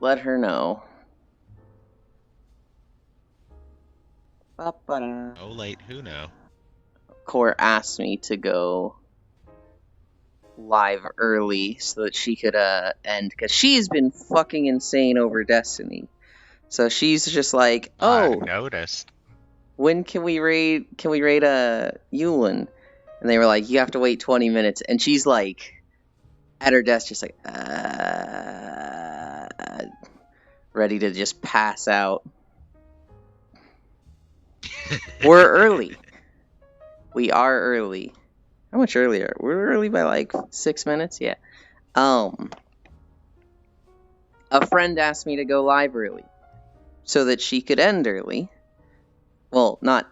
let her know. Ba-ba-da. Oh, late, who know? Core asked me to go live early so that she could end, because she's been fucking insane over Destiny. So she's just like, I oh, noticed. when can we raid Yulin? And they were like, you have to wait 20 minutes. And she's like, at her desk, just like, ready to just pass out. We're early. We are early. How much earlier? We're early by like 6 minutes? Yeah. A friend asked me to go live early so that she could end early. Well, not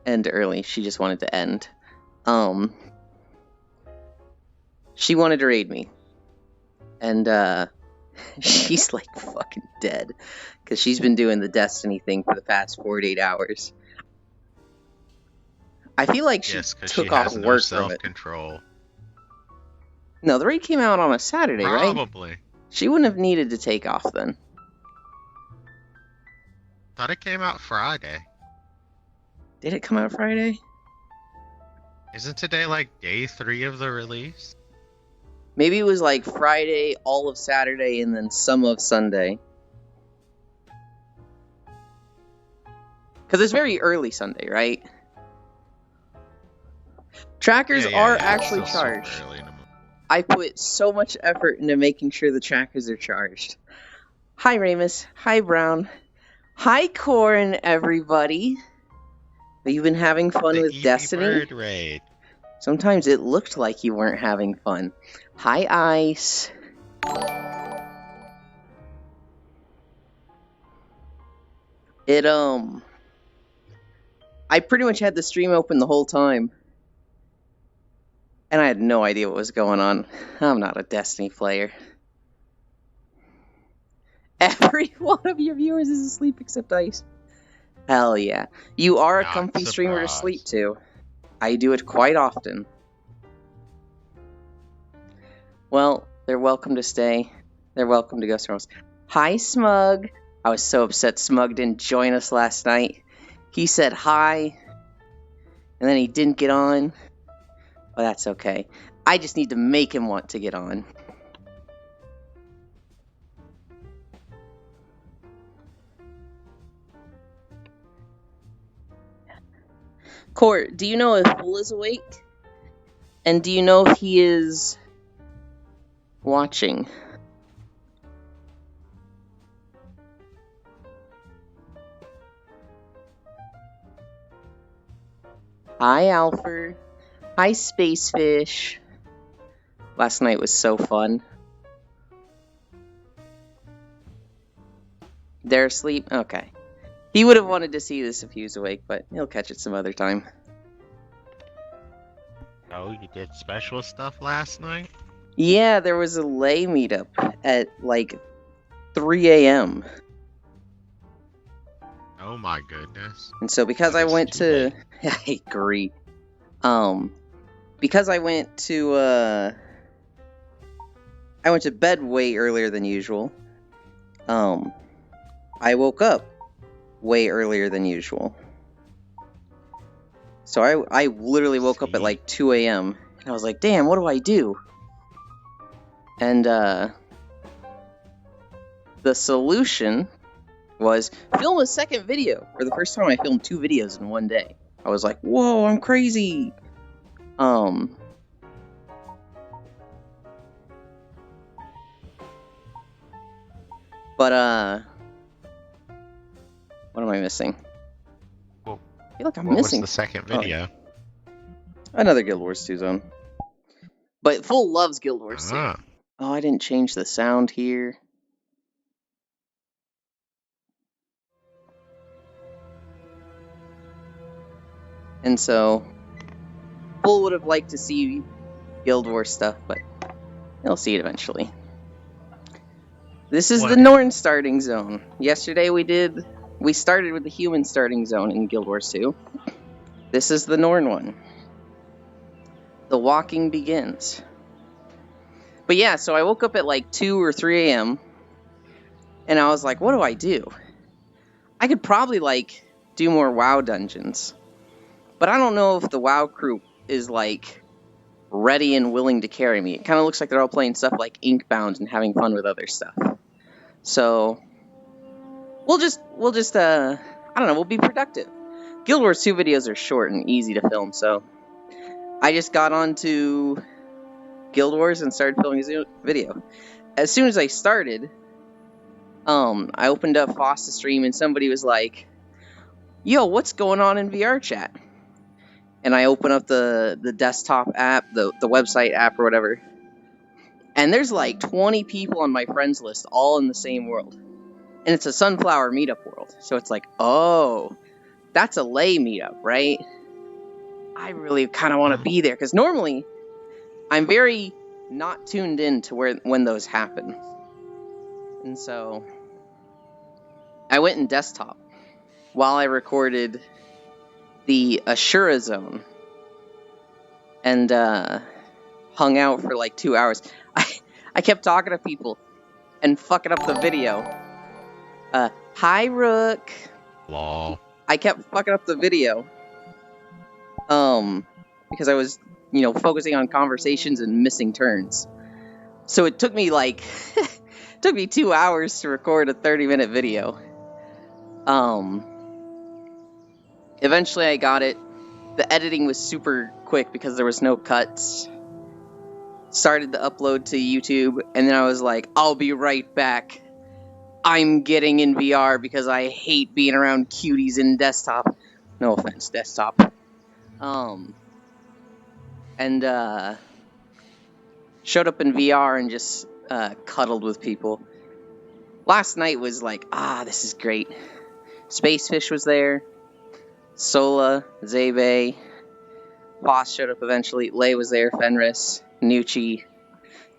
end early. She just wanted to end. She wanted to raid me. And, she's like fucking dead. Because she's been doing the Destiny thing for the past 48 hours. I feel like she took off no work from it. self-control. No, the raid came out on a Saturday, right? Probably. She wouldn't have needed to take off then. Thought it came out Friday. Did it come out Friday? Isn't today like day 3 of the release? Maybe it was like Friday, all of Saturday, and then some of Sunday. Because it's very early Sunday, right? Trackers are actually charged. I put so much effort into making sure the trackers are charged. Hi, Ramus. Hi, Brown. Hi, Corin, everybody. Have you been having fun with Destiny? Bird raid. Sometimes it looked like you weren't having fun. Hi, Ice. I pretty much had the stream open the whole time. And I had no idea what was going on. I'm not a Destiny player. Every one of your viewers is asleep except Ice. Hell yeah. You are a comfy streamer to sleep to. I do it quite often. Well, they're welcome to stay. They're welcome to go somewhere else. Hi, Smug. I was so upset Smug didn't join us last night. He said hi, and then he didn't get on. Well, that's okay. I just need to make him want to get on. Court, do you know if Bull is awake? And do you know if he is watching? Hi, Alfred. Hi, Spacefish. Last night was so fun. They're asleep? Okay. He would have wanted to see this if he was awake, but he'll catch it some other time. Oh, you did special stuff last night? Yeah, there was a lay meetup at like 3 a.m. Oh my goodness. And so because I went to... I agree. Because I went to bed way earlier than usual. I woke up way earlier than usual. So I literally woke up at like 2 a.m. and I was like, damn, what do I do? And the solution was film a second video. For the first time I filmed 2 videos in one day. I was like, whoa, I'm crazy. But what am I missing? Well, I feel like I'm missing. What's the second video? Oh, another Guild Wars 2 zone. But Full loves Guild Wars 2. Oh, I didn't change the sound here. And so, Full would have liked to see Guild Wars stuff, but he'll see it eventually. This is the Norn starting zone. Yesterday we started with the human starting zone in Guild Wars 2. This is the Norn one. The walking begins. But yeah, so I woke up at like 2 or 3 a.m. And I was like, what do I do? I could probably, like, do more WoW dungeons. But I don't know if the WoW crew is, like, ready and willing to carry me. It kind of looks like they're all playing stuff like Inkbound and having fun with other stuff. So, we'll just, I don't know, we'll be productive. Guild Wars 2 videos are short and easy to film, so I just got onto Guild Wars and started filming a video. As soon as I started, I opened up Foss to stream and somebody was like, yo, what's going on in VR chat? And I open up the desktop app, the website app or whatever, and there's like 20 people on my friends list all in the same world. And it's a Sunflower meetup world. So it's like, oh, that's a lay meetup, right? I really kind of want to be there, because normally I'm very not tuned in to when those happen. And so I went in desktop while I recorded the Ashura Zone and hung out for like 2 hours. I kept talking to people and fucking up the video. Hi, Rook. Lol. I kept fucking up the video. Because I was, focusing on conversations and missing turns. So it took me like, took me 2 hours to record a 30-minute video. Eventually I got it. The editing was super quick because there was no cuts. Started the upload to YouTube, and then I was like, I'll be right back. I'm getting in VR because I hate being around cuties in desktop. No offense, desktop. Showed up in VR and just cuddled with people. Last night was like, this is great. Spacefish was there. Sola, Zebe, Foss showed up eventually. Lay was there, Fenris, Nucci,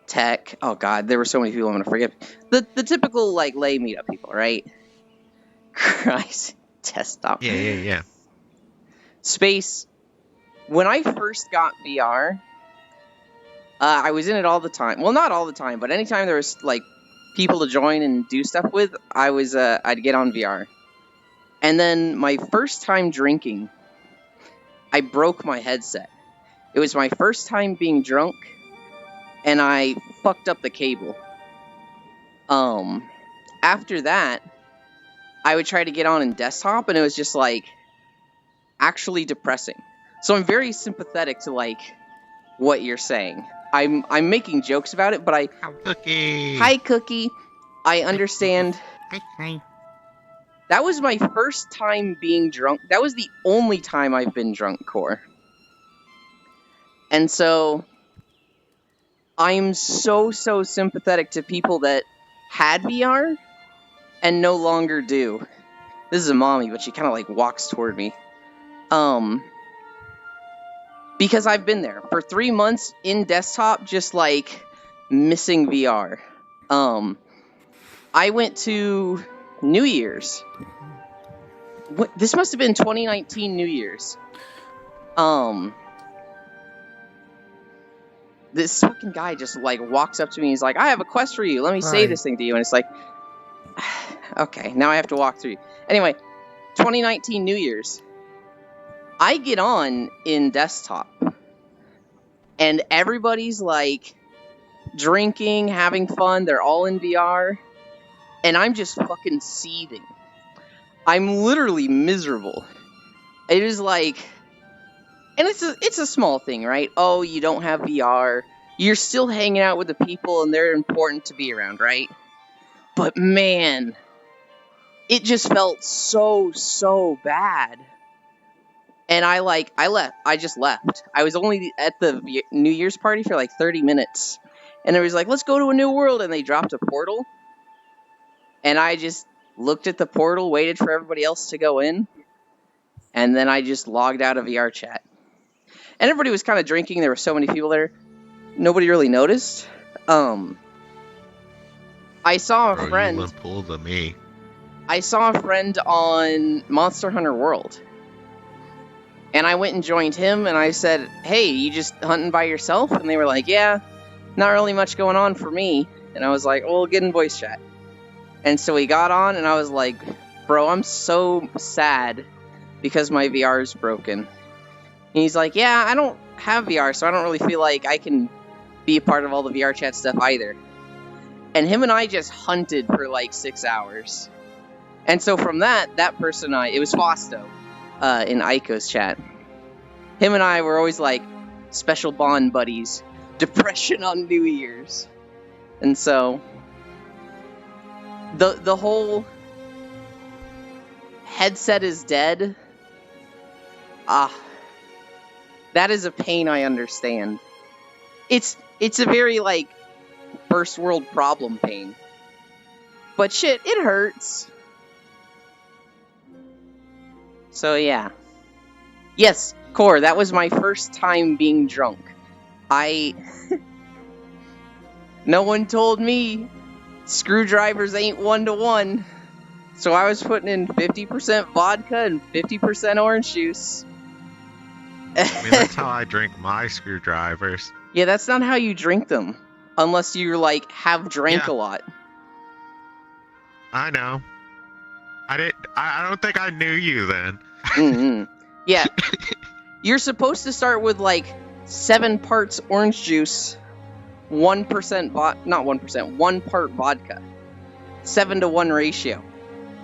Tech. Oh god, there were so many people I'm gonna forget. The typical like Lay meetup people, right? Christ, desktop. Yeah. Space. When I first got VR, I was in it all the time. Well, not all the time, but anytime there was like people to join and do stuff with, I'd get on VR. And then my first time drinking, I broke my headset. It was my first time being drunk, and I fucked up the cable. After that, I would try to get on in desktop, and it was just like actually depressing. So I'm very sympathetic to like what you're saying. I'm making jokes about it, but Cookie. Hi, Cookie. I understand. Hi. That was my first time being drunk. That was the only time I've been drunk, Core. And so I'm so sympathetic to people that had VR and no longer do. This is a mommy, but she kind of like walks toward me. Because I've been there for 3 months in desktop, just like missing VR. I went to New Year's. This must have been 2019 New Year's. This fucking guy just like walks up to me and he's like, I have a quest for you. Let me say this thing to you. And it's like, okay, now I have to walk through. Anyway, 2019 New Year's. I get on in desktop. And everybody's like drinking, having fun. They're all in VR. And I'm just fucking seething. I'm literally miserable. It is like, and it's a small thing, right? Oh, you don't have VR. You're still hanging out with the people and they're important to be around, right? But man, it just felt so bad. And I left. I just left. I was only at the New Year's party for like 30 minutes. And it was like, let's go to a new world. And they dropped a portal. And I just looked at the portal, waited for everybody else to go in. And then I just logged out of VR chat. And everybody was kind of drinking. There were so many people there. Nobody really noticed. I saw a friend. You pulled to me. I saw a friend on Monster Hunter World. And I went and joined him, and I said, hey, you just hunting by yourself? And they were like, yeah, not really much going on for me. And I was like, well, get in voice chat. And so we got on, and I was like, bro, I'm so sad because my VR is broken. And he's like, yeah, I don't have VR, so I don't really feel like I can be a part of all the VR chat stuff either. And him and I just hunted for like 6 hours. And so from that person it was Fausto in Aiko's chat. Him and I were always like special bond buddies. Depression on New Year's. And so the whole headset is dead. That is a pain I understand. It's a very like first world problem pain. But shit, it hurts. So yeah. Yes, Core, that was my first time being drunk. No one told me screwdrivers ain't 1-to-1. So I was putting in 50% vodka and 50% orange juice. I mean, that's how I drink my screwdrivers. Yeah, that's not how you drink them. Unless you, like, have drank a lot. I know. I don't think I knew you then. Mm-hmm. Yeah. You're supposed to start with, like, 7 parts orange juice, 1% not 1%, 1 part vodka. 7-to-1 ratio.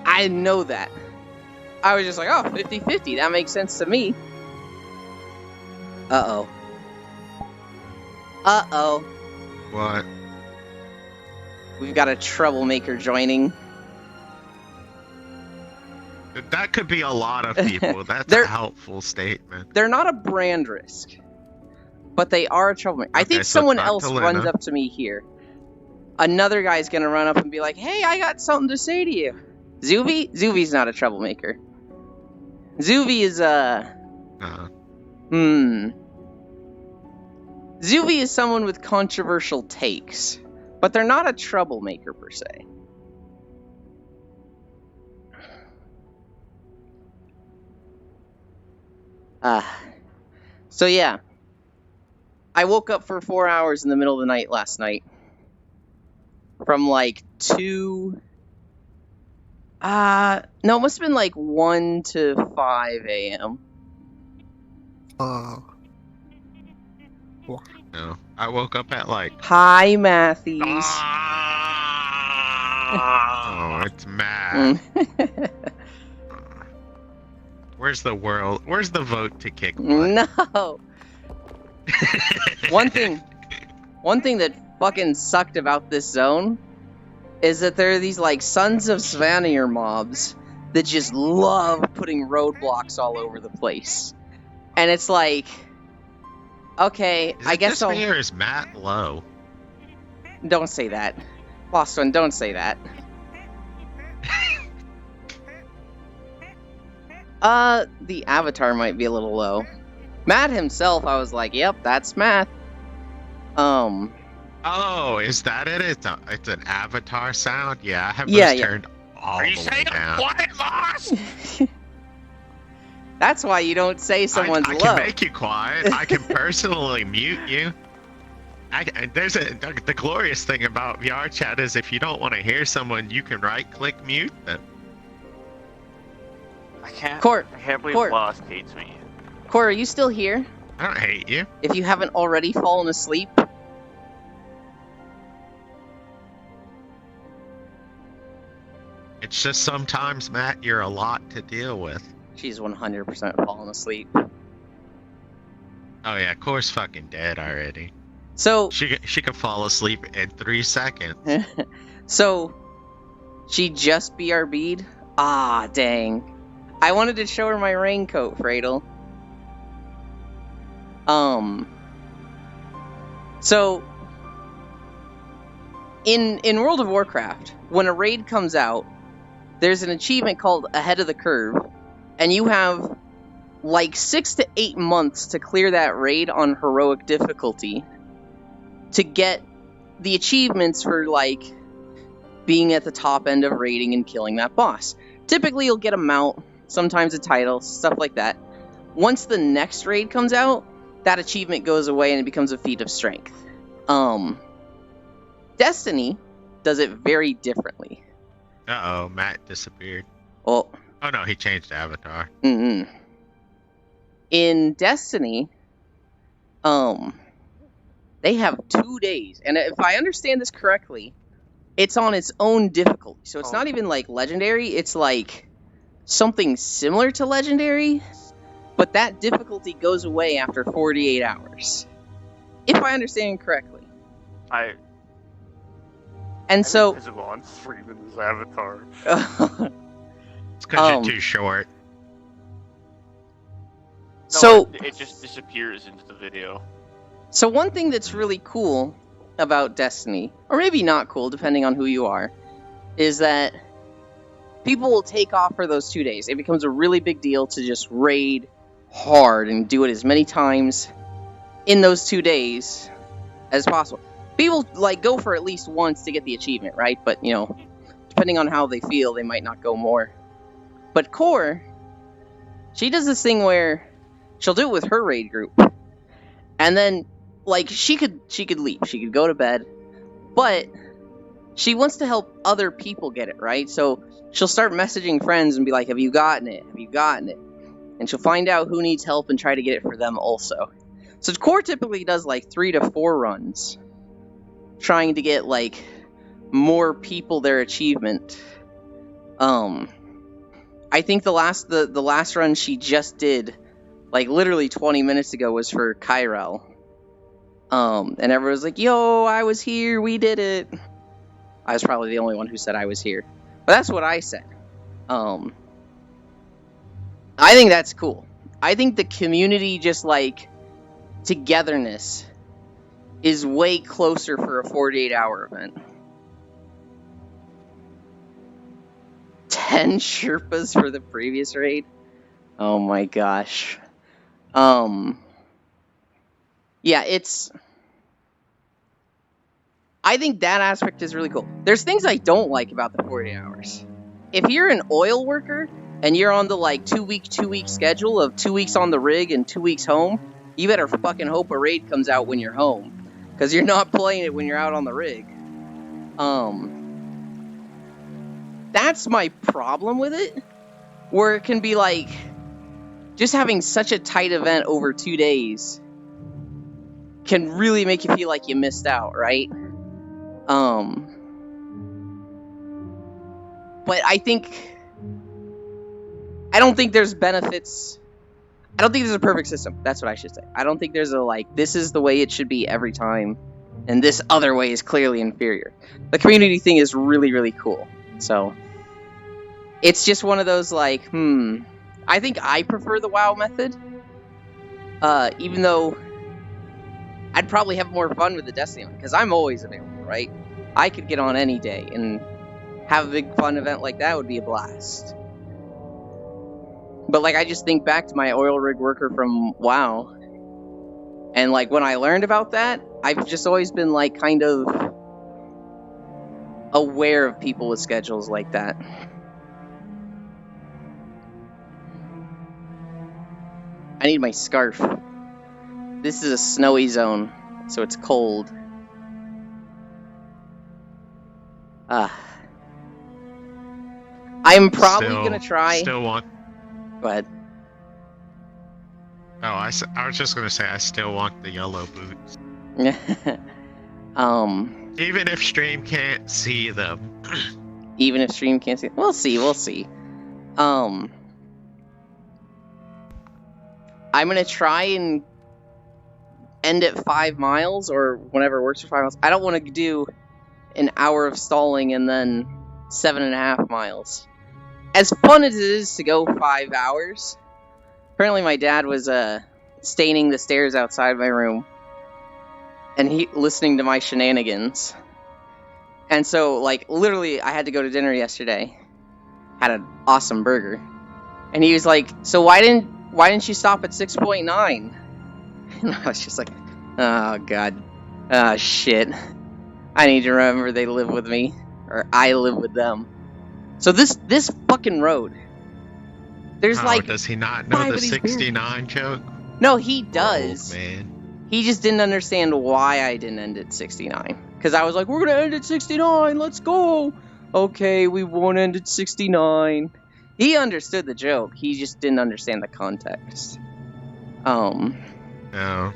I know that. I was just like, oh, 50-50. That makes sense to me. Uh-oh. Uh-oh. What? We've got a troublemaker joining. That could be a lot of people. That's a helpful statement. They're not a brand risk, but they are a troublemaker. I think someone else runs up to me here. Another guy's gonna run up and be like, hey, I got something to say to you. Zuvi? Zuvi's not a troublemaker. Zuvi is Zuvi is someone with controversial takes, but they're not a troublemaker per se. So yeah. I woke up for 4 hours in the middle of the night last night. From like 2... no, it must have been like 1 to 5 a.m. No, I woke up at like... Hi, Matthews. Oh, it's Matt. Where's the world? Where's the vote to kick butt? No. One thing that fucking sucked about this zone is that there are these like Sons of Svanir mobs that just love putting roadblocks all over the place. And it's like, okay, I guess this mayor is Matt Lowe. Don't say that. Lost One, don't say that. The avatar might be a little low. Matt himself, I was like, yep, that's Matt. Oh, is that it? It's an avatar sound? Yeah, I have turned all the way down. Are you saying I'm quiet, Lost? That's why you don't say someone's low. I can make you quiet. I can personally mute you. The glorious thing about VR chat is if you don't want to hear someone, you can right-click mute them. I can't believe Lost hates me. Core, are you still here? I don't hate you. If you haven't already fallen asleep. It's just sometimes, Matt, you're a lot to deal with. She's 100% fallen asleep. Oh yeah, Core's fucking dead already. So she could fall asleep in 3 seconds. So she just BRB'd? Ah, dang. I wanted to show her my raincoat, Fradel. So in World of Warcraft, when a raid comes out, there's an achievement called Ahead of the Curve, and you have like 6 to 8 months to clear that raid on heroic difficulty to get the achievements for like being at the top end of raiding and killing that boss. Typically you'll get a mount, sometimes a title, stuff like that. Once the next raid comes out, that achievement goes away and it becomes a feat of strength. Destiny does it very differently. Uh-oh, Matt disappeared. Well... Oh no, he changed avatar. In Destiny, they have 2 days. And if I understand this correctly, it's on its own difficulty. So it's not even like legendary, it's like something similar to legendary, but that difficulty goes away after 48 hours. If I understand correctly. And so on streaming this avatar. It's because you're too short. So it just disappears into the video. So one thing that's really cool about Destiny, or maybe not cool, depending on who you are, is that people will take off for those 2 days. It becomes a really big deal to just raid hard and do it as many times in those 2 days as possible. People like go for at least once to get the achievement, right? But you know, depending on how they feel, they might not go more. But Core, she does this thing where she'll do it with her raid group, and then like she could leave, she could go to bed, but she wants to help other people get it, right? So she'll start messaging friends and be like, have you gotten it? Have you gotten it? And she'll find out who needs help and try to get it for them also. So Core typically does like 3 to 4 runs, trying to get like more people their achievement. I think the last run she just did, like literally 20 minutes ago, was for Kyrell. And everyone was like, yo, I was here, we did it. I was probably the only one who said I was here. But that's what I said. I think that's cool. I think the community, just like togetherness, is way closer for a 48-hour event. 10 Sherpas for the previous raid? Oh my gosh. Yeah, I think that aspect is really cool. There's things I don't like about the 48 hours. If you're an oil worker and you're on the like 2 week schedule of 2 weeks on the rig and 2 weeks home, you better fucking hope a raid comes out when you're home, because you're not playing it when you're out on the rig. That's my problem with it, where it can be like just having such a tight event over 2 days can really make you feel like you missed out, right? But I don't think there's benefits. I don't think there's a perfect system. That's what I should say. I don't think there's a like, this is the way it should be every time, and this other way is clearly inferior. The community thing is really, really cool. So it's just one of those like, I think I prefer the WoW method. Even though I'd probably have more fun with the Destiny one, because I'm always available, right? I could get on any day, and have a big fun event like that would be a blast. But like, I just think back to my oil rig worker from WoW, and like when I learned about that, I've just always been like kind of aware of people with schedules like that. I need my scarf. This is a snowy zone, so it's cold. I'm probably gonna try. Still want. Go ahead. Oh, I was just gonna say I still want the yellow boots. Even if stream can't see them. Even if stream can't see them. We'll see. I'm gonna try and end at 5 miles, or whenever works for 5 miles. I don't want to do an hour of stalling and then 7.5 miles. As fun as it is to go 5 hours, apparently my dad was staining the stairs outside my room, and he listening to my shenanigans. And so, like, literally, I had to go to dinner yesterday. Had an awesome burger, and he was like, "So why didn't you stop at 6.9?" And I was just like, "Oh god, shit. I need to remember they live with me, or I live with them." So this fucking road, there's like, does he not know the 69 joke? No, he does. Oh, man. He just didn't understand why I didn't end at 69. Because I was like, we're gonna end at 69, let's go. okay, we won't end at 69. He understood the joke. He just didn't understand the context. No.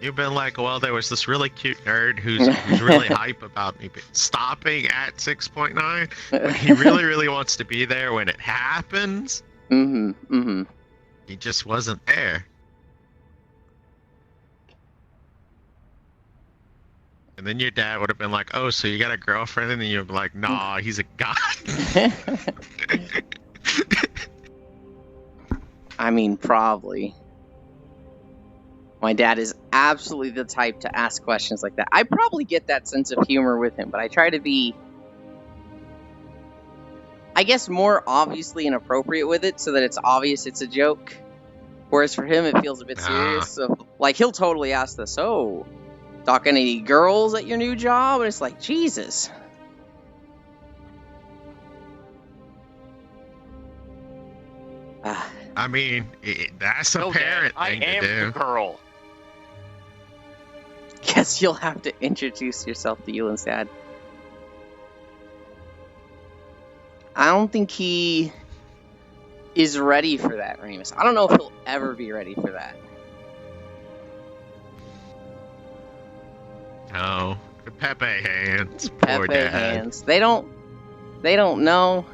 You've been like, well, there was this really cute nerd who's really hype about me stopping at 6.9, but he really, really wants to be there when it happens. He just wasn't there. And then your dad would have been like, oh, so you got a girlfriend? And then you'd be like, nah, he's a god. I mean, probably. My dad is absolutely the type to ask questions like that. I probably get that sense of humor with him, but I try to be, I guess, more obviously inappropriate with it so that it's obvious it's a joke. Whereas for him, it feels a bit serious. So, like, he'll totally ask this, oh, talking to any girls at your new job? And it's like, Jesus. I mean, that's a parent thing to do. I am the girl. Guess you'll have to introduce yourself to Yulin's dad. I don't think he is ready for that, Remus. I don't know if he'll ever be ready for that. No, the Pepe hands. Pepe hands. They don't know.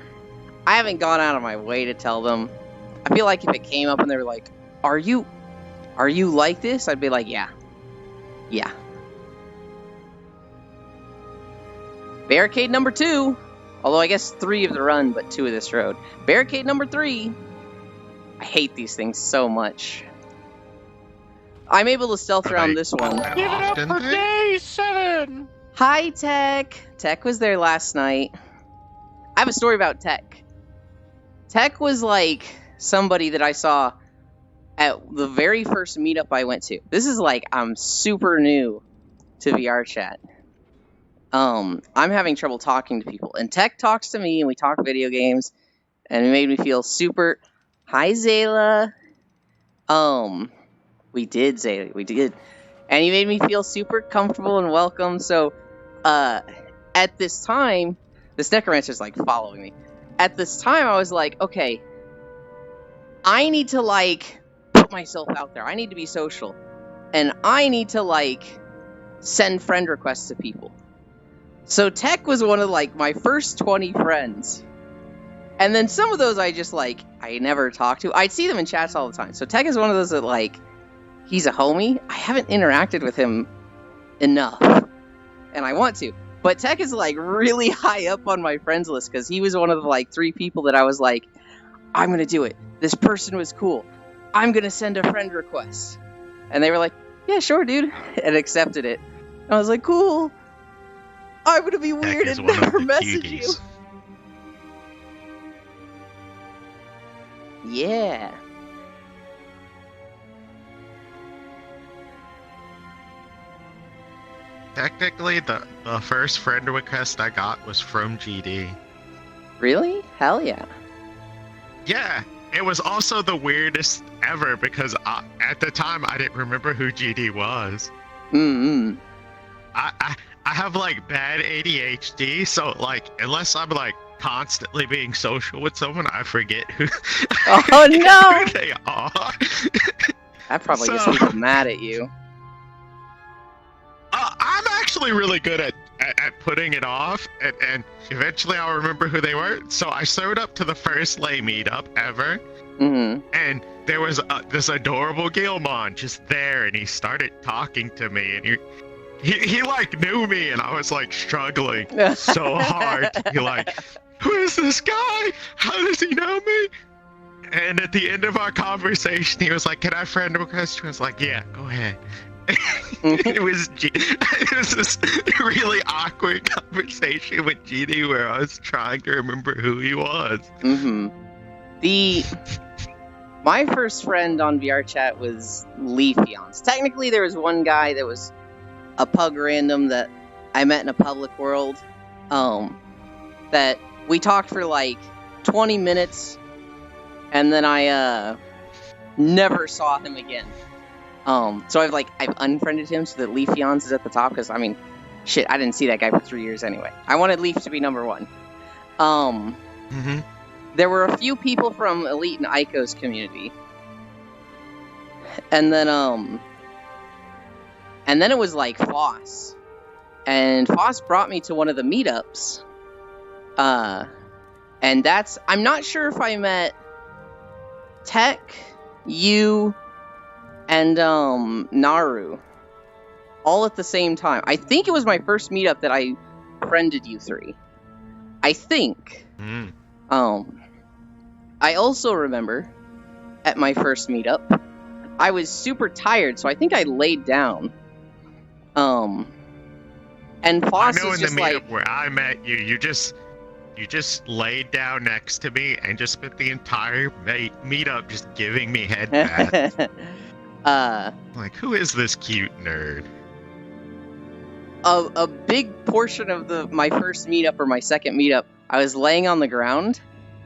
I haven't gone out of my way to tell them. I feel like if it came up and they were like, Are you like this? I'd be like, yeah. Yeah. Barricade number 2. Although I guess 3 of the run, but 2 of this road. Barricade number 3. I hate these things so much. I'm able to stealth around this one. Give it up for day 7! Hi, Tech. Tech was there last night. I have a story about Tech. Tech was like somebody that I saw at the very first meetup I went to. This is like, I'm super new to VR chat. I'm having trouble talking to people. And Tech talks to me, and we talk video games. And it made me feel super... Hi, Zayla. We did, Zayla. We did. And he made me feel super comfortable and welcome. So, at this time... This necromancer's, like, following me. At this time, I was like, okay... I need to, like, put myself out there. I need to be social. And I need to, like, send friend requests to people. So Tech was one of, like, my first 20 friends. And then some of those I just, like, I never talked to. I'd see them in chats all the time. So Tech is one of those that, like, he's a homie. I haven't interacted with him enough. And I want to. But Tech is, like, really high up on my friends list. Because he was one of the, like, 3 people that I was like, I'm going to do it. This person was cool. I'm going to send a friend request. And they were like, yeah, sure, dude. And accepted it. And I was like, cool. I'm going to be weird and never message you. Yeah. Technically, the first friend request I got was from GD. Really? Hell yeah. Yeah, it was also the weirdest ever because at the time I didn't remember who GD was. I have like bad ADHD, so like unless I'm like constantly being social with someone, I forget who. Oh no! Who they are. That probably gets people mad at you. I'm actually really good at putting it off, and eventually I'll remember who they were. So I showed up to the first lay meetup ever, and there was this adorable Gilmon just there, and he started talking to me, and he like knew me, and I was like struggling so hard. He like, who is this guy? How does he know me? And at the end of our conversation, he was like, can I friend request you? I was like, yeah, go ahead. it was this really awkward conversation with GD where I was trying to remember who he was. My first friend on VR chat was Leafeons. Technically, there was one guy that was a pug random that I met in a public world. That we talked for like 20 minutes, and then I never saw him again. So I've unfriended him so that Leafeons is at the top, because, I mean, Shit, I didn't see that guy for 3 years anyway. I wanted Leaf to be number 1. There were a few people from Elite and Aiko's community. And then it was like Foss. And Foss brought me to one of the meetups. And I'm not sure if I met Tech, you, and Naru all at the same time. I think it was my first meetup that I friended you 3. I think. I also remember at my first meetup, I was super tired, so I think I laid down. And Foss was just like... I know in the meetup where I met you, you just laid down next to me and just spent the entire meetup just giving me head pats. Like, who is this cute nerd? A big portion of my first meetup or my second meetup, I was laying on the ground,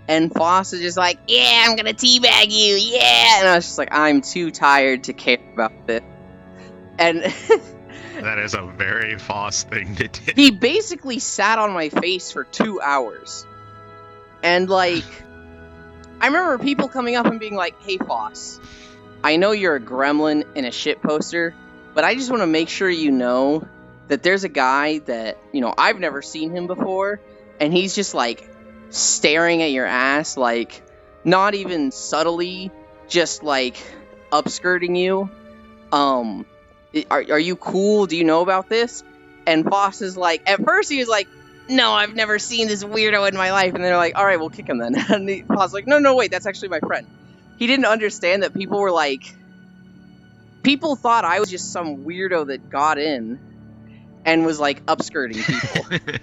and Foss was just like, yeah, I'm gonna teabag you, yeah! And I was just like, I'm too tired to care about this. And... That is a very Foss thing to do. He basically sat on my face for 2 hours. And, like, I remember people coming up and being like, hey, Foss, I know you're a gremlin and a shit poster, but I just want to make sure you know that there's a guy that, I've never seen him before, and he's just, like, staring at your ass, like, not even subtly, just, like, upskirting you. Are you cool? Do you know about this? And Foss is like, at first he was like, no, I've never seen this weirdo in my life. And they're like, all right, we'll kick him then. And Foss was like, no, wait, that's actually my friend. He didn't understand that people were like, people thought I was just some weirdo that got in and was like upskirting people.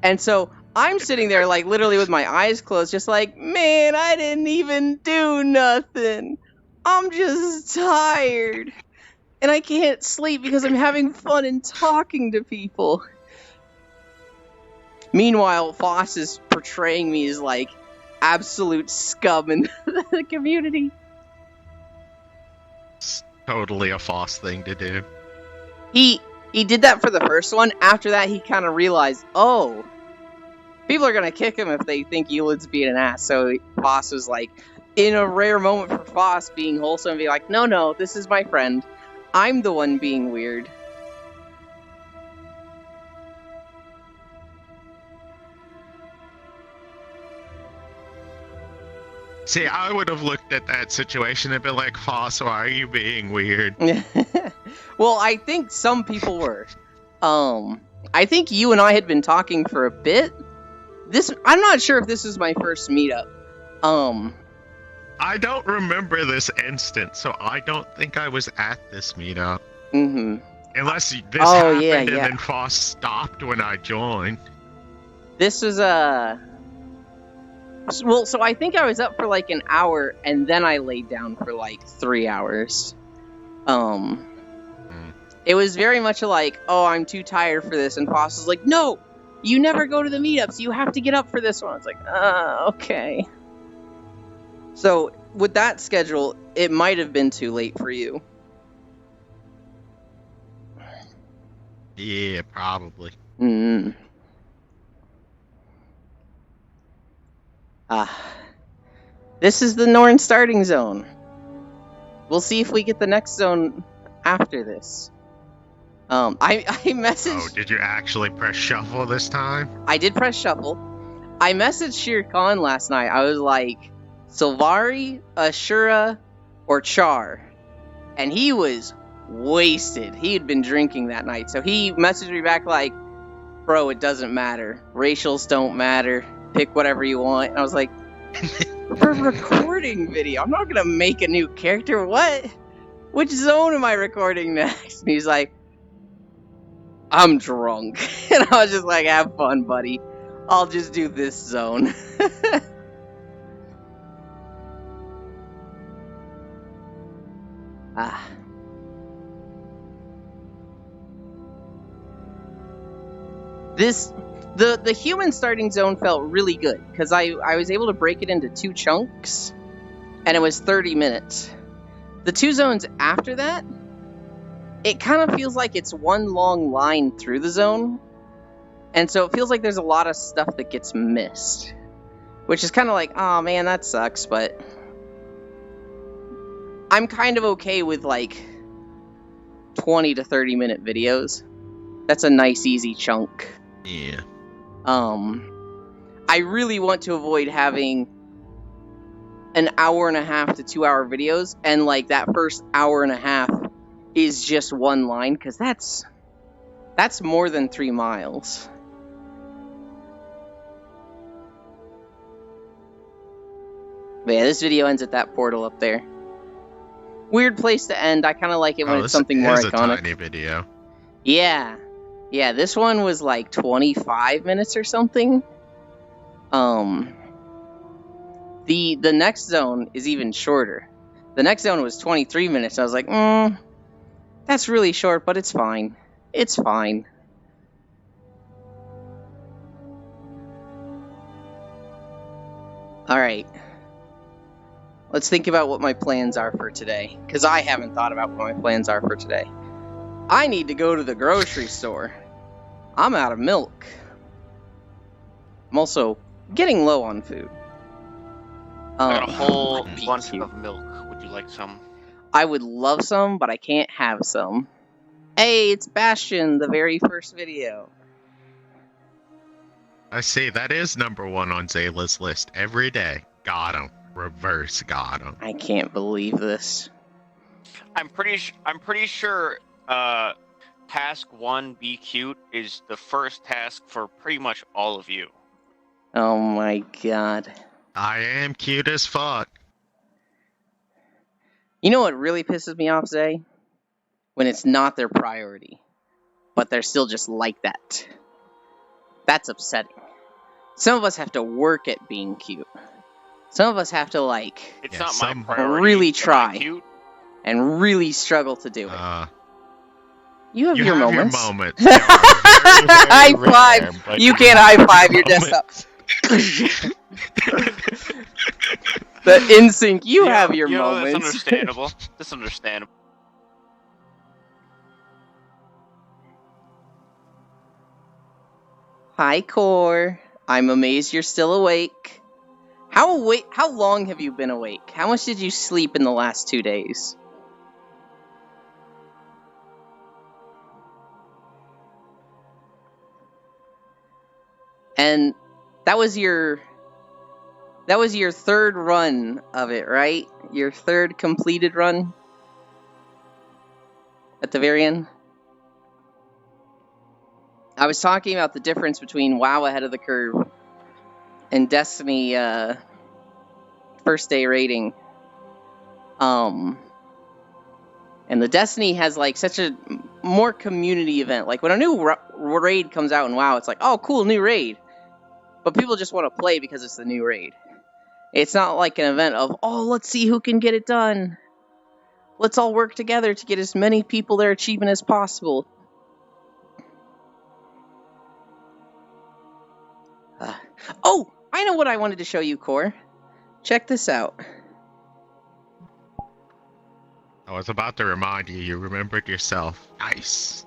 And so I'm sitting there like literally with my eyes closed, just like, man, I didn't even do nothing. I'm just tired. And I can't sleep because I'm having fun and talking to people. Meanwhile, Foss is portraying me as, like, absolute scum in the community. It's totally a Foss thing to do. He did that for the first one. After that, he kind of realized, oh, people are going to kick him if they think Eulid's being an ass. So Foss was like, in a rare moment for Foss being wholesome, be like, no, this is my friend. I'm the one being weird. See, I would have looked at that situation and been like, Foss, why are you being weird? Well, I think some people were. I think you and I had been talking for a bit. I'm not sure if this is my first meetup. I don't remember this instance, so I don't think I was at this meetup. Mm-hmm. Unless this happened yeah. and then Foss stopped when I joined. This was well, so I think I was up for like an hour, and then I laid down for like 3 hours. It was very much like, oh, I'm too tired for this, and Foss was like, no, you never go to the meetups, you have to get up for this one. I was like, okay. So, with that schedule, it might have been too late for you. Yeah, probably. This is the Norn starting zone. We'll see if we get the next zone after this. I messaged... Oh, did you actually press shuffle this time? I did press shuffle. I messaged Shere Khan last night. I was like, Sylvari, Ashura, or Char. And he was wasted. He had been drinking that night. So he messaged me back like, bro, it doesn't matter. Racials don't matter. Pick whatever you want. And I was like, for recording video, I'm not going to make a new character. What? Which zone am I recording next? And he's like, I'm drunk. And I was just like, have fun, buddy. I'll just do this zone. The human starting zone felt really good, because I was able to break it into 2 chunks, and it was 30 minutes. The 2 zones after that, it kind of feels like it's one long line through the zone. And so it feels like there's a lot of stuff that gets missed. Which is kind of like, oh man, that sucks, but I'm kind of okay with like 20 to 30 minute videos. That's a nice easy chunk. Yeah. I really want to avoid having an hour and a half to 2 hour videos, and like that first hour and a half is just one line, because that's more than 3 miles. But yeah, this video ends at that portal up there. Weird place to end. I kind of like it when it's something more iconic. A tiny video. Yeah. Yeah, this one was like 25 minutes or something. The next zone is even shorter. The next zone was 23 minutes. I was like, that's really short, but it's fine. It's fine. Alright. Let's think about what my plans are for today. Because I haven't thought about what my plans are for today. I need to go to the grocery store. I'm out of milk. I'm also getting low on food. I got a whole bunch of milk. Would you like some? I would love some, but I can't have some. Hey, it's Bastion, the very first video. I see, that is #1 on Zayla's list every day. Got him. Reverse got him. I can't believe this. I'm pretty sure task 1 be cute is the first task for pretty much all of you. Oh my god. I am cute as fuck. You know what really pisses me off, Zay? When it's not their priority, but they're still just like that. That's upsetting. Some of us have to work at being cute. Some of us have to, like, it's not my priority. Really try and really struggle to do it. You have your moments. High five! You can't high five your desktop. The NSYNC, you have your moments. That's understandable. That's understandable. Hi, Core. I'm amazed you're still awake. How long have you been awake? How much did you sleep in the last 2 days? And that was your third run of it, right? Your third completed run at the very end. I was talking about the difference between WoW Ahead of the Curve and Destiny first day raiding. And the Destiny has like such a more community event. Like when a new raid comes out in WoW, it's like, oh cool, new raid. But people just want to play because it's the new raid. It's not like an event of, oh, let's see who can get it done. Let's all work together to get as many people their achievement as possible. Oh, I know what I wanted to show you, Core. Check this out. I was about to remind you, you remembered yourself. Nice.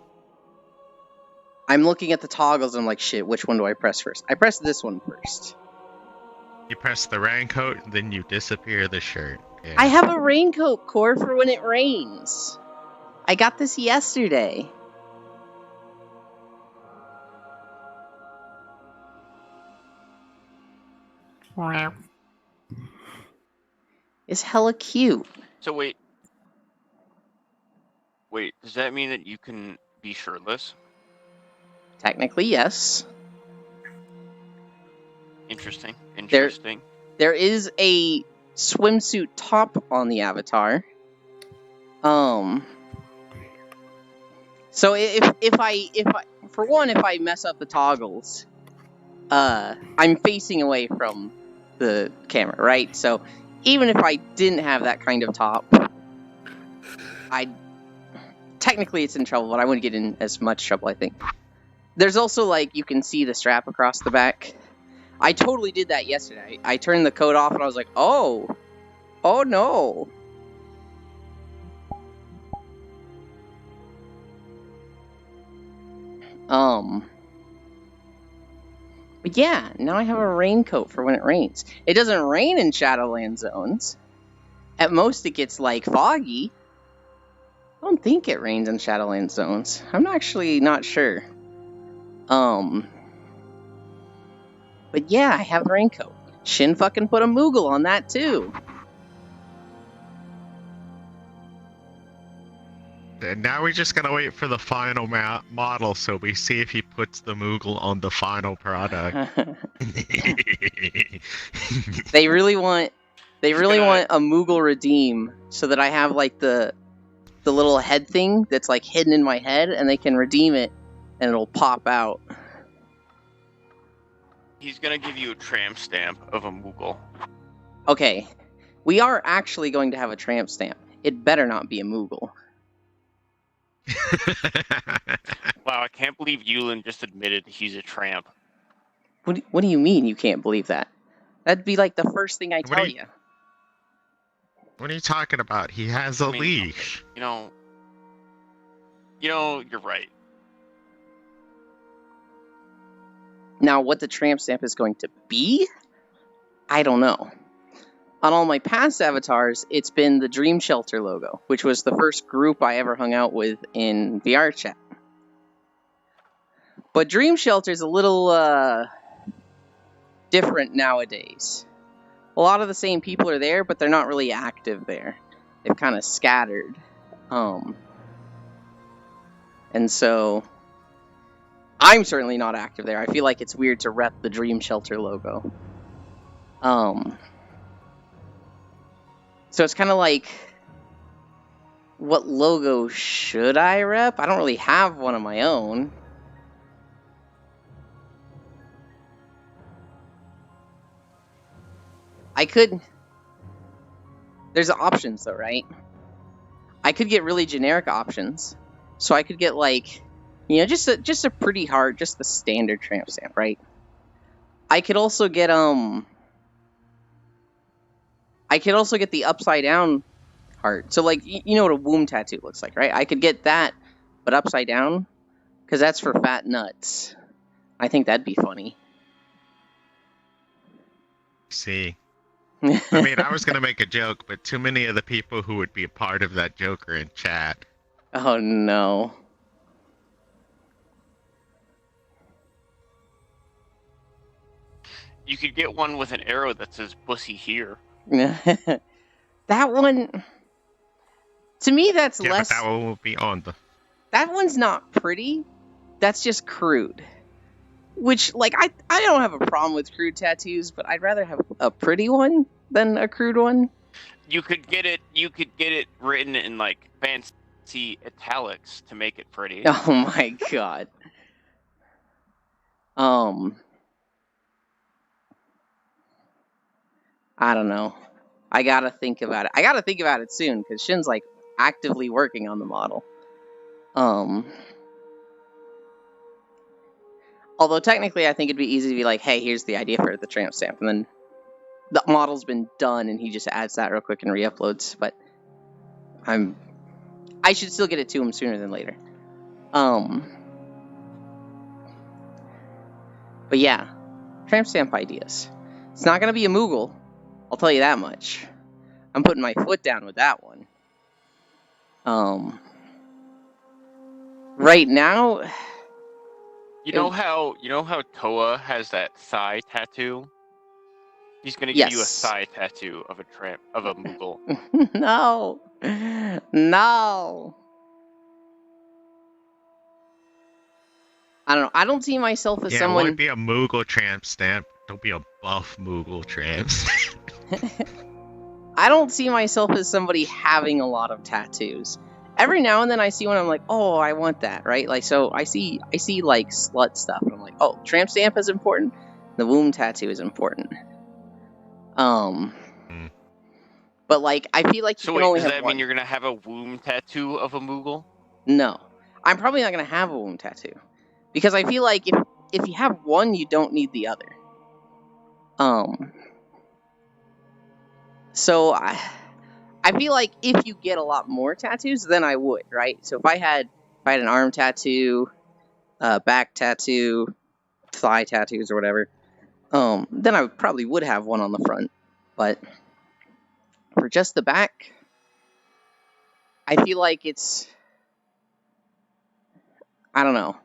I'm looking at the toggles and I'm like, shit, which one do I press first? I pressed this one first. You press the raincoat, then you disappear the shirt. Yeah. I have a raincoat, Core, for when it rains. I got this yesterday. It's hella cute. So wait, does that mean that you can be shirtless? Technically, yes. Interesting. There is a swimsuit top on the avatar. So if I mess up the toggles, I'm facing away from the camera, right? So even if I didn't have that kind of top, technically it's in trouble, but I wouldn't get in as much trouble, I think. There's also, like, you can see the strap across the back. I totally did that yesterday. I turned the coat off and I was like, oh no. But yeah, now I have a raincoat for when it rains. It doesn't rain in Shadowland zones. At most, it gets, like, foggy. I don't think it rains in Shadowland zones. I'm actually not sure. But yeah, I have the raincoat. Shin fucking put a Moogle on that, too. And now we're just gonna wait for the final model, so we see if he puts the Moogle on the final product. They really want a Moogle redeem so that I have like the little head thing that's like hidden in my head, and they can redeem it, and it'll pop out. He's gonna give you a tramp stamp of a Moogle. Okay, we are actually going to have a tramp stamp. It better not be a Moogle. Wow, I can't believe Yulin just admitted he's a tramp. What do you mean you can't believe that? That'd be like the first thing I tell you. What are you talking about? He has a leash. You know, you're right. Now, what the tramp stamp is going to be, I don't know. On all my past avatars, it's been the Dream Shelter logo, which was the first group I ever hung out with in VR chat. But Dream Shelter is a little different nowadays. A lot of the same people are there, but they're not really active there. They've kind of scattered. And so I'm certainly not active there. I feel like it's weird to rep the Dream Shelter logo. So it's kind of like, what logo should I rep? I don't really have one of my own. I could... There's options though, right? I could get really generic options. So I could get like, you know, just a pretty heart, just the standard tramp stamp, right? I could also get the upside down heart. So like, you know what a womb tattoo looks like, right? I could get that, but upside down, because that's for fat nuts. I think that'd be funny. See. I mean, I was going to make a joke, but too many of the people who would be a part of that joke are in chat. Oh, no. You could get one with an arrow that says "Bussy here." That one, to me, that's less... But that one will be on the... That one's not pretty. That's just crude. Which, like, I don't have a problem with crude tattoos, but I'd rather have a pretty one than a crude one. You could get it written in, like, fancy italics to make it pretty. Oh my god. I don't know. I gotta think about it. I gotta think about it soon, because Shin's, like, actively working on the model. Although, technically, I think it'd be easy to be like, hey, here's the idea for the tramp stamp, and then the model's been done, and he just adds that real quick and re-uploads, but I should still get it to him sooner than later. But yeah, tramp stamp ideas. It's not gonna be a Moogle, I'll tell you that much. I'm putting my foot down with that one. Right now, You know how Toa has that thigh tattoo? He's gonna give you a thigh tattoo of a Moogle. No. No. I don't know. I don't see myself as someone... it won't be a Moogle tramp stamp. Don't be a buff Moogle tramp. I don't see myself as somebody having a lot of tattoos. Every now and then I see one, I'm like, oh, I want that, right? Like, so I see like slut stuff, and I'm like, oh, tramp stamp is important. The womb tattoo is important. But like, I feel like you can only have one. Does that mean you're gonna have a womb tattoo of a Moogle? No, I'm probably not gonna have a womb tattoo, because I feel like if you have one, you don't need the other. So I feel like if you get a lot more tattoos, then I would, right? So if I had an arm tattoo, back tattoo, thigh tattoos or whatever, then I probably would have one on the front. But for just the back, I feel like it's... I don't know.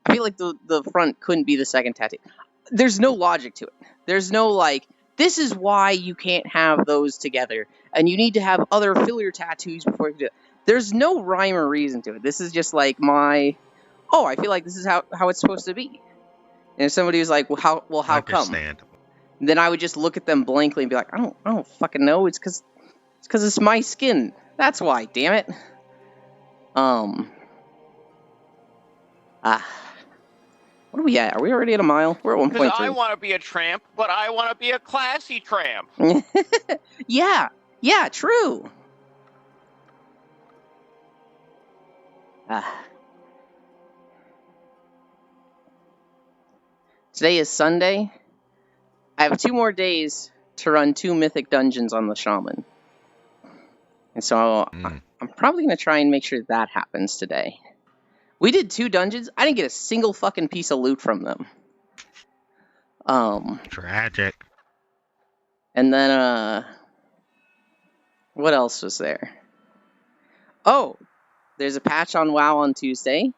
I feel like the front couldn't be the second tattoo. There's no logic to it. There's no, like, this is why you can't have those together, and you need to have other filler tattoos before you do it. There's no rhyme or reason to it. This is just like my, oh, I feel like this is how it's supposed to be. And if somebody was like, how come? Then I would just look at them blankly and be like, I don't fucking know. It's because it's my skin. That's why, damn it. What are we at? Are we already at a mile? We're at 1.3. Because I want to be a tramp, but I want to be a classy tramp. Yeah, true. Today is Sunday. I have 2 more days to run 2 mythic dungeons on the shaman. And so I'm probably going to try and make sure that happens today. We did 2 dungeons. I didn't get a single fucking piece of loot from them. Tragic. And then, what else was there? Oh, there's a patch on WoW on Tuesday.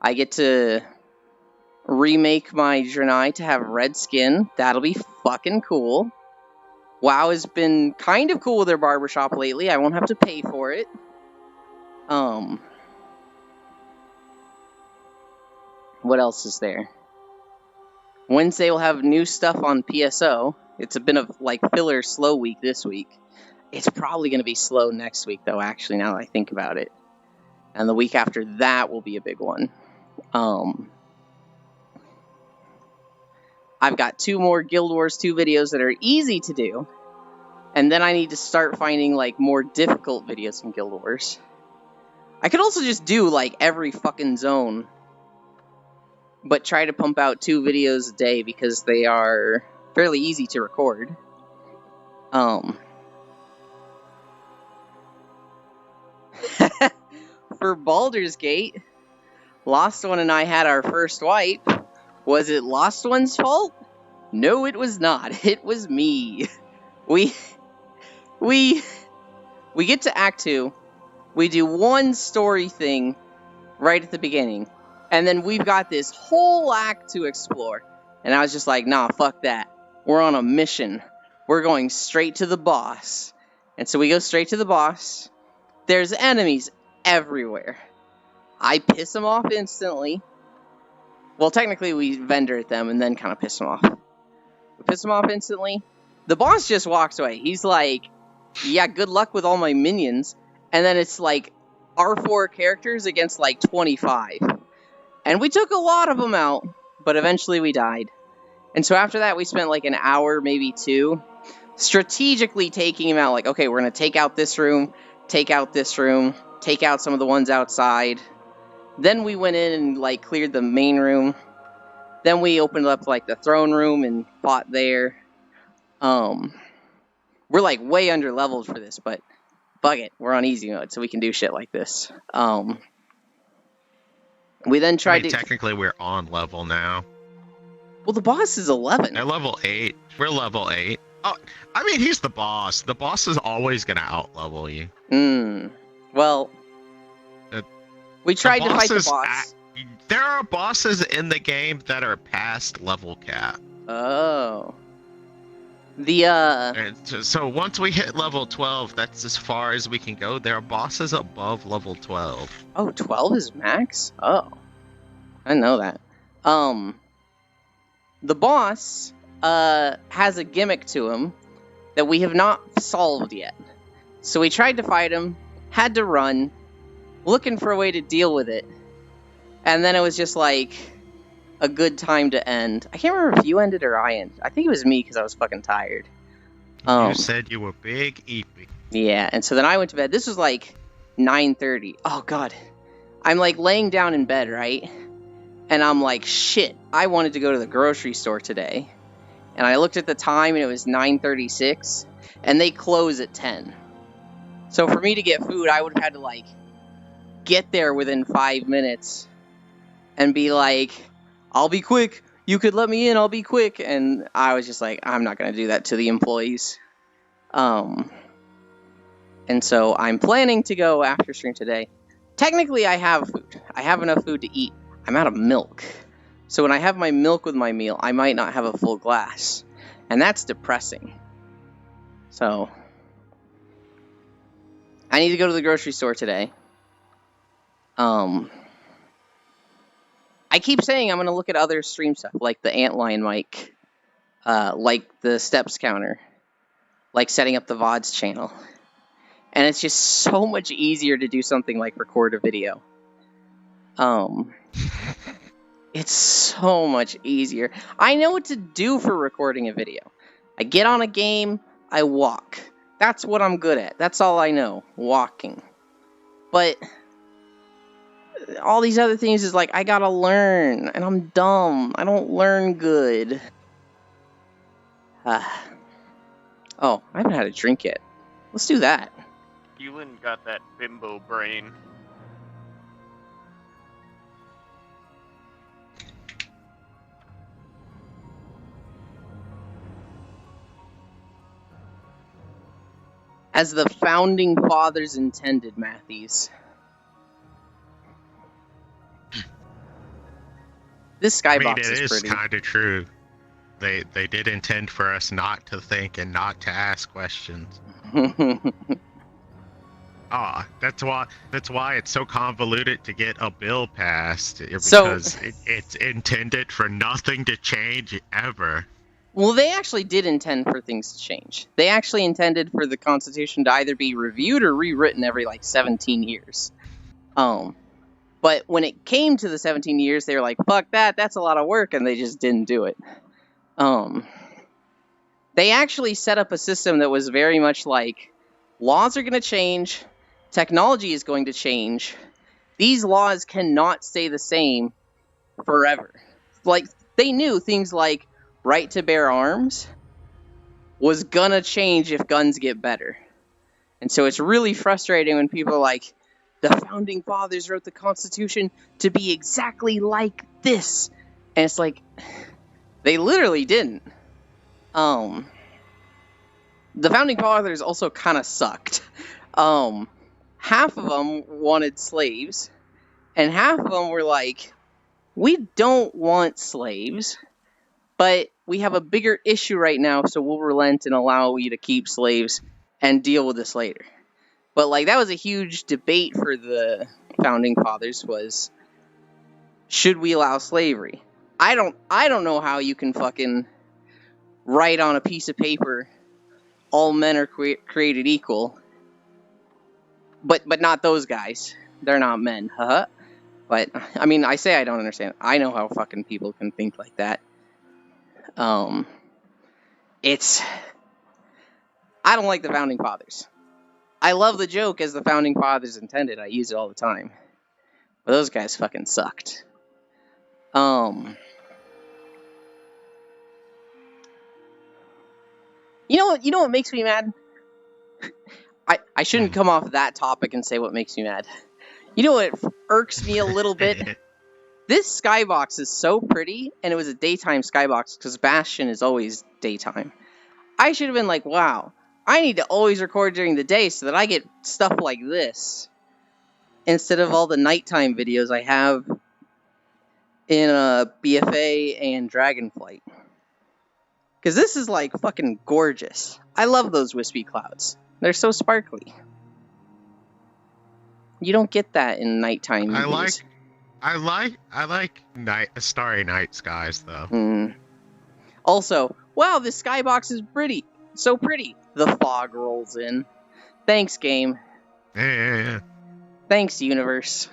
I get to remake my Draenei to have red skin. That'll be fucking cool. WoW has been kind of cool with their barbershop lately. I won't have to pay for it. What else is there? Wednesday we'll have new stuff on PSO. It's been a filler slow week this week. It's probably going to be slow next week though, actually, now that I think about it. And the week after that will be a big one. I've got 2 more Guild Wars 2 videos that are easy to do. And then I need to start finding more difficult videos from Guild Wars. I could also just do every fucking zone, but try to pump out 2 videos a day because they are fairly easy to record. For Baldur's Gate, Lost One and I had our first wipe. Was it Lost One's fault? No, it was not. It was me. We get to Act 2. We do one story thing right at the beginning. And then we've got this whole act to explore. And I was just like, nah, fuck that. We're on a mission. We're going straight to the boss. And so we go straight to the boss. There's enemies everywhere. I piss them off instantly. Well, technically we vendor at them and then kind of piss them off. We piss them off instantly. The boss just walks away. He's like, yeah, good luck with all my minions. And then it's our 4 characters against 25. And we took a lot of them out, but eventually we died. And so after that, we spent an hour, maybe 2, strategically taking him out. Okay, we're going to take out this room, take out this room, take out some of the ones outside. Then we went in and cleared the main room. Then we opened up the throne room and fought there. We're way under leveled for this, but fuck it, we're on easy mode, so we can do shit like this. We then tried to... Technically, we're on level now. Well, the boss is 11. They're level 8. We're level 8. Oh, I mean, he's the boss. The boss is always going to out-level you. Well, we tried to fight the boss. There are bosses in the game that are past level cap. Oh. So once we hit level 12, that's as far as we can go. There are bosses above level 12. Oh, 12 is max? Oh. I didn't know that. The boss has a gimmick to him that we have not solved yet. So we tried to fight him, had to run, looking for a way to deal with it. And then it was just a good time to end. I can't remember if you ended or I ended. I think it was me because I was fucking tired. You said you were big eepy. Yeah, and so then I went to bed. This was 9:30. Oh god. I'm laying down in bed, right? And I'm shit, I wanted to go to the grocery store today. And I looked at the time and it was 9:36. And they close at 10. So for me to get food, I would have had to get there within 5 minutes. and be like, I'll be quick. You could let me in. I'll be quick. And I was just like, I'm not going to do that to the employees. And so I'm planning to go after stream today. Technically, I have food. I have enough food to eat. I'm out of milk. So when I have my milk with my meal, I might not have a full glass. And that's depressing. So I need to go to the grocery store today. I keep saying I'm going to look at other stream stuff, like the Antlion mic, like the steps counter, like setting up the VODs channel. And it's just so much easier to do something like record a video. It's so much easier. I know what to do for recording a video. I get on a game, I walk. That's what I'm good at. That's all I know, walking. But all these other things is like, I gotta learn, and I'm dumb. I don't learn good. Oh, I haven't had a drink yet. Let's do that. Ewan got that bimbo brain. As the founding fathers intended, Matthews. This skybox is pretty. It is kind of true. They did intend for us not to think and not to ask questions. That's why it's so convoluted to get a bill passed, because it's intended for nothing to change ever. Well, they actually did intend for things to change. They actually intended for the Constitution to either be reviewed or rewritten every, 17 years. But when it came to the 17 years, they were like, fuck that, that's a lot of work, and they just didn't do it. They actually set up a system that was very much like, laws are going to change, technology is going to change, these laws cannot stay the same forever. They knew things like right to bear arms was gonna change if guns get better. And so it's really frustrating when people are like, the founding fathers wrote the Constitution to be exactly like this. And it's like, they literally didn't. The founding fathers also kind of sucked. Half of them wanted slaves, and half of them were like, we don't want slaves, but we have a bigger issue right now, so we'll relent and allow you to keep slaves and deal with this later. But, that was a huge debate for the founding fathers was, should we allow slavery? I don't know how you can fucking write on a piece of paper, all men are created equal, but not those guys. They're not men, But, I say I don't understand. I know how fucking people can think like that. I don't like the founding fathers. I love the joke as the founding fathers intended. I use it all the time. But those guys fucking sucked. You know what makes me mad? I shouldn't come off that topic and say what makes me mad. You know what irks me a little bit? This skybox is so pretty, and it was a daytime skybox, because Bastion is always daytime. I should have been like, wow, I need to always record during the day so that I get stuff like this, instead of all the nighttime videos I have in BFA and Dragonflight. Because this is, fucking gorgeous. I love those wispy clouds. They're so sparkly. You don't get that in nighttime videos. I like starry night skies, though. Also, wow, this skybox is pretty. So pretty. The fog rolls in. Thanks, game. Yeah. Thanks, universe.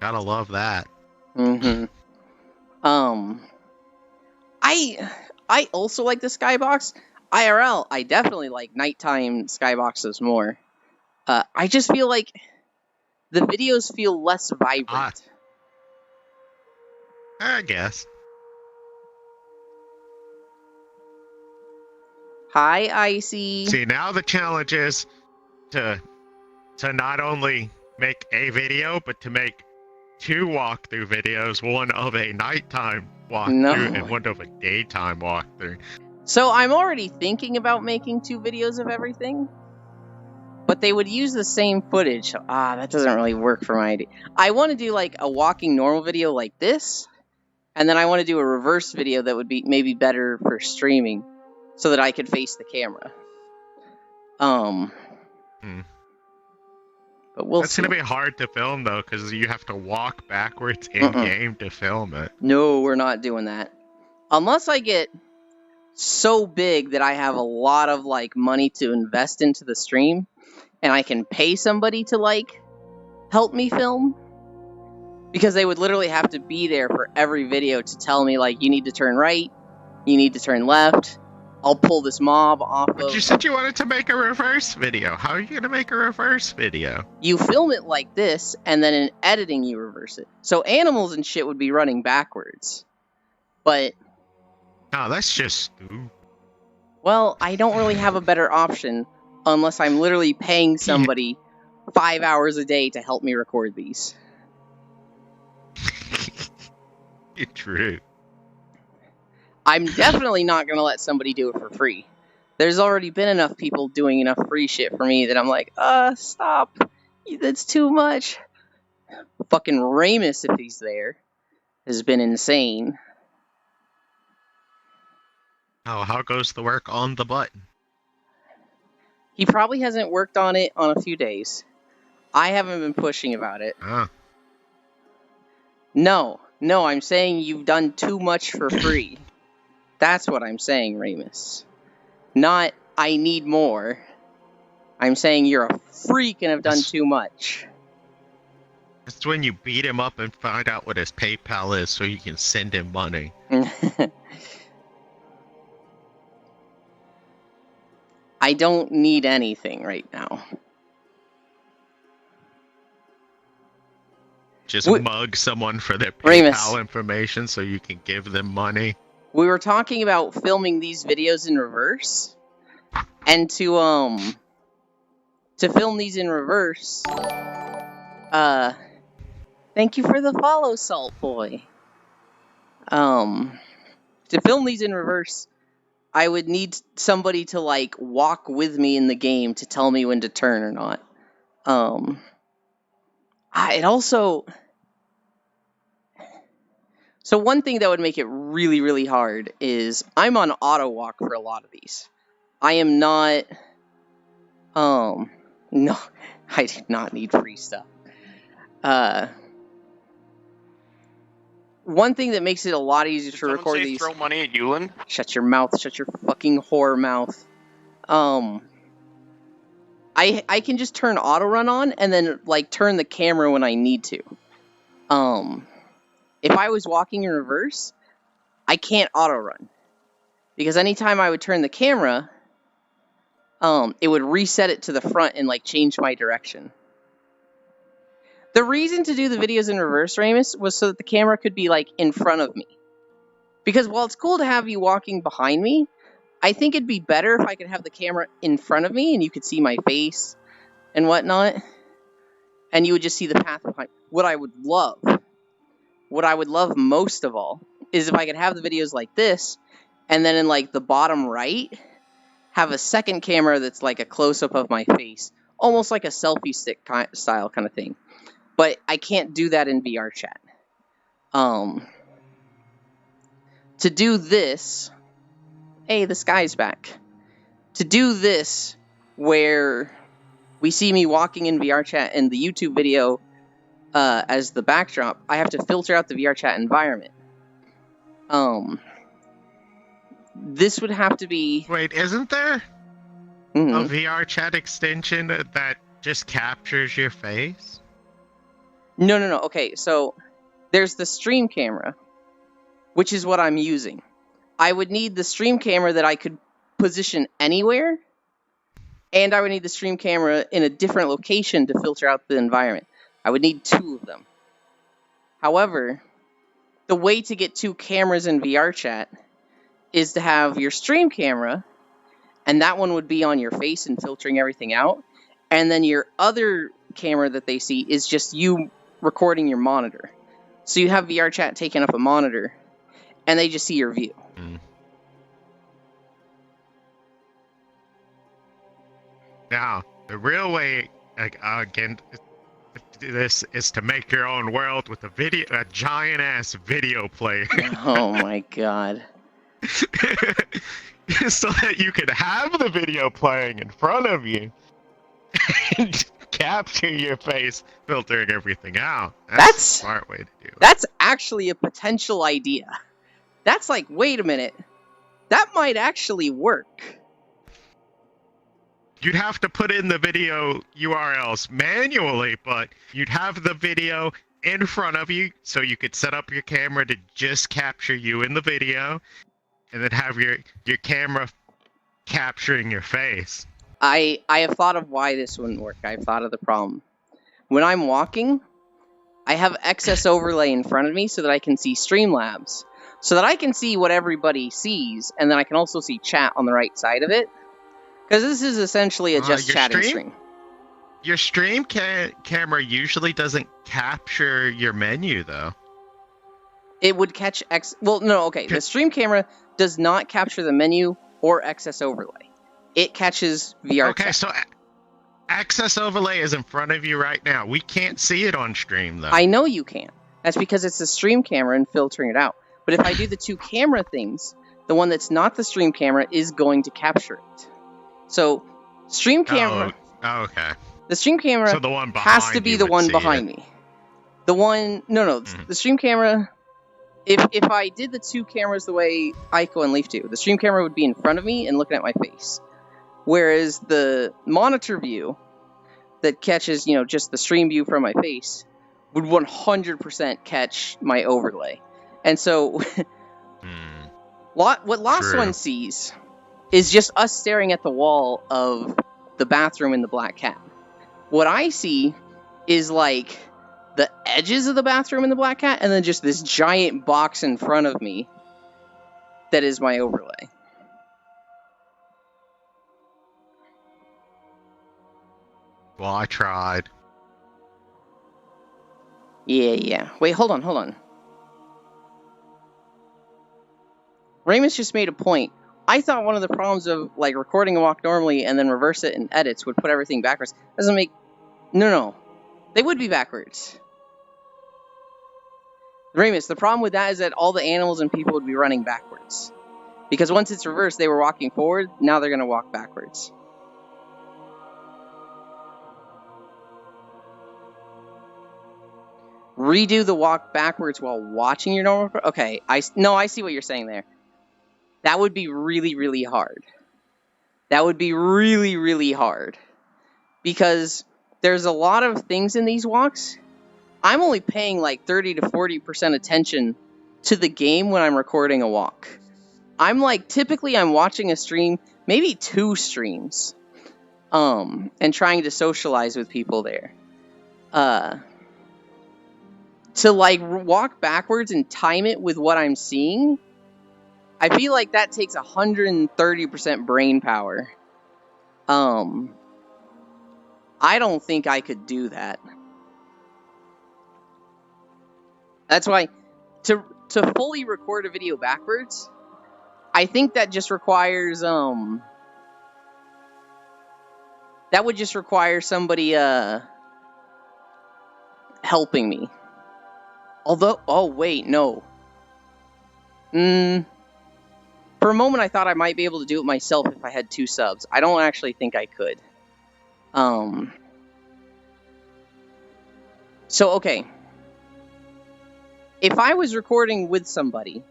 Gotta love that. I also like the skybox. IRL, I definitely like nighttime skyboxes more. I just feel like the videos feel less vibrant. I guess. Hi, Icy. See, now the challenge is to not only make a video, but to make 2 walkthrough videos, one of a nighttime walkthrough and one of a daytime walkthrough. So I'm already thinking about making 2 videos of everything, but they would use the same footage. That doesn't really work for my idea. I want to do like a walking normal video like this, and then I want to do a reverse video that would be maybe better for streaming, so that I could face the camera. But we'll see. That's gonna be hard to film though, because you have to walk backwards in game to film it. No, we're not doing that. Unless I get so big that I have a lot of like money to invest into the stream, and I can pay somebody to like help me film, because they would literally have to be there for every video to tell me like, you need to turn right, you need to turn left. I'll pull this mob off of... But you said you wanted to make a reverse video. How are you going to make a reverse video? You film it like this, and then in editing you reverse it. So animals and shit would be running backwards. But... No, that's just stupid. Well, I don't really have a better option unless I'm literally paying somebody 5 hours a day to help me record these. True. I'm definitely not going to let somebody do it for free. There's already been enough people doing enough free shit for me that I'm like, stop. That's too much. Fucking Ramus, if he's there, has been insane. Oh, how goes the work on the button? He probably hasn't worked on it on a few days. I haven't been pushing about it. No, I'm saying you've done too much for free. That's what I'm saying, Ramus. Not, I need more. I'm saying you're a freak and have done too much. That's when you beat him up and find out what his PayPal is so you can send him money. I don't need anything right now. Just mug someone for their PayPal information so you can give them money. We were talking about filming these videos in reverse, and to film these in reverse, thank you for the follow, Salt Boy. To film these in reverse, I would need somebody to, like, walk with me in the game to tell me when to turn or not. It also... So one thing that would make it really, really hard is I'm on auto walk for a lot of these. I am not... No, I do not need free stuff. One thing that makes it a lot easier to record these... throw money at Yulin? Shut your mouth. Shut your fucking whore mouth. I can just turn auto run on and then, like, turn the camera when I need to. If I was walking in reverse, I can't auto run. Because anytime I would turn the camera, it would reset it to the front and, like, change my direction. The reason to do the videos in reverse, Ramus, was so that the camera could be, like, in front of me. Because while it's cool to have you walking behind me, I think it'd be better if I could have the camera in front of me and you could see my face and whatnot. And you would just see the path behind. What I would love most of all, is if I could have the videos like this, and then in, like, the bottom right, have a second camera that's like a close-up of my face. Almost like a selfie stick style kind of thing. But I can't do that in VR chat. To do this... Hey, the sky's back. To do this, where we see me walking in VR chat and the YouTube video as the backdrop, I have to filter out the VR chat environment. This would have to be... Wait, isn't there a VR chat extension that just captures your face? No. Okay, so there's the stream camera, which is what I'm using. I would need the stream camera that I could position anywhere, and I would need the stream camera in a different location to filter out the environment. I would need 2 of them. However, the way to get 2 cameras in VR chat is to have your stream camera, and that one would be on your face and filtering everything out, and then your other camera that they see is just you recording your monitor. So you have VR chat taking up a monitor, and they just see your view. Now, the real way, again, this is to make your own world with a giant ass video player. Oh my god. So that you could have the video playing in front of you and capture your face, filtering everything out. That's a smart way to do it. That's actually a potential idea. That's like, wait a minute. That might actually work. You'd have to put in the video URLs manually, but you'd have the video in front of you, so you could set up your camera to just capture you in the video, and then have your camera capturing your face. I have thought of why this wouldn't work. I've thought of the problem. When I'm walking, I have excess overlay in front of me so that I can see Streamlabs, so that I can see what everybody sees, and then I can also see chat on the right side of it. Because this is essentially a just chatting stream. Your stream camera usually doesn't capture your menu, though. It would catch well, no, okay. The stream camera does not capture the menu or excess overlay. It catches VR chat. Okay, so excess overlay is in front of you right now. We can't see it on stream, though. I know you can't. That's because it's the stream camera and filtering it out. But if I do the two camera things, the one that's not the stream camera is going to capture it. So, stream camera... Oh, okay. The stream camera so the one has to be the one behind me. The one... No, the stream camera... If I did the two cameras the way Aiko and Leaf do, the stream camera would be in front of me and looking at my face. Whereas the monitor view that catches, just the stream view from my face would 100% catch my overlay. And so, what Lost One sees is just us staring at the wall of the bathroom in the Black Cat. What I see is like the edges of the bathroom in the Black Cat, and then just this giant box in front of me that is my overlay. Well, I tried. Yeah. Wait, hold on. Ramus just made a point. I thought one of the problems of recording a walk normally and then reverse it in edits would put everything backwards. Doesn't make... No. They would be backwards. Ramus, the problem with that is that all the animals and people would be running backwards. Because once it's reversed, they were walking forward, now they're going to walk backwards. Redo the walk backwards while watching your normal... Okay, I see what you're saying there. That would be really, really hard. That would be really, really hard. Because there's a lot of things in these walks. I'm only paying 30 to 40% attention to the game when I'm recording a walk. Typically I'm watching a stream, maybe 2 streams, and trying to socialize with people there. To walk backwards and time it with what I'm seeing, I feel like that takes 130% brain power. I don't think I could do that. That's why, to fully record a video backwards, I think that just requires, that would just require somebody, helping me. Although, oh wait, no. For a moment I thought I might be able to do it myself if I had 2 subs. I don't actually think I could. So, okay. If I was recording with somebody,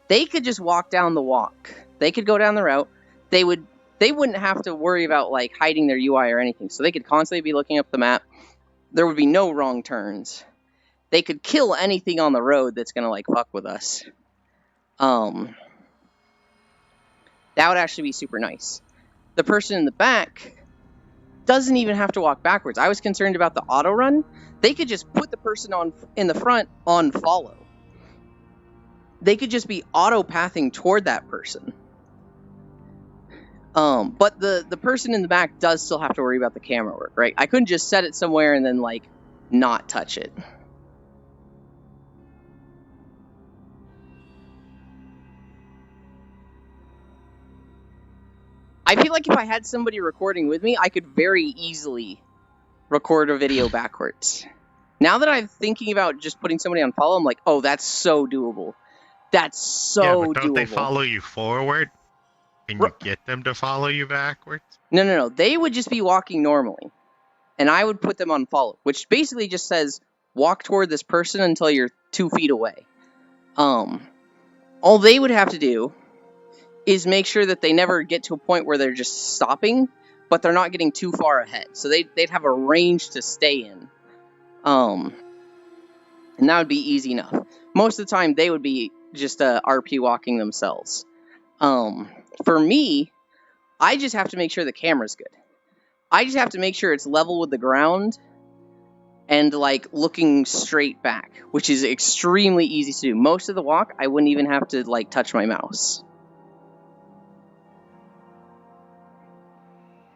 they could just walk down the walk. They could go down the route. They wouldn't have to worry about hiding their UI or anything. So they could constantly be looking up the map. There would be no wrong turns. They could kill anything on the road that's gonna fuck with us. That would actually be super nice. The person in the back doesn't even have to walk backwards. I was concerned about the auto run. They could just put the person in the front on follow. They could just be auto pathing toward that person. But the person in the back does still have to worry about the camera work, right? I couldn't just set it somewhere and then, like, not touch it. I feel like if I had somebody recording with me, I could very easily record a video backwards. Now that I'm thinking about just putting somebody on follow, I'm like, oh, that's so doable. That's so yeah, but don't doable. they follow you forward? Can you get them to follow you backwards? No. They would just be walking normally. And I would put them on follow, which basically just says, walk toward this person until you're 2 feet away. All they would have to do is make sure that they never get to a point where they're just stopping, but they're not getting too far ahead. So they'd have a range to stay in. And that would be easy enough. Most of the time, they would be just RP walking themselves. For me, I just have to make sure the camera's good. I just have to make sure it's level with the ground and, like, looking straight back, which is extremely easy to do. Most of the walk, I wouldn't even have to, like, touch my mouse.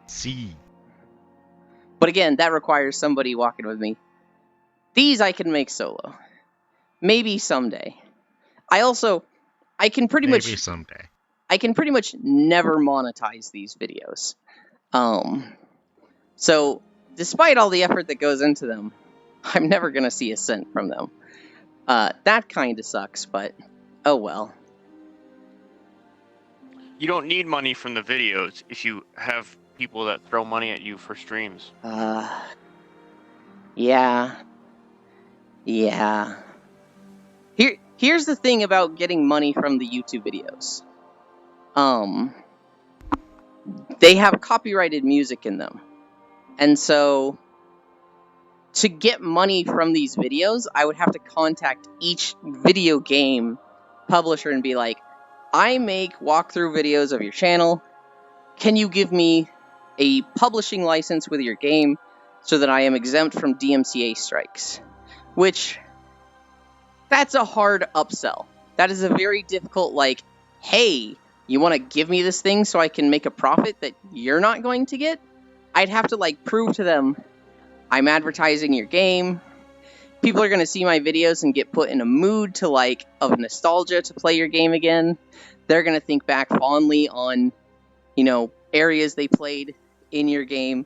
See. But again, that requires somebody walking with me. These I can make solo. Maybe someday. I can pretty much... Maybe someday. I can pretty much never monetize these videos. So, despite all the effort that goes into them, I'm never going to see a cent from them. That kind of sucks, but oh well. You don't need money from the videos if you have people that throw money at you for streams. Yeah. Here's the thing about getting money from the YouTube videos. They have copyrighted music in them. And so, to get money from these videos, I would have to contact each video game publisher and be like, I make walkthrough videos of your channel. Can you give me a publishing license with your game so that I am exempt from DMCA strikes? Which, that's a hard upsell. That is a very difficult, like, hey, you want to give me this thing so I can make a profit that you're not going to get? I'd have to, like, prove to them I'm advertising your game. People are going to see my videos and get put in a mood to, like, of nostalgia to play your game again. They're going to think back fondly on, you know, areas they played in your game,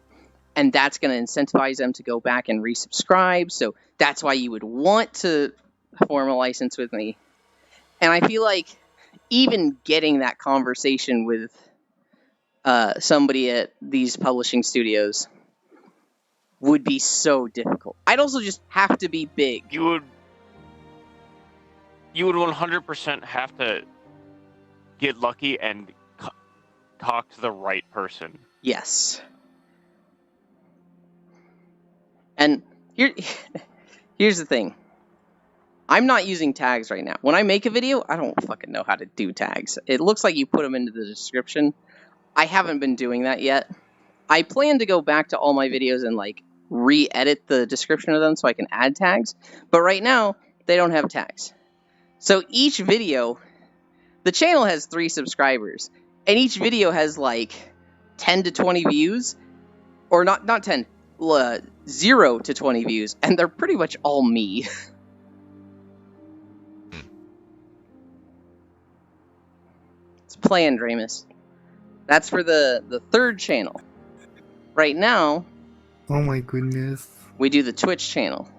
and that's going to incentivize them to go back and resubscribe. So that's why you would want to form a license with me. And I feel like even getting that conversation with somebody at these publishing studios would be so difficult. I'd also just have to be big. You would 100% have to get lucky and talk to the right person. Yes. And here's the thing. I'm not using tags right now. When I make a video, I don't fucking know how to do tags. It looks like you put them into the description. I haven't been doing that yet. I plan to go back to all my videos and, like, re-edit the description of them so I can add tags. But right now, they don't have tags. So each video, the channel has 3 subscribers. And each video has, like, 10 to 20 views. Or not 10, 0 to 20 views. And they're pretty much all me. It's planned, Ramus. That's for the 3rd channel. Right now... Oh my goodness. We do the Twitch channel.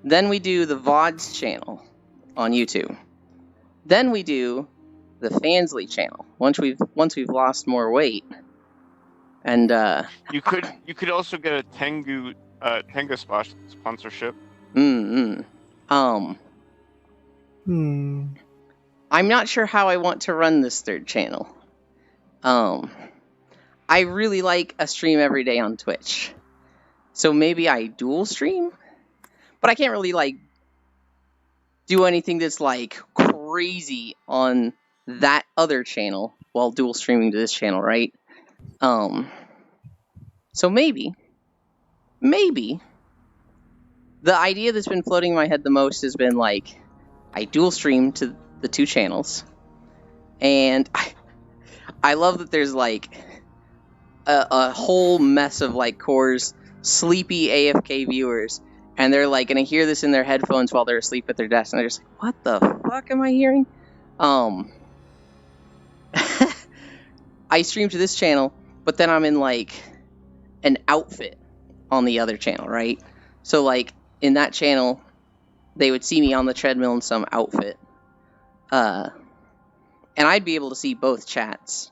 Then we do the VODs channel on YouTube. Then we do the Fansly channel once we've lost more weight. And you could also get a Tengu sponsorship. I'm not sure how I want to run this 3rd channel. I really like a stream every day on Twitch. So maybe I dual stream? But I can't really, like, do anything that's, like, crazy on that other channel while dual streaming to this channel, right? So maybe, the idea that's been floating in my head the most has been, like, I dual stream to the 2 channels, and I love that there's like a whole mess of like Core's sleepy AFK viewers, and they're like gonna hear this in their headphones while they're asleep at their desk, and they're just like, "What the fuck am I hearing?" I stream to this channel, but then I'm in like an outfit on the other channel, right? So like in that channel, they would see me on the treadmill in some outfit, and I'd be able to see both chats.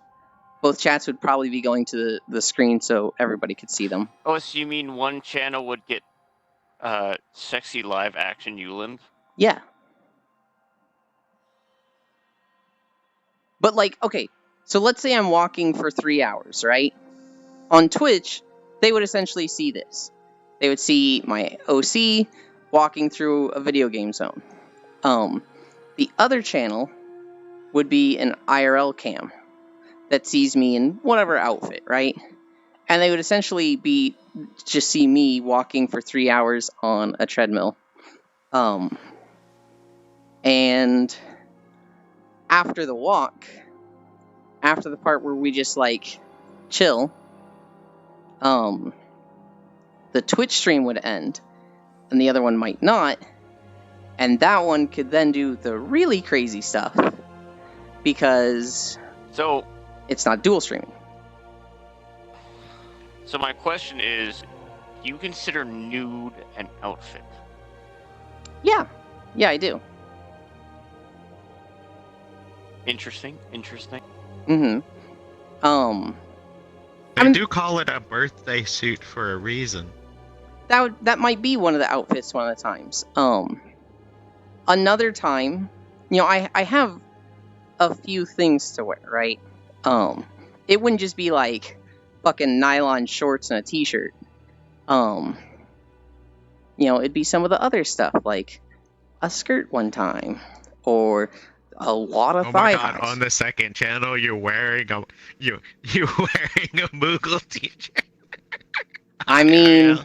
Both chats would probably be going to the screen so everybody could see them. Oh, so you mean one channel would get sexy live action Yuland? Yeah. But like, okay, so let's say I'm walking for 3 hours, right? On Twitch, they would essentially see this. They would see my OC walking through a video game zone. The other channel would be an IRL cam that sees me in whatever outfit, right? And they would essentially be just see me walking for 3 hours on a treadmill. And after the walk, after the part where we just like chill, the Twitch stream would end, and the other one might not, and that one could then do the really crazy stuff because it's not dual streaming. So my question is, do you consider nude an outfit? Yeah, I do. Interesting. Mm-hmm. They do call it a birthday suit for a reason. That might be one of the outfits one of the times. Another time, I have a few things to wear, right? It wouldn't just be like fucking nylon shorts and a t-shirt. It'd be some of the other stuff, like a skirt one time, or a lot of thigh highs. On the second channel, you're wearing a Moogle t-shirt. I mean,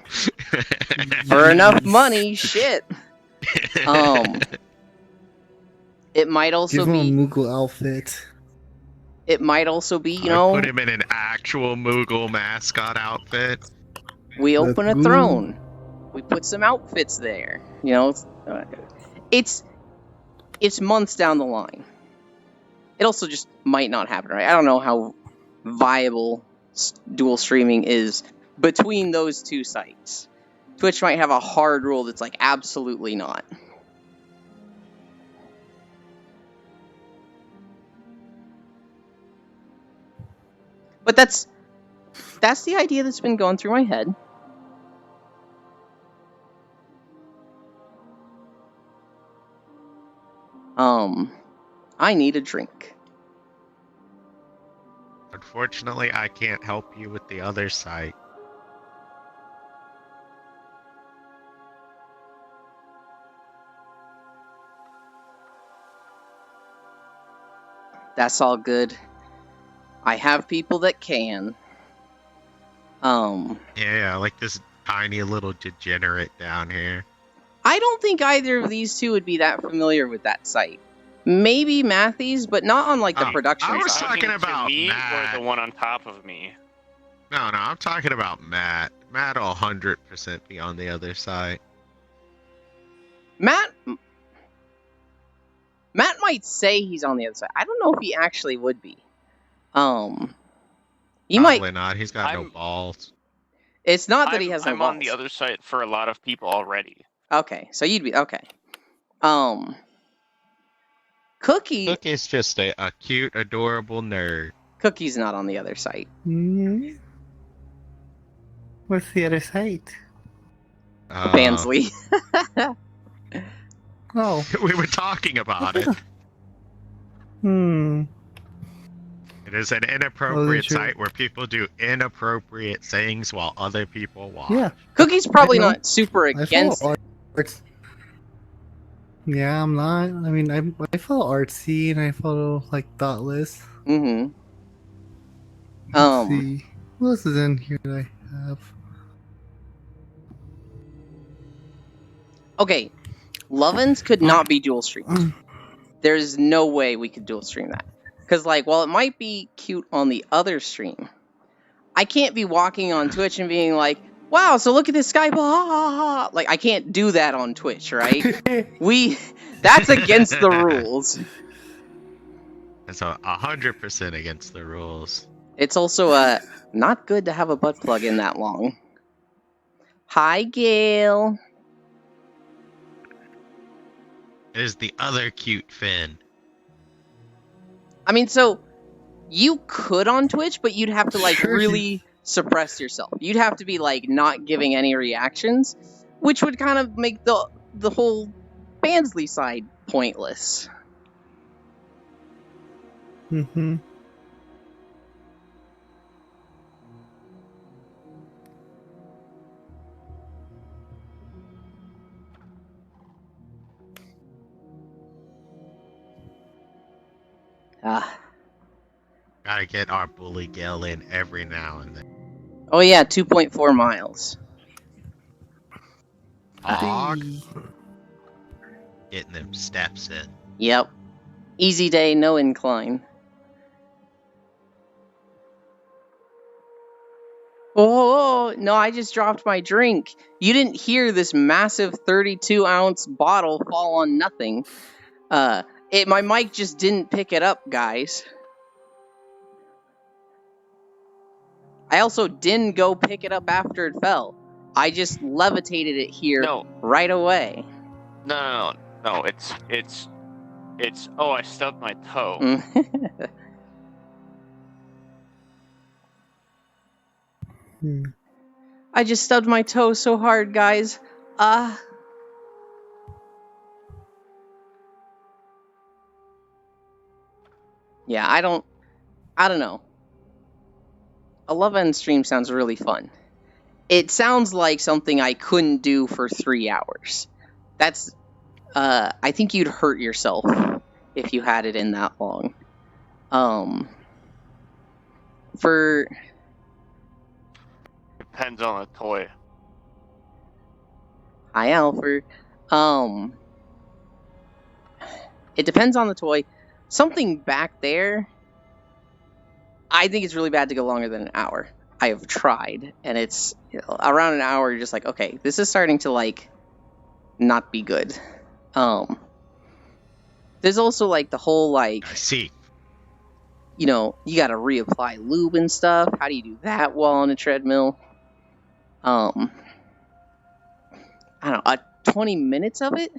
for enough money, shit. It might also Give him be a Moogle outfit. It might also be, put him in an actual Moogle mascot outfit. We open a throne. We put some outfits there. It's months down the line. It also just might not happen, right? I don't know how viable dual streaming is between those two sites. Twitch might have a hard rule that's like absolutely not. But that's the idea that's been going through my head. I need a drink. Unfortunately, I can't help you with the other site. That's all good. I have people that can. Yeah, like this tiny little degenerate down here. I don't think either of these two would be that familiar with that site. Maybe Matthews, but not on like the production I was side. talking about me Matt. or the one on top of me. No, I'm talking about Matt. Matt will 100% be on the other side. Matt might say he's on the other side. I don't know if he actually would be. He Probably not. He's got no balls. It's not that he has no balls. I'm on the other side for a lot of people already. Okay, so you'd be okay. Cookie's just a cute, adorable nerd. Cookie's not on the other site. Mm-hmm. What's the other site? Bansley. Oh. We were talking about it. It is an inappropriate site where people do inappropriate things while other people watch. Yeah. Cookie's probably not super against it. Yeah, I'm not. I mean, I follow Artsy and I follow like Thoughtless. Mm-hmm. Let's see. What else is in here that I have? Okay, Lovins could not be dual streamed. There's no way we could dual stream that. Because, like, while it might be cute on the other stream, I can't be walking on Twitch and being like, wow, so look at this guy, blah. Like, I can't do that on Twitch, right? That's against the rules. That's 100% against the rules. It's also, not good to have a butt plug in that long. Hi, Gail. It is the other cute Finn. I mean, so, you could on Twitch, but you'd have to, like, really suppress yourself. You'd have to be, like, not giving any reactions, which would kind of make the whole Bansley side pointless. Mm-hmm. Gotta get our bully Gale in every now and then. Oh yeah, 2.4 miles. Getting them steps in. Yep. Easy day, no incline. Oh, no, I just dropped my drink. You didn't hear this massive 32-ounce bottle fall on nothing. My mic just didn't pick it up, guys. I also didn't go pick it up after it fell. I just levitated it here right away. No. It's. Oh, I stubbed my toe. I just stubbed my toe so hard, guys. Yeah, I don't know. A Love End stream sounds really fun. It sounds like something I couldn't do for 3 hours. That's, I think you'd hurt yourself if you had it in that long. Depends on the toy. Hi, Alfred. It depends on the toy. Something back there, I think it's really bad to go longer than an hour. I have tried, and it's around an hour. You're just like, okay, this is starting to like not be good. There's also like the whole like, I see. You know, you got to reapply lube and stuff. How do you do that while on a treadmill? I don't know, 20 minutes of it?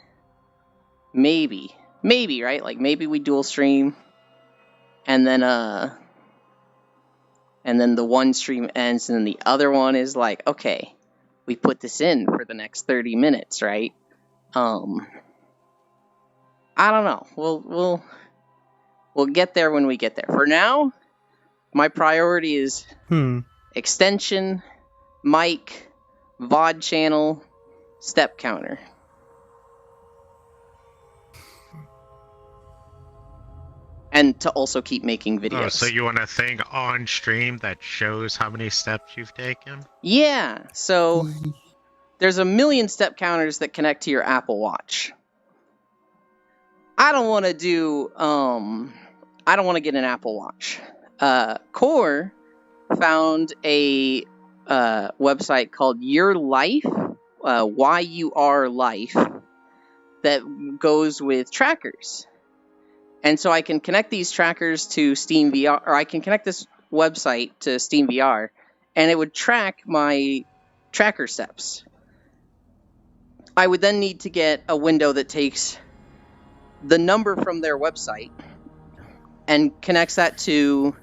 Maybe, right? Like, maybe we dual stream, and then the one stream ends, and then the other one is like, okay, we put this in for the next 30 minutes, right? I don't know. We'll get there when we get there. For now, my priority is extension, mic, VOD channel, step counter. And to also keep making videos. Oh, so you want a thing on stream that shows how many steps you've taken? Yeah, so there's 1 million step counters that connect to your Apple Watch. I don't want to get an Apple Watch. Core found a website called Your Life, YUR Life, that goes with trackers. And so I can connect these trackers to Steam VR, or I can connect this website to Steam VR, and it would track my tracker steps. I would then need to get a window that takes the number from their website and connects that to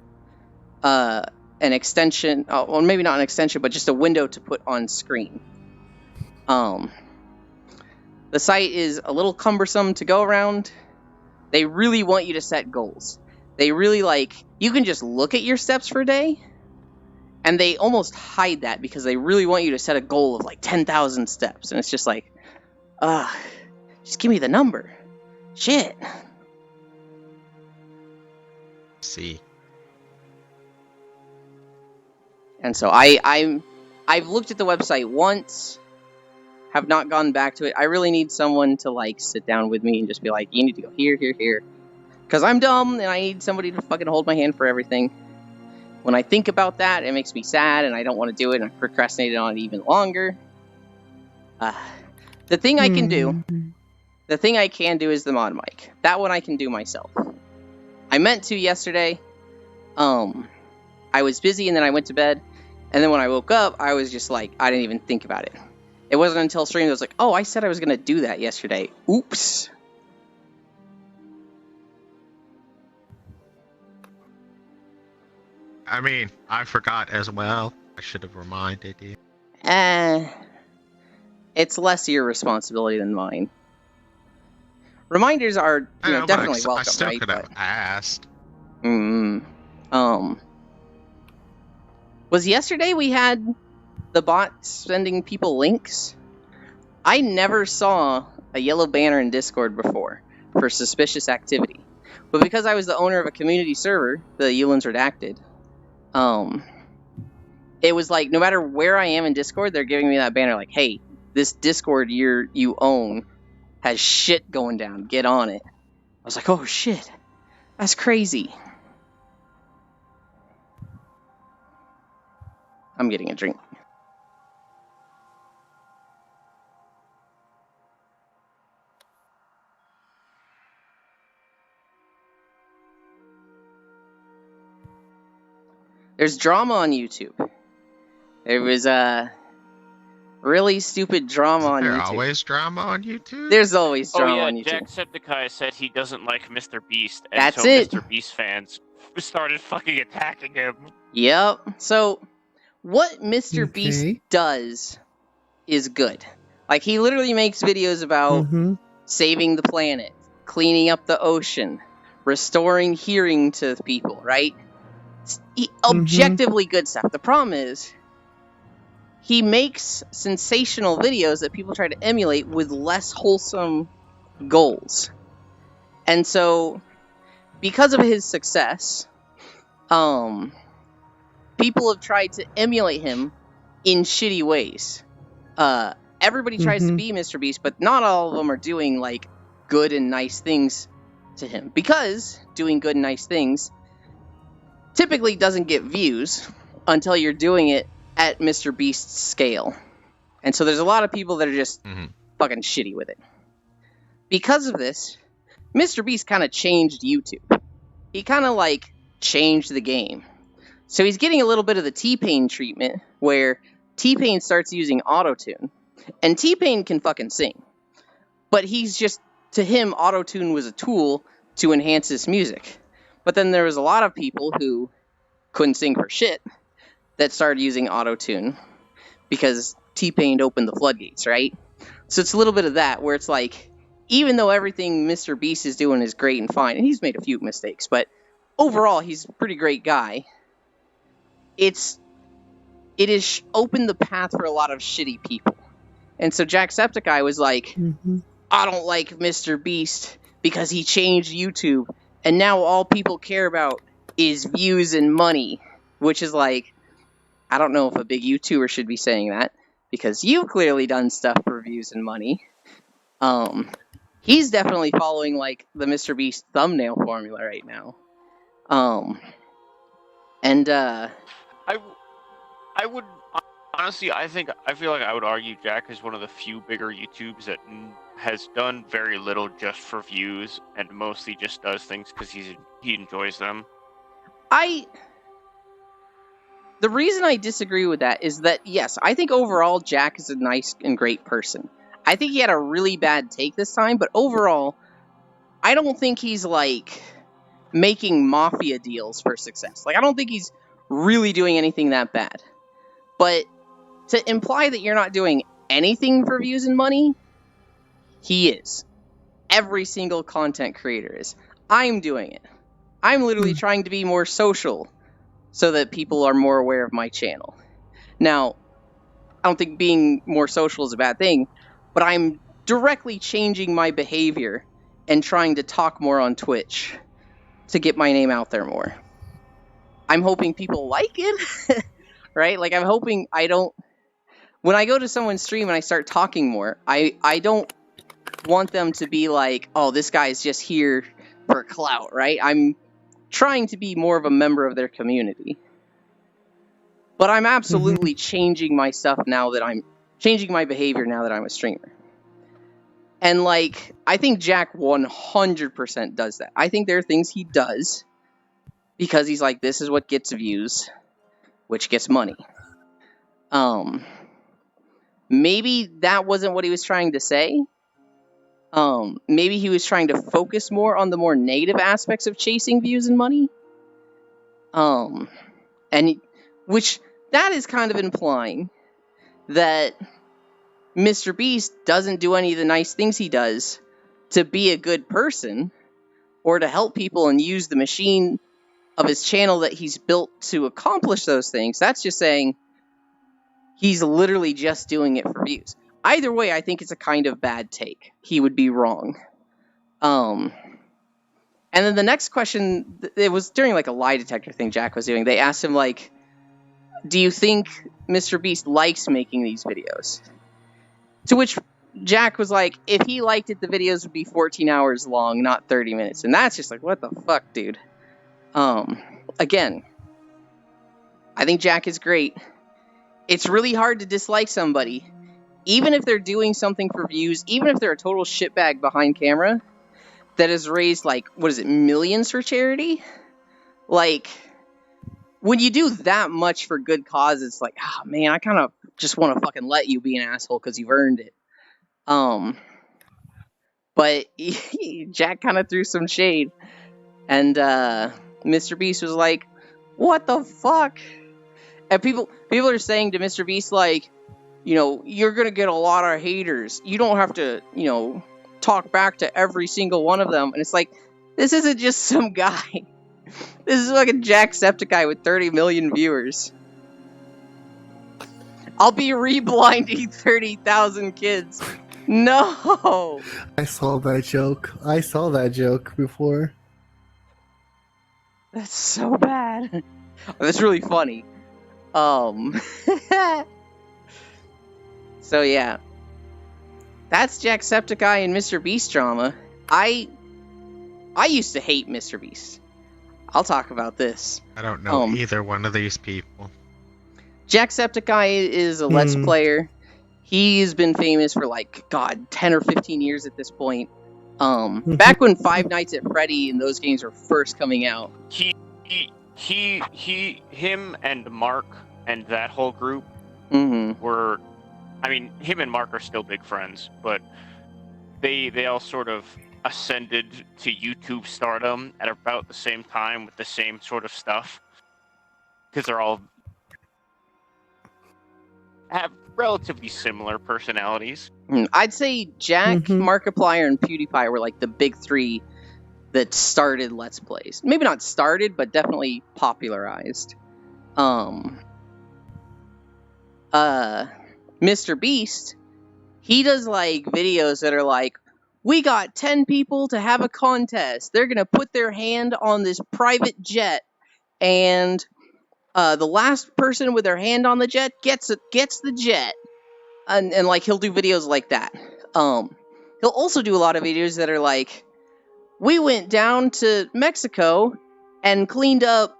an extension, or maybe not an extension, but just a window to put on screen. The site is a little cumbersome to go around. They really want you to set goals. They really you can just look at your steps for a day, and they almost hide that because they really want you to set a goal of 10,000 steps. And it's just like, just give me the number. Shit. See. And so I've looked at the website once, have not gone back to it. I really need someone to sit down with me and just be like, you need to go here, here, here. Because I'm dumb and I need somebody to fucking hold my hand for everything. When I think about that, it makes me sad and I don't want to do it and I procrastinate on it even longer. The thing I can do, is the mod mic. That one I can do myself. I meant to yesterday. I was busy and then I went to bed. And then when I woke up, I was just like, I didn't even think about it. It wasn't until stream that I was like, oh, I said I was going to do that yesterday. Oops. I mean, I forgot as well. I should have reminded you. It's less your responsibility than mine. Reminders are definitely welcome, I still right? could have asked. Was yesterday we had the bot sending people links? I never saw a yellow banner in Discord before for suspicious activity. But because I was the owner of a community server, the Eulens Redacted, it was like, no matter where I am in Discord, they're giving me that banner like, hey, this Discord you own has shit going down. Get on it. I was like, oh shit. That's crazy. I'm getting a drink. There's drama on YouTube. There was really stupid drama on YouTube. There's always drama on YouTube? There's always drama on YouTube. Jacksepticeye said he doesn't like Mr. Beast, and That's so it. Mr. Beast fans started fucking attacking him. Yep. So, what Mr. Beast does is good. Like, he literally makes videos about saving the planet, cleaning up the ocean, restoring hearing to people, right? Objectively good stuff. The problem is, he makes sensational videos that people try to emulate with less wholesome goals. And so, because of his success, people have tried to emulate him in shitty ways. Everybody tries to be Mr. Beast, but not all of them are doing, like, good and nice things to him. Because doing good and nice things typically doesn't get views until you're doing it at Mr. Beast's scale. And so there's a lot of people that are just fucking shitty with it. Because of this, Mr. Beast kind of changed YouTube. He kind of, like, changed the game. So he's getting a little bit of the T-Pain treatment, where T-Pain starts using autotune. And T-Pain can fucking sing. But he's just, to him, autotune was a tool to enhance his music. But then there was a lot of people who couldn't sing for shit that started using autotune because T-Pain opened the floodgates, right? So it's a little bit of that, where it's like, even though everything Mr. Beast is doing is great and fine, and he's made a few mistakes, but overall, he's a pretty great guy. It has opened the path for a lot of shitty people. And so Jacksepticeye was like, I don't like Mr. Beast because he changed YouTube, and now all people care about is views and money, which is like, I don't know if a big YouTuber should be saying that, because you've clearly done stuff for views and money. He's definitely following, like, the Mr. Beast thumbnail formula right now. I would honestly, I feel like I would argue Jack is one of the few bigger YouTubes that has done very little just for views and mostly just does things because he enjoys them. The reason I disagree with that is that, yes, I think overall Jack is a nice and great person. I think he had a really bad take this time, but overall, I don't think he's, like, making mafia deals for success. Like, I don't think he's really doing anything that bad. But to imply that you're not doing anything for views and money, he is. Every single content creator is. I'm doing it. I'm literally trying to be more social so that people are more aware of my channel. Now, I don't think being more social is a bad thing, but I'm directly changing my behavior and trying to talk more on Twitch to get my name out there more. I'm hoping people like it, right? Like, I'm hoping when I go to someone's stream and I start talking more, I don't want them to be like, oh, this guy's just here for clout, right? I'm trying to be more of a member of their community. But I'm absolutely changing my stuff now that I'm changing my behavior now that I'm a streamer. And like, I think Jack 100% does that. I think there are things he does because he's like, this is what gets views, which gets money. Maybe that wasn't what he was trying to say. Maybe he was trying to focus more on the more negative aspects of chasing views and money. Which that is kind of implying that Mr. Beast doesn't do any of the nice things he does to be a good person or to help people and use the machine of his channel that he's built to accomplish those things. That's just saying he's literally just doing it for views. Either way, I think it's a kind of bad take. He would be wrong. And then the next question, it was during like a lie detector thing Jack was doing. They asked him like, do you think Mr. Beast likes making these videos? To which Jack was like, if he liked it, the videos would be 14 hours long, not 30 minutes. And that's just like, what the fuck, dude? Again, I think Jack is great. It's really hard to dislike somebody. Even if they're doing something for views, even if they're a total shitbag behind camera that has raised, like, what is it, millions for charity? Like, when you do that much for good cause, it's like, ah, man, I kind of just want to fucking let you be an asshole because you've earned it. But Jack kind of threw some shade. And Mr. Beast was like, what the fuck? And people are saying to Mr. Beast, like, you know, you're going to get a lot of haters. You don't have to, you know, talk back to every single one of them. And it's like, this isn't just some guy. This is like a Jacksepticeye with 30 million viewers. I'll be reblinding 30,000 kids. No! I saw that joke before. That's so bad. That's really funny. So yeah. That's Jacksepticeye and Mr. Beast drama. I used to hate Mr. Beast. I'll talk about this. I don't know either one of these people. Jacksepticeye is a Let's Player. He's been famous for, like, God, 10 or 15 years at this point. Back when Five Nights at Freddy and those games were first coming out. Him and Mark and that whole group were, I mean, him and Mark are still big friends, but they all sort of ascended to YouTube stardom at about the same time with the same sort of stuff. Because they're all have relatively similar personalities. I'd say Jack, Markiplier, and PewDiePie were like the big three that started Let's Plays. Maybe not started, but definitely popularized. Mr. Beast, he does like videos that are like, we got 10 people to have a contest. They're gonna put their hand on this private jet, and the last person with their hand on the jet gets the jet. And like, he'll do videos like that. He'll also do a lot of videos that are like, we went down to Mexico and cleaned up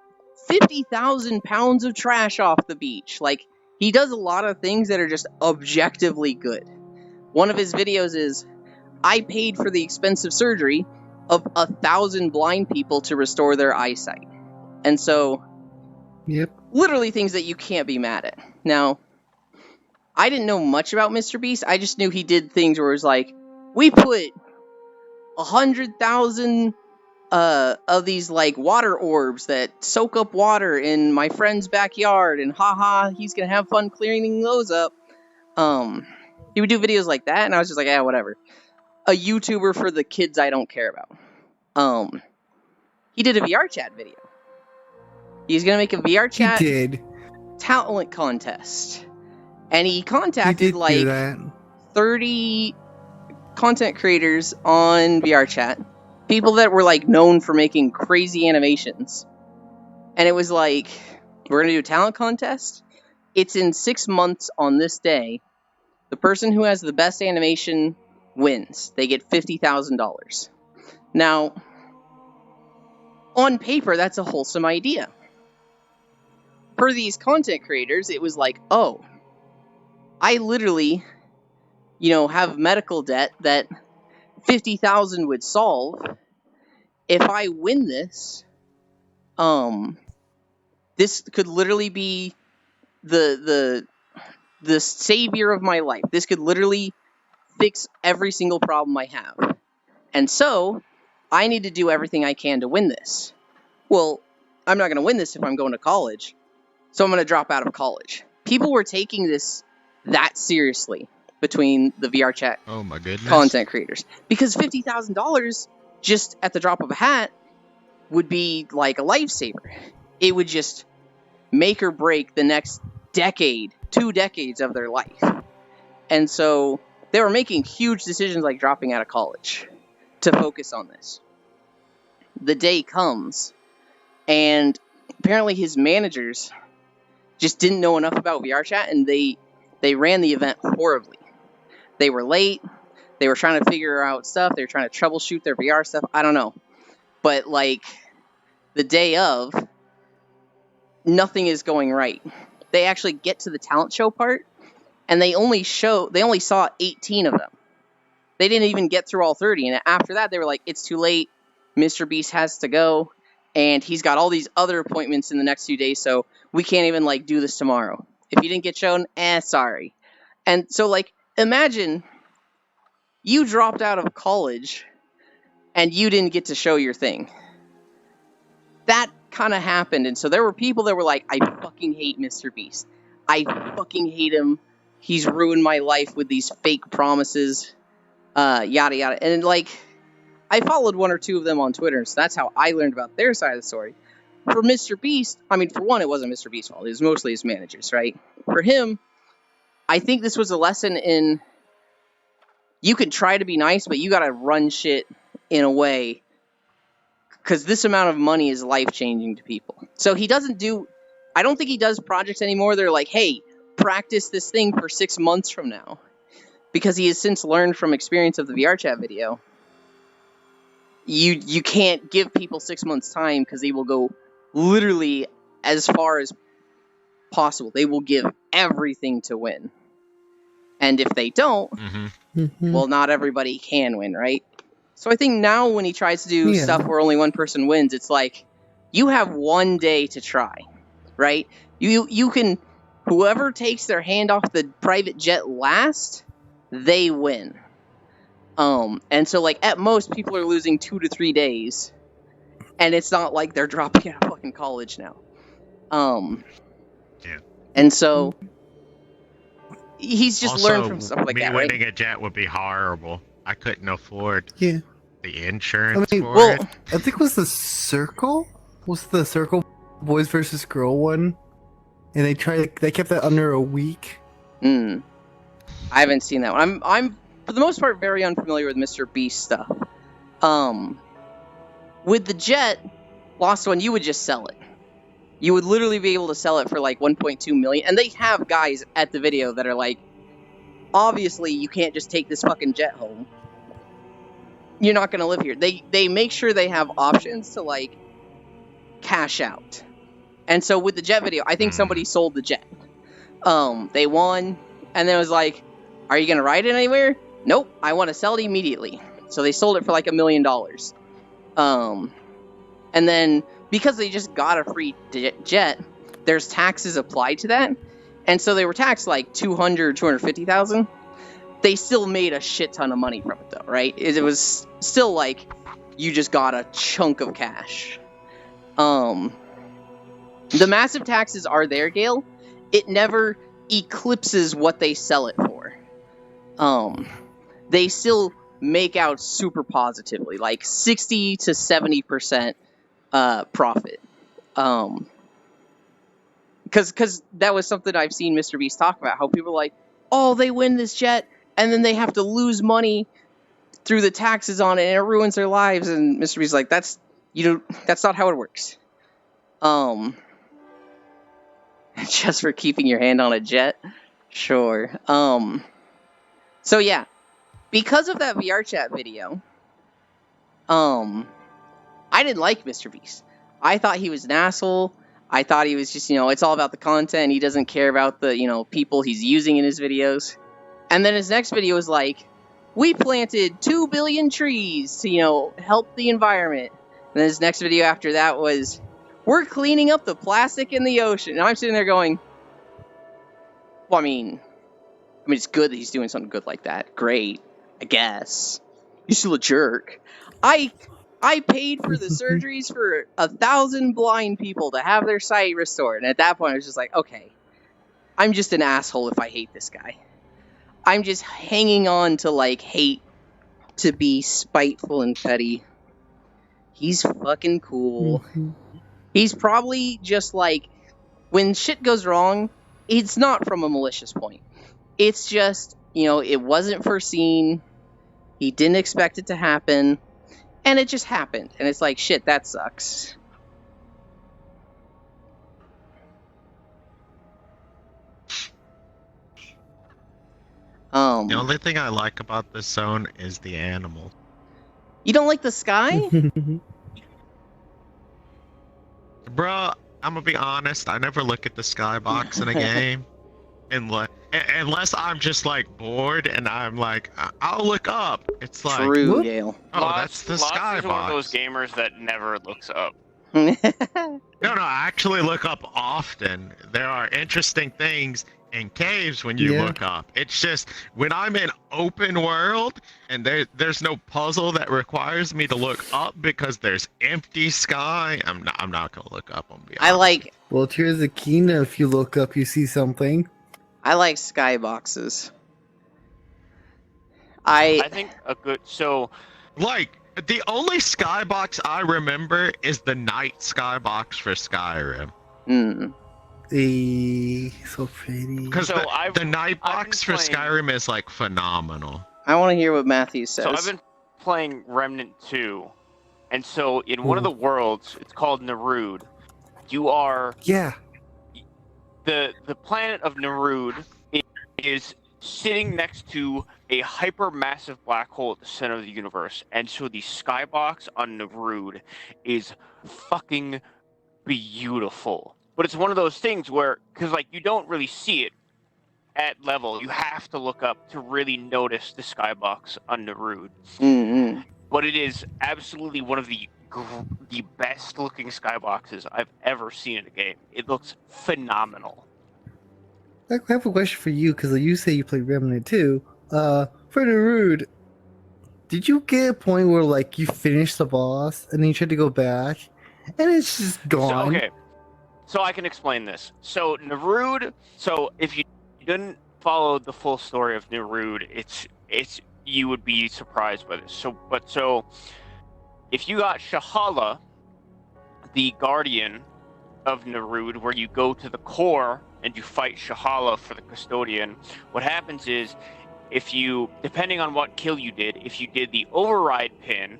50,000 pounds of trash off the beach. Like, he does a lot of things that are just objectively good. One of his videos is, I paid for the expensive surgery of 1,000 blind people to restore their eyesight. And so, literally things that you can't be mad at. Now, I didn't know much about Mr. Beast. I just knew he did things where it was like, we put 100,000 of these like water orbs that soak up water in my friend's backyard, and haha, he's gonna have fun clearing those up. He would do videos like that, and I was just like, yeah, whatever. A YouTuber for the kids I don't care about. He did a VR chat video. He's gonna make a VR chat talent contest. And he contacted like 30 content creators on VRChat. People that were like known for making crazy animations. And it was like, we're going to do a talent contest. It's in 6 months on this day. The person who has the best animation wins. They get $50,000. Now, on paper, that's a wholesome idea. For these content creators, it was like, oh, I literally, have medical debt that 50,000 would solve. If I win this, this could literally be the savior of my life. This could literally fix every single problem I have. And so, I need to do everything I can to win this. Well, I'm not going to win this if I'm going to college. So I'm going to drop out of college. People were taking this that seriously between the VR chat Oh my goodness. content creators. Because $50,000 just at the drop of a hat would be like a lifesaver. It would just make or break the next decade, 2 decades of their life. And so they were making huge decisions like dropping out of college to focus on this. The day comes, and apparently his managers just didn't know enough about VR chat, and they ran the event horribly. They were late. They were trying to figure out stuff. They were trying to troubleshoot their VR stuff. I don't know. But, like, the day of, nothing is going right. They actually get to the talent show part, and they only saw 18 of them. They didn't even get through all 30, and after that, they were like, it's too late. Mr. Beast has to go, and he's got all these other appointments in the next few days, so we can't even, like, do this tomorrow. If you didn't get shown, sorry. And so, like, imagine you dropped out of college and you didn't get to show your thing. That kind of happened, and so there were people that were like, I fucking hate Mr. Beast. I fucking hate him. He's ruined my life with these fake promises, yada yada. And, like, I followed 1 or 2 of them on Twitter, so that's how I learned about their side of the story. For Mr. Beast, I mean, for one, it wasn't Mr. Beast's fault. It was mostly his managers, right? For him, I think this was a lesson in you can try to be nice, but you gotta run shit in a way, because this amount of money is life-changing to people. So he doesn't I don't think he does projects anymore. They're like, hey, practice this thing for 6 months from now. Because he has since learned from experience of the VR chat video, you can't give people 6 months time, because they will go literally as far as possible. They will give everything to win. And if they don't, well, not everybody can win, right? So I think now when he tries to do stuff where only one person wins, it's like, you have 1 day to try, right? You can, whoever takes their hand off the private jet last, they win. And so, like, at most, people are losing 2 to 3 days, and it's not like they're dropping out of fucking college now. Yeah. And so, he's just Also, learned from stuff like me that, right? winning a jet would be horrible. I couldn't afford Yeah. the insurance I mean, for it. I think it was the Circle? Was the Circle Boys versus Girl one? And they kept that under a week. I haven't seen that one. I'm for the most part very unfamiliar with Mr. Beast stuff. With the jet, Lost One, you would just sell it. You would literally be able to sell it for like 1.2 million. And they have guys at the video that are like, obviously you can't just take this fucking jet home. You're not going to live here. They make sure they have options to, like, cash out. And so with the jet video, I think somebody sold the jet. They won, and then it was like, are you going to ride it anywhere? Nope, I want to sell it immediately. So they sold it for like $1 million. And then, because they just got a free jet, there's taxes applied to that. And so they were taxed like $250,000. They still made a shit ton of money from it, though, right? It was still like, you just got a chunk of cash. The massive taxes are there, Gale. It never eclipses what they sell it for. They still make out super positively, like 60 to 70% profit. Because that was something I've seen Mr. Beast talk about, how people are like, oh, they win this jet, and then they have to lose money through the taxes on it, and it ruins their lives. And Mr. Beast's like, that's not how it works. Just for keeping your hand on a jet? Sure. So yeah, because of that VR chat video, I didn't like Mr. Beast. I thought he was an asshole. I thought he was just, it's all about the content. He doesn't care about the, people he's using in his videos. And then his next video was like, we planted 2 billion trees to, help the environment. And then his next video after that was, we're cleaning up the plastic in the ocean. And I'm sitting there going, well, I mean, it's good that he's doing something good like that. Great, I guess. He's still a jerk. I paid for the surgeries for 1,000 blind people to have their sight restored. And at that point, I was just like, okay, I'm just an asshole if I hate this guy. I'm just hanging on to, hate to be spiteful and petty. He's fucking cool. He's probably just when shit goes wrong, it's not from a malicious point. It's just, it wasn't foreseen. He didn't expect it to happen. And it just happened. And it's like, shit, that sucks. The only thing I like about this zone is the animal. You don't like the sky? Bruh, I'm gonna be honest, I never look at the skybox in a game. Unless I'm just bored and I'm I'll look up. It's like, True, Gale. Oh, that's the skybox. Is one of those gamers that never looks up. No, I actually look up often. There are interesting things in caves when you look up. It's just when I'm in open world and there's no puzzle that requires me to look up because there's empty sky. I'm not gonna look up. Well, Tears of the Kingdom. If you look up, you see something. I like skyboxes. I think a good the only skybox I remember is the night skybox for Skyrim. So pretty. Because the night box for Skyrim is phenomenal. I want to hear what Matthew says. So I've been playing Remnant 2, and so in one of the worlds, it's called Narud. You are the planet of Narud is sitting next to a hypermassive black hole at the center of the universe, and so the skybox on Narud is fucking beautiful. But it's one of those things where, because you don't really see it at level, you have to look up to really notice the skybox on Narud. Mm-hmm. But it is absolutely one of the best looking skyboxes I've ever seen in a game. It looks phenomenal. I have a question for you, because you say you play Remnant 2. For Narud, did you get a point where you finished the boss and then you tried to go back and it's just gone? So I can explain this. So Narud. So if you didn't follow the full story of Narud, it's you would be surprised by this. So if you got Shahala, the guardian of Narud, where you go to the core and you fight Shahala for the custodian, what happens is, depending on what kill you did, if you did the override pin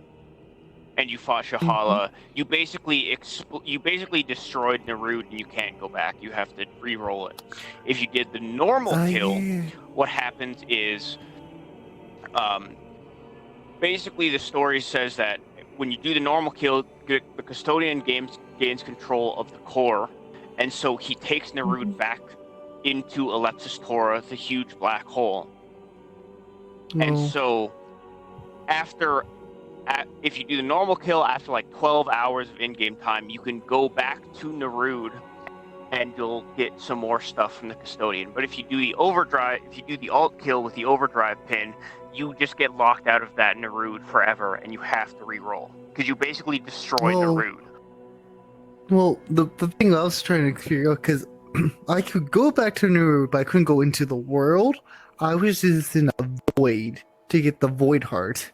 and you fought Shahala, you basically destroyed Narud and you can't go back. You have to re-roll it. If you did the normal kill, what happens is, basically the story says that when you do the normal kill, the custodian gains control of the core, and so he takes Narud back into Elepsis Tora, the huge black hole. And so if you do the normal kill after 12 hours of in-game time, you can go back to Narud and you'll get some more stuff from the custodian. But if you do the alt kill with the overdrive pin, you just get locked out of that Narud forever and you have to re-roll because you basically destroy Narud. Well, the thing I was trying to figure out, because I could go back to Narud, but I couldn't go into the world. I was just in a void to get the void heart.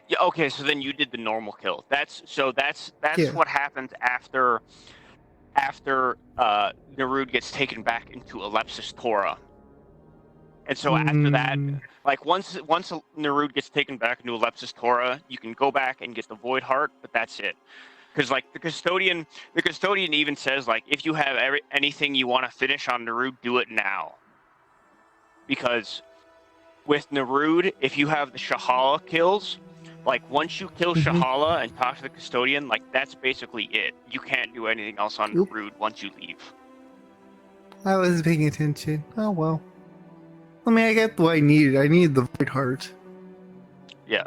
Yeah. Okay. So then you did the normal kill. That's what happens after Narud gets taken back into Elepsis Tora. And so after that, once Narud gets taken back into Elepsis Tora, you can go back and get the void heart, but that's it. Because the custodian even says if you have anything you want to finish on Narud, do it now. Because with Narud, if you have the Shahala kills, Like, once you kill Mhm. Shahala and talk to the custodian, like, that's basically it. You can't do anything else on Oop. Brood once you leave. I was paying attention. Oh well. I mean, I get what I needed. I needed the Void Heart. Yeah.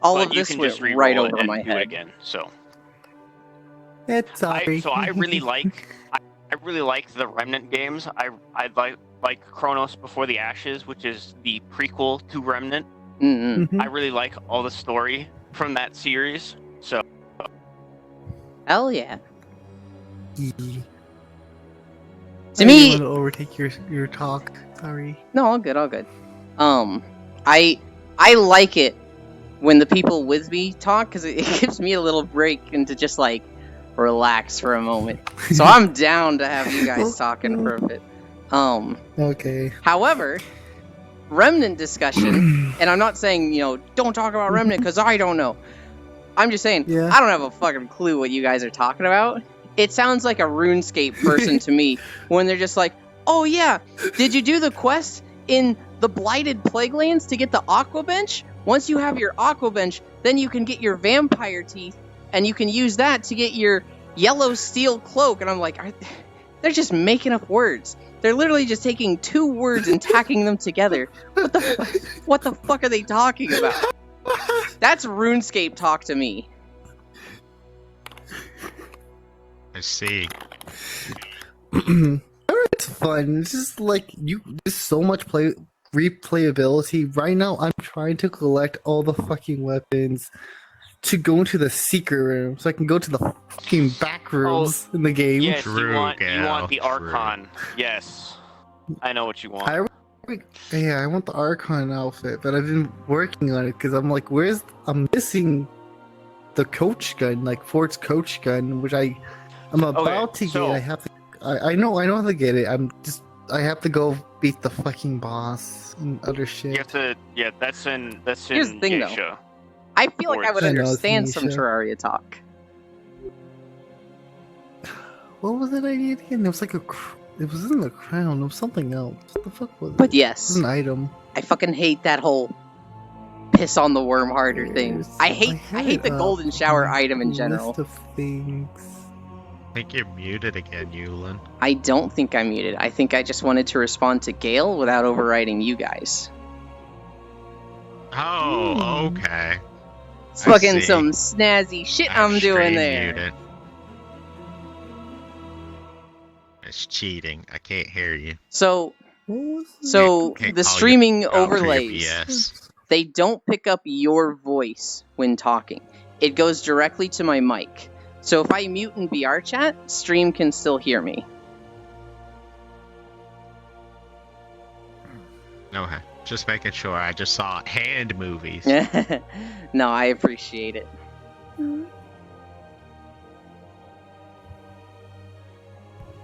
All But of you this can went just re-roll right it over and my do it head. again, so... It's sorry. I really like I really like the Remnant games. I like Chronos Before the Ashes, which is the prequel to Remnant. Mm-mm. Mhm. I really like all the story from that series. So Hell yeah. Yeah. To I me, didn't want to overtake your talk. Sorry. no, all good, all good. I like it when the people with me talk because it gives me a little break and to just like relax for a moment. So I'm down to have you guys talking for a bit. Okay. However, Remnant discussion, and I'm not saying, don't talk about Remnant because I don't know. I'm just saying, Yeah. I don't have a fucking clue what you guys are talking about. It sounds like a RuneScape person to me when they're just like, oh yeah, did you do the quest in the Blighted Plaguelands to get the Aqua Bench? Once you have your Aqua Bench, then you can get your Vampire Teeth, and you can use that to get your Yellow Steel Cloak. And I'm like, they're just making up words. They're literally just taking two words and tacking them together. What the fuck are they talking about? That's RuneScape talk to me. I see. It's fun. It's just like there's so much replayability. Right now, I'm trying to collect all the fucking weapons to go into the secret room, so I can go to the fucking back rooms in the game. yes, you True, want Gal, the true. Archon. Yes, I know what you want. I want the Archon outfit, but I've been working on it because I'm like, I'm missing the coach gun, like Ford's coach gun, which I'm about to so- get. I have to. I know how to get it. I have to go beat the fucking boss and other shit. You have to. Yeah, that's in Here's the thing, though. Geisha. I feel like I would I know, it's understand some Nisha. Terraria talk. What was it I needed again? It was like it wasn't a crown. It was something else. What the fuck was it? But It was yes, an item. I fucking hate that whole piss on the worm harder thing. Yes, I hate the golden shower item in general. List of things. I think you're muted again, Yulin. I don't think I'm muted. I think I just wanted to respond to Gale without overriding you guys. Oh, okay. It's I fucking see. some snazzy shit I'm doing stream there. muted. It's cheating. I can't hear you. So What was it? So Can't the call you streaming out for your overlays, BS. they don't pick up your voice when talking. It goes directly to my mic. So if I mute in BR chat, stream can still hear me. Okay. Just making sure. I just saw hand movies. No, I appreciate it.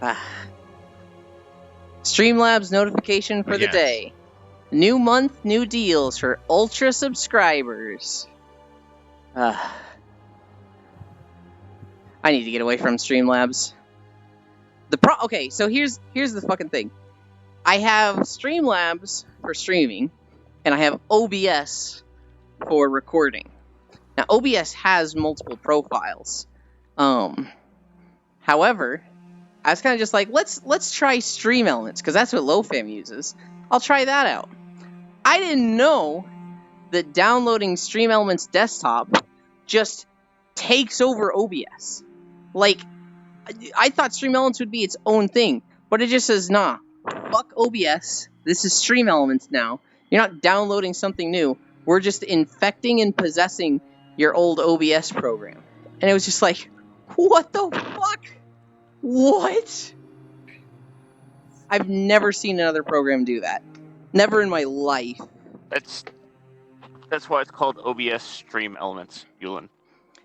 Ah. Streamlabs notification for the Yes. day. New month, new deals for Ultra subscribers. I need to get away from Streamlabs. Okay, so here's the fucking thing. I have Streamlabs for streaming, and I have OBS for recording. Now, OBS has multiple profiles. However, I was kind of just like, let's try Stream Elements, because that's what LoFam uses. I'll try that out. I didn't know that downloading Stream Elements desktop just takes over OBS. Like, I thought Stream Elements would be its own thing, but it just says, nah, fuck OBS. This is Stream Elements now. You're not downloading something new. We're just infecting and possessing your old OBS program. And it was just like, what the fuck? What? I've never seen another program do that. Never in my life. That's why it's called OBS Stream Elements, Yulin.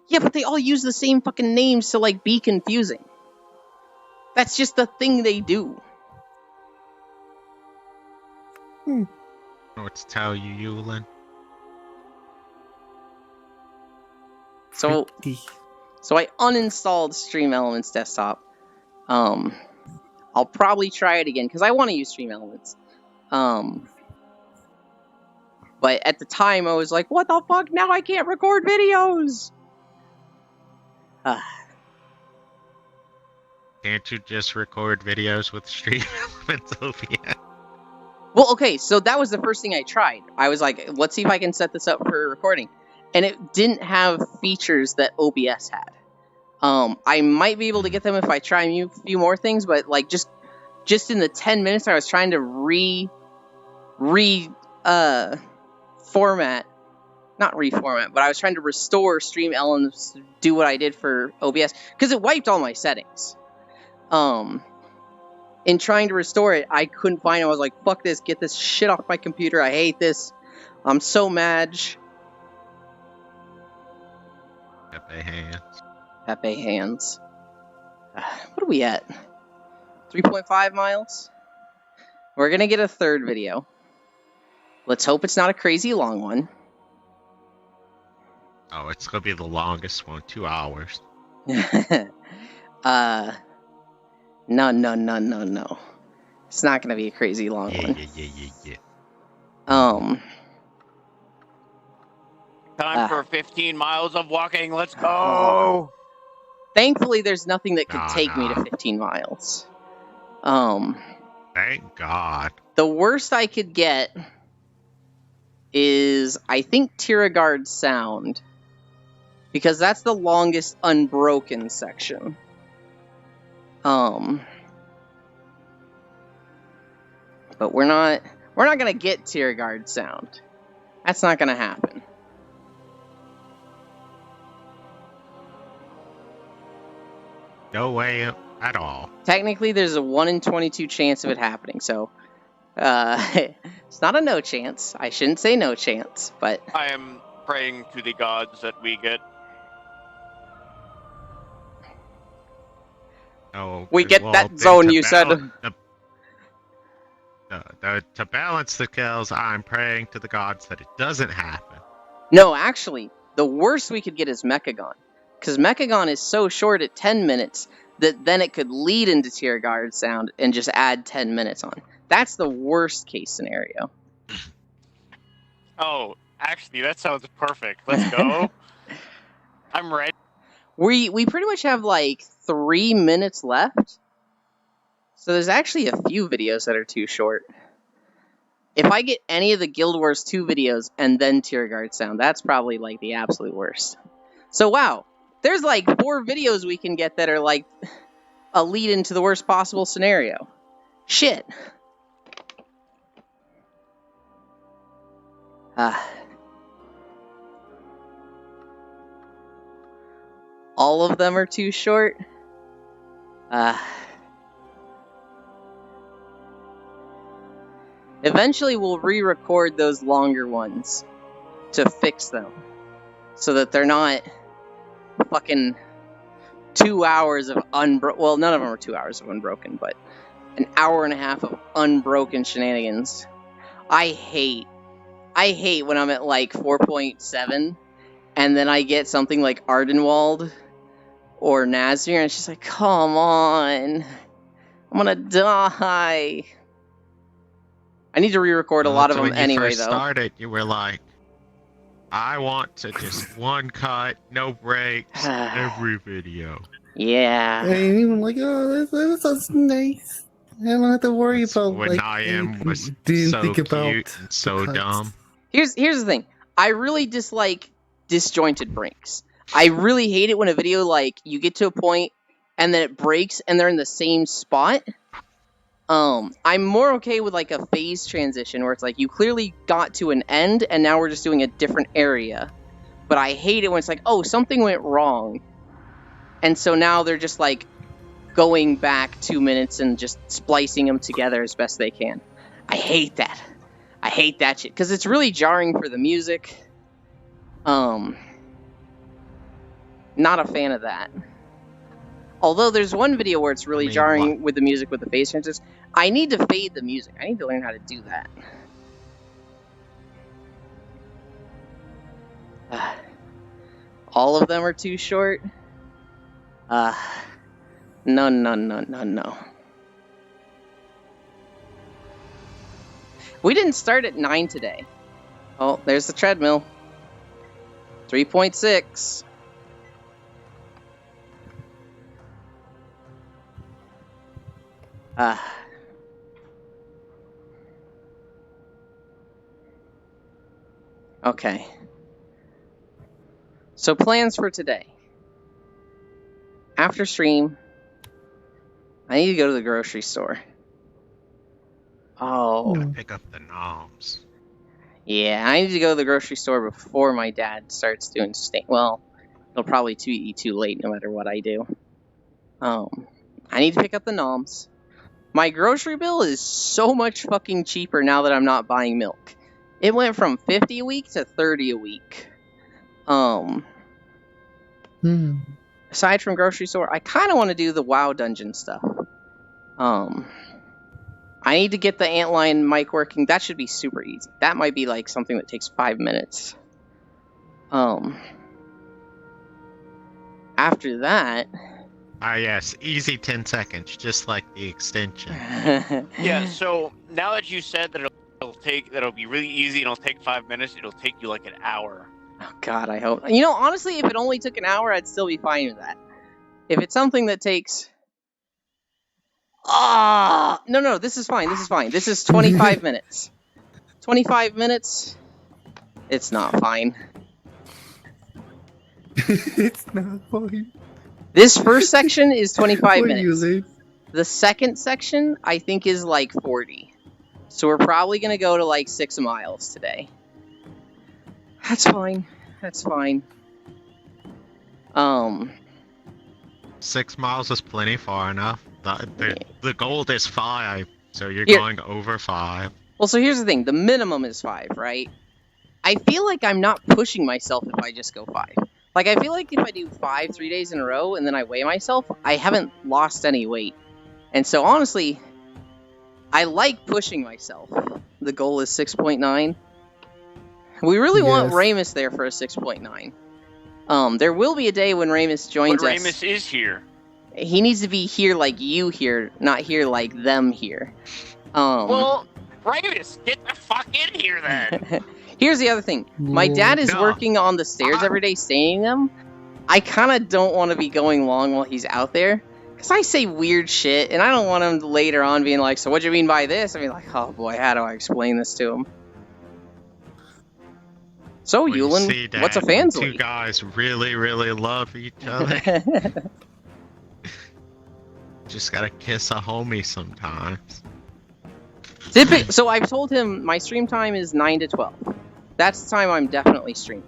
Yeah, but they all use the same fucking names to, like, be confusing. That's just the thing they do. I don't know what to tell you, Yulin. So I uninstalled Stream Elements desktop. I'll probably try it again because I want to use Stream Elements. But at the time, I was like, what the fuck? Now I can't record videos! Can't you just record videos with Stream Elements OBS? Well, okay, so that was the first thing I tried. I was like, let's see if I can set this up for recording. And it didn't have features that OBS had. I might be able to get them if I try a few more things, but like just in the 10 minutes I was trying to not reformat, but I was trying to restore Stream Elements to do what I did for OBS, because it wiped all my settings. In trying to restore it, I couldn't find it. I was like, fuck this, get this shit off my computer, I hate this. I'm so mad. Pepe hands. Pepe hands. What are we at? 3.5 miles? We're gonna get a third video. Let's hope it's not a crazy long one. Oh, it's gonna be the longest one, 2 hours. No. It's not gonna be a crazy long one. Yeah. Time for 15 miles of walking. Let's go. Thankfully, there's nothing that could take me to 15 miles. Thank God. The worst I could get is, I think, Tiragard Sound, because that's the longest unbroken section. But we're not gonna get Tiragard Sound. That's not gonna happen. No way at all. Technically, there's a 1 in 22 chance of it happening, so it's not a no chance. I shouldn't say no chance, but I am praying to the gods that we get. Oh, we get well, that zone you said. To balance the kills, I'm praying to the gods that it doesn't happen. No, actually, the worst we could get is Mechagon. Because Mechagon is so short at 10 minutes that then it could lead into Tiragard Sound and just add 10 minutes on. That's the worst case scenario. Oh, actually, that sounds perfect. Let's go. I'm ready. We pretty much have like 3 minutes left. So there's actually a few videos that are too short. If I get any of the Guild Wars 2 videos and then Tiragard Sound, that's probably like the absolute worst. So wow. There's like 4 videos we can get that are like a lead into the worst possible scenario. Shit. All of them are too short. Eventually we'll re-record those longer ones to fix them so that they're not fucking 2 hours of well, none of them are 2 hours of unbroken, but an hour and a half of unbroken shenanigans. I hate when I'm at like 4.7 and then I get something like Ardenwald or Nazir and it's just like, come on, I'm gonna die. I need to re-record a lot of them anyway, though. When you first started, you were like, I want to just one cut, no breaks, every video. Yeah. And even like, oh, that sounds nice. I don't have to worry about when like. I am was didn't so think about cute and so dumb. Here's the thing. I really dislike disjointed breaks. I really hate it when a video like you get to a point and then it breaks and they're in the same spot. I'm more okay with like a phase transition where it's like you clearly got to an end and now we're just doing a different area. But I hate it when it's like, oh, something went wrong. And so now they're just like going back 2 minutes and just splicing them together as best they can. I hate that. I hate that shit because it's really jarring for the music. Not a fan of that. Although there's one video where it's really jarring with the music with the phase changes. I need to fade the music. I need to learn how to do that. All of them are too short. No. We didn't start at 9 today. Oh, there's the treadmill. 3.6. Okay. So plans for today. After stream, I need to go to the grocery store. Oh. Gotta pick up the noms. Yeah, I need to go to the grocery store before my dad starts doing well, it'll probably be too late no matter what I do. I need to pick up the noms. My grocery bill is so much fucking cheaper now that I'm not buying milk. It went from 50 a week to 30 a week. Aside from grocery store, I kind of want to do the WoW dungeon stuff. I need to get the antlion mic working. That should be super easy. That might be like something that takes 5 minutes. After that... yes, easy 10 seconds, just like the extension. Yeah, so now that you said that that'll be really easy and it'll take 5 minutes, it'll take you like an hour. Oh god, I hope. You know, honestly, if it only took an hour, I'd still be fine with that. If it's something that takes... No, this is fine, This is 25 minutes. 25 minutes? It's not fine. It's not fine. This first section is 25 minutes. You, the second section, I think, is like 40. So we're probably going to go to like 6 miles today. That's fine. 6 miles is plenty far enough. The goal is 5, so you're Here. going over 5. Well, so here's the thing. The minimum is 5, right? I feel like I'm not pushing myself if I just go 5. Like, I feel like if I do 5 3 days in a row and then I weigh myself, I haven't lost any weight. And so, honestly, I like pushing myself. The goal is 6.9. We really want Ramus there for a 6.9. There will be a day when Ramus joins us. Ramus is here. He needs to be here like you here, not here like them here. Well, Ramus, get the fuck in here then. Here's the other thing. My dad is No. working on the stairs every day, staying them. I kind of don't want to be going long while he's out there. Because I say weird shit, and I don't want him later on being like, so what do you mean by this? I mean, like, oh boy, how do I explain this to him? So, Well, you Yulin, see, Dad, what's a when fansley? two guys really, really love each other. Just gotta kiss a homie sometimes. So I've told him my stream time is 9 to 12. That's the time I'm definitely streaming.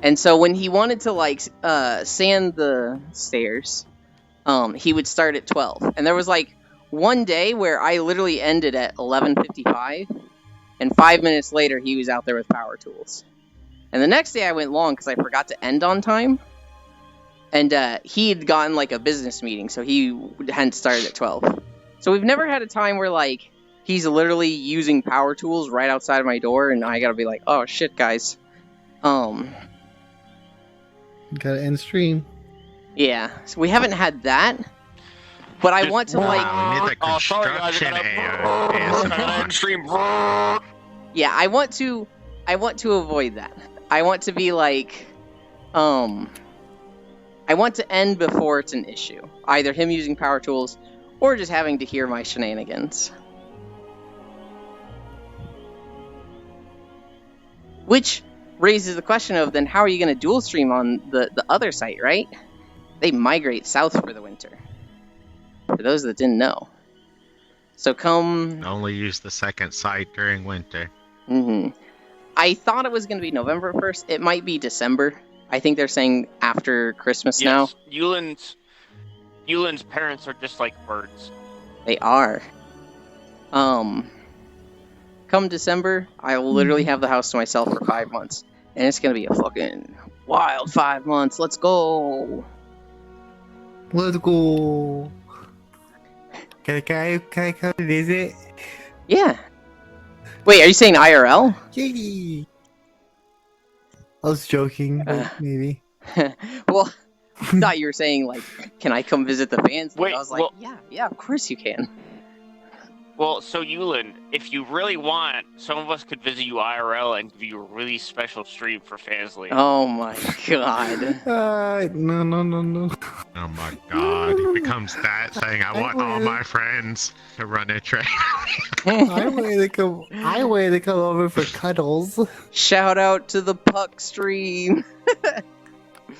And so when he wanted to like sand the stairs, he would start at 12. And there was like one day where I literally ended at 11:55, and 5 minutes later he was out there with power tools. And the next day I went long because I forgot to end on time. And he had gotten like a business meeting, so he hadn't started at 12. So we've never had a time where like he's literally using power tools right outside of my door, and I gotta be like, oh shit, guys. gotta end stream. Yeah, so we haven't had that. But I want to like... Wow, we need the construction Stream. Yeah, I want to avoid that. I want to be like, I want to end before it's an issue. Either him using power tools, or just having to hear my shenanigans. Which raises the question of, then how are you going to dual stream on the other site, right? They migrate south for the winter. For those that didn't know. So come... Only use the second site during winter. I thought it was going to be November 1st. It might be December. I think they're saying after Christmas now. Yulin's parents are just like birds. They are. Come December, I will literally have the house to myself for 5 months. And it's going to be a fucking wild 5 months. Let's go. Let's go. Can I come visit? Yeah. Wait, are you saying IRL? Yay! I was joking, but maybe. Well, I thought you were saying, like, can I come visit the fans? Wait, I was like, yeah, of course you can. Well, so Yulin, if you really want, some of us could visit you IRL and give you a really special stream for Fansly. Oh my god. No. Oh my god, he becomes that thing. I want all my friends to run a train. I wanted to come over for cuddles. Shout out to the Puck stream.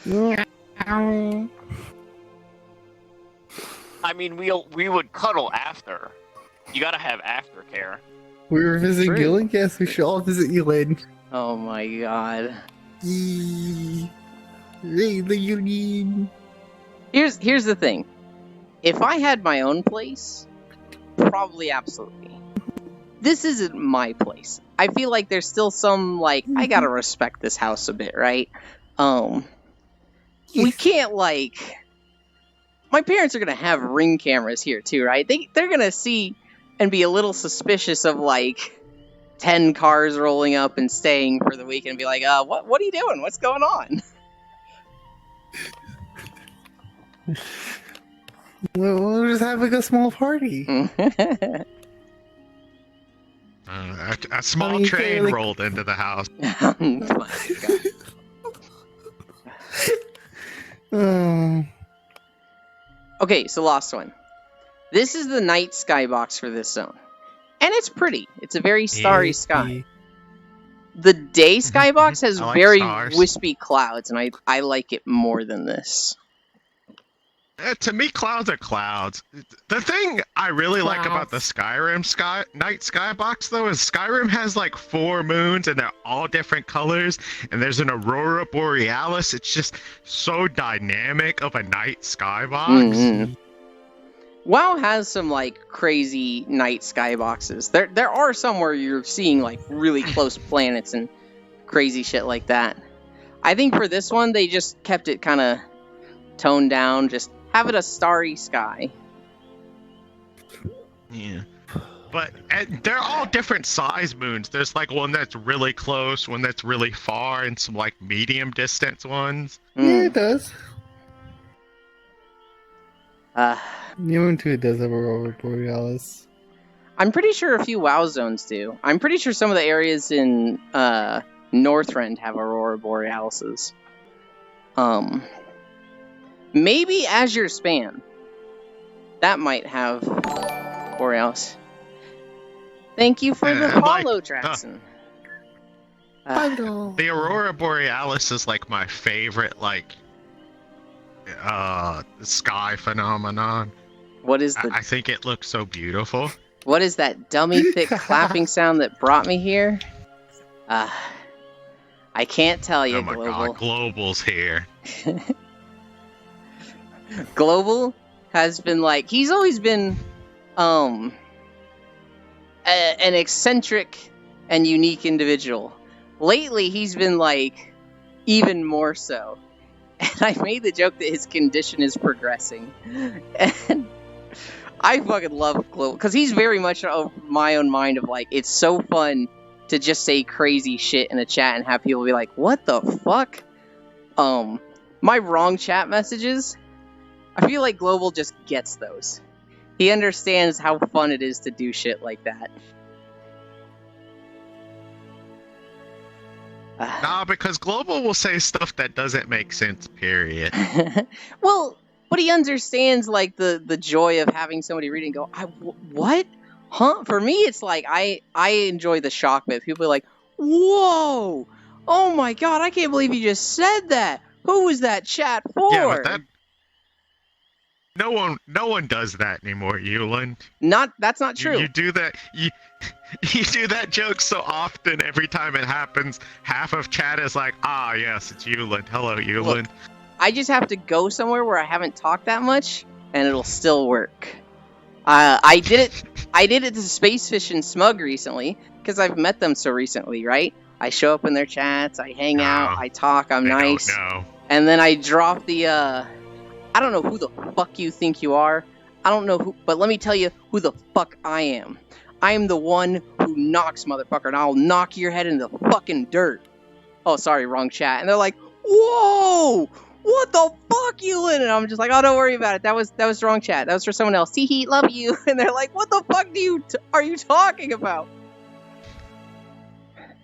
I mean, we would cuddle after. You gotta have aftercare. We were visiting True. Gillen? Yes, we should all visit Gillen. Oh my god. The Union. Here's the thing. If I had my own place, probably absolutely. This isn't my place. I feel like there's still some I gotta respect this house a bit, right? We can't my parents are gonna have Ring cameras here too, right? They're gonna see and be a little suspicious of 10 cars rolling up and staying for the weekend and be like, what are you doing? What's going on? We're just having a small party. A small train rolled into the house. Okay, so Lost One. This is the night skybox for this zone. And it's pretty. It's a very starry sky. The day skybox has like very stars. wispy clouds, and I like it more than this. To me, clouds are clouds. The thing I really like about the Skyrim night skybox, though, is Skyrim has 4 moons, and they're all different colors, and there's an Aurora Borealis. It's just so dynamic of a night skybox. Mm-hmm. WoW has some crazy night skyboxes. There are some where you're seeing really close planets and crazy shit like that. I think for this one they just kept it kind of toned down, just have it a starry sky. Yeah. But they're all different size moons. There's one that's really close, one that's really far, and some medium distance ones. Yeah, it does. Moon 2 does have Aurora Borealis. I'm pretty sure a few WoW zones do. I'm pretty sure some of the areas in Northrend have Aurora Borealises. Maybe Azure Span. That might have Borealis. Thank you for the follow, Draxon. The Aurora Borealis is my favorite sky phenomenon. What is the? I think it looks so beautiful. What is that dummy thick clapping sound that brought me here? I can't tell you, oh my Global. God, Global's here. Global has been he's always been an eccentric and unique individual. Lately he's been even more so. And I made the joke that his condition is progressing. And I fucking love Global because he's very much of my own mind of it's so fun to just say crazy shit in a chat and have people be like, what the fuck? My wrong chat messages, I feel like Global just gets those. He understands how fun it is to do shit like that. Nah, because Global will say stuff that doesn't make sense, period. Well, but he understands the joy of having somebody read and go, what? Huh? For me, it's I enjoy the shock bit. People are like, whoa! Oh my god, I can't believe you just said that! Who was that chat for? Yeah, but no one does that anymore, Yulin. That's not true. You do that. You do that joke so often. Every time it happens, half of chat is like, "Ah, yes, it's Yulin. Hello, Yulin." Look, I just have to go somewhere where I haven't talked that much, and it'll still work. I did it to Spacefish and Smug recently because I've met them so recently, right? I show up in their chats, I hang out, I talk, I'm nice, and then I drop the I don't know who the fuck you think you are. I don't know who, but let me tell you who the fuck I am. I am the one who knocks, motherfucker, and I'll knock your head into the fucking dirt. Oh, sorry, wrong chat. And they're like, whoa! what the fuck, Ewan? And I'm just like, oh, don't worry about it. That was the wrong chat. That was for someone else. Hee love you. And they're like, what the fuck are you talking about?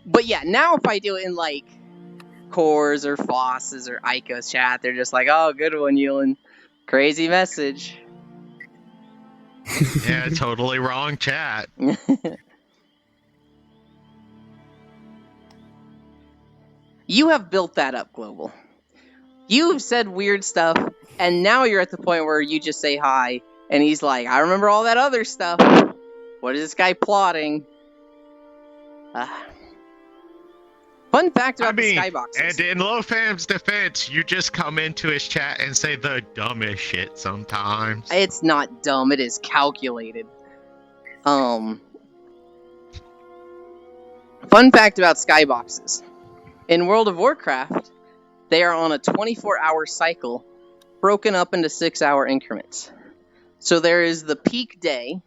But yeah, now if I do it in like Core's or Foss's or Aiko's chat, they're just like, oh, good one, Ewan. Crazy message. Yeah, totally wrong chat. You have built that up, Global. You've said weird stuff, and now you're at the point where you just say hi, and he's like, I remember all that other stuff. What is this guy plotting? Fun fact about the skyboxes. And in Lofam's defense, you just come into his chat and say the dumbest shit sometimes. It's not dumb, it is calculated. Fun fact about skyboxes. In World of Warcraft, they are on a 24-hour cycle, broken up into 6-hour increments. So there is the peak day,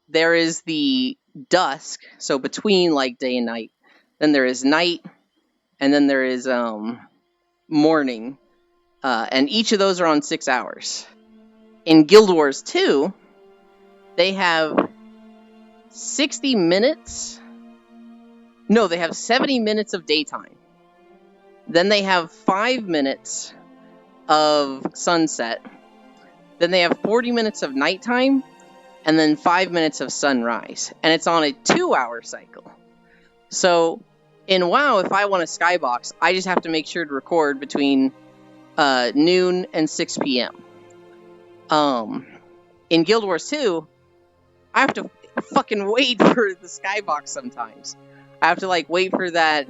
there is the dusk, so between like day and night, then there is night, and then there is morning, and each of those are on 6 hours. In Guild Wars 2, they have 60 minutes. No, they have 70 minutes of daytime. Then they have 5 minutes of sunset. Then they have 40 minutes of nighttime, and then 5 minutes of sunrise. And it's on a 2-hour cycle. So, in WoW, if I want a skybox, I just have to make sure to record between noon and 6 p.m. In Guild Wars 2, I have to fucking wait for the skybox sometimes. I have to, like, wait for that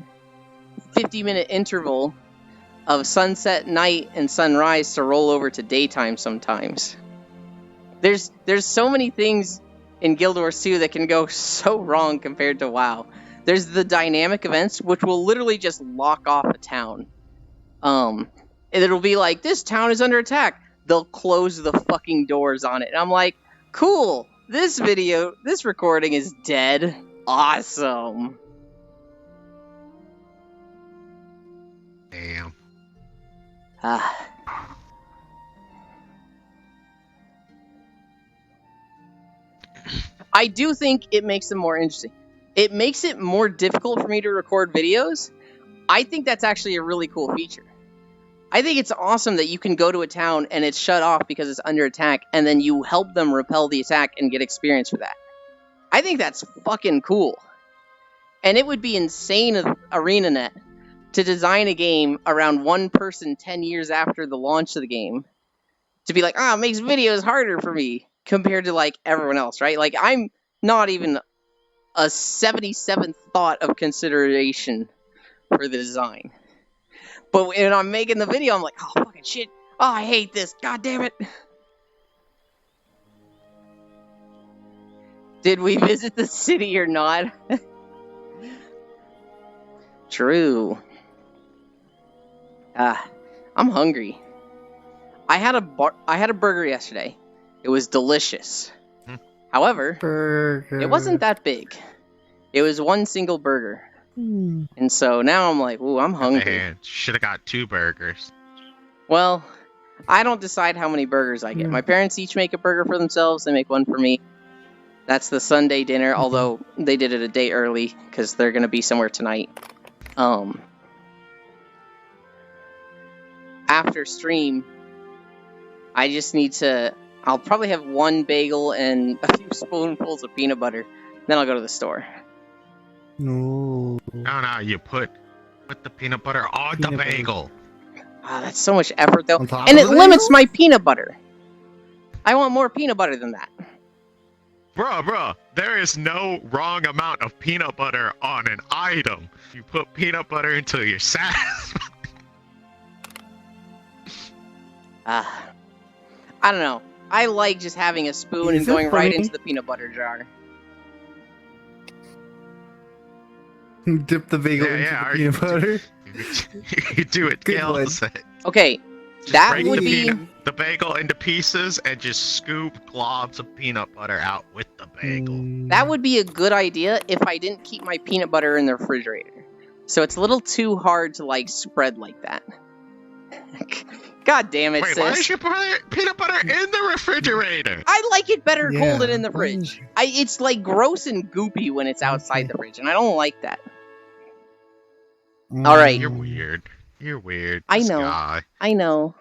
50-minute interval of sunset, night, and sunrise to roll over to daytime sometimes. There's so many things in Guild Wars 2 that can go so wrong compared to WoW. There's the dynamic events, which will literally just lock off a town. And it'll be like, this town is under attack. They'll close the fucking doors on it. And I'm like, cool, this recording is dead. Awesome. Damn. I do think it makes them more interesting. It makes it more difficult for me to record videos. I think that's actually a really cool feature. I think it's awesome that you can go to a town and it's shut off because it's under attack, and then you help them repel the attack and get experience for that. I think that's fucking cool. And it would be insane of ArenaNet to design a game around one person 10 years after the launch of the game to be like, it makes videos harder for me compared to like everyone else, right? Like, I'm not even a 77th thought of consideration for the design. But when I'm making the video, I'm like, oh, fucking shit. Oh, I hate this. God damn it. Did we visit the city or not? True. I'm hungry. I had a burger yesterday. It was delicious. However, it wasn't that big. It was one single burger. And so now I'm like, ooh, I'm hungry. Should have got 2 burgers. Well, I don't decide how many burgers I get. My parents each make a burger for themselves. They make one for me. That's the Sunday dinner, although they did it a day early because they're going to be somewhere tonight. After stream, I just need to... I'll probably have 1 bagel and a few spoonfuls of peanut butter. Then I'll go to the store. No. No, you put the peanut butter on the bagel. That's so much effort, though. And it limits my peanut butter. I want more peanut butter than that. Bruh, there is no wrong amount of peanut butter on an item. You put peanut butter until you're satisfied. I don't know. I like just having a spoon and going right into the peanut butter jar. Dip the bagel into the peanut butter. You do it. Gail said. Okay, just that break would be the bagel into pieces and just scoop globs of peanut butter out with the bagel. That would be a good idea if I didn't keep my peanut butter in the refrigerator. So it's a little too hard to like spread like that. God damn it, Wait, why sis. is your peanut butter in the refrigerator? I like it better cold and in the why fridge. is- It's like gross and goopy when it's outside the fridge, and I don't like that. All right. You're weird. You're weird. I This know. guy. I know.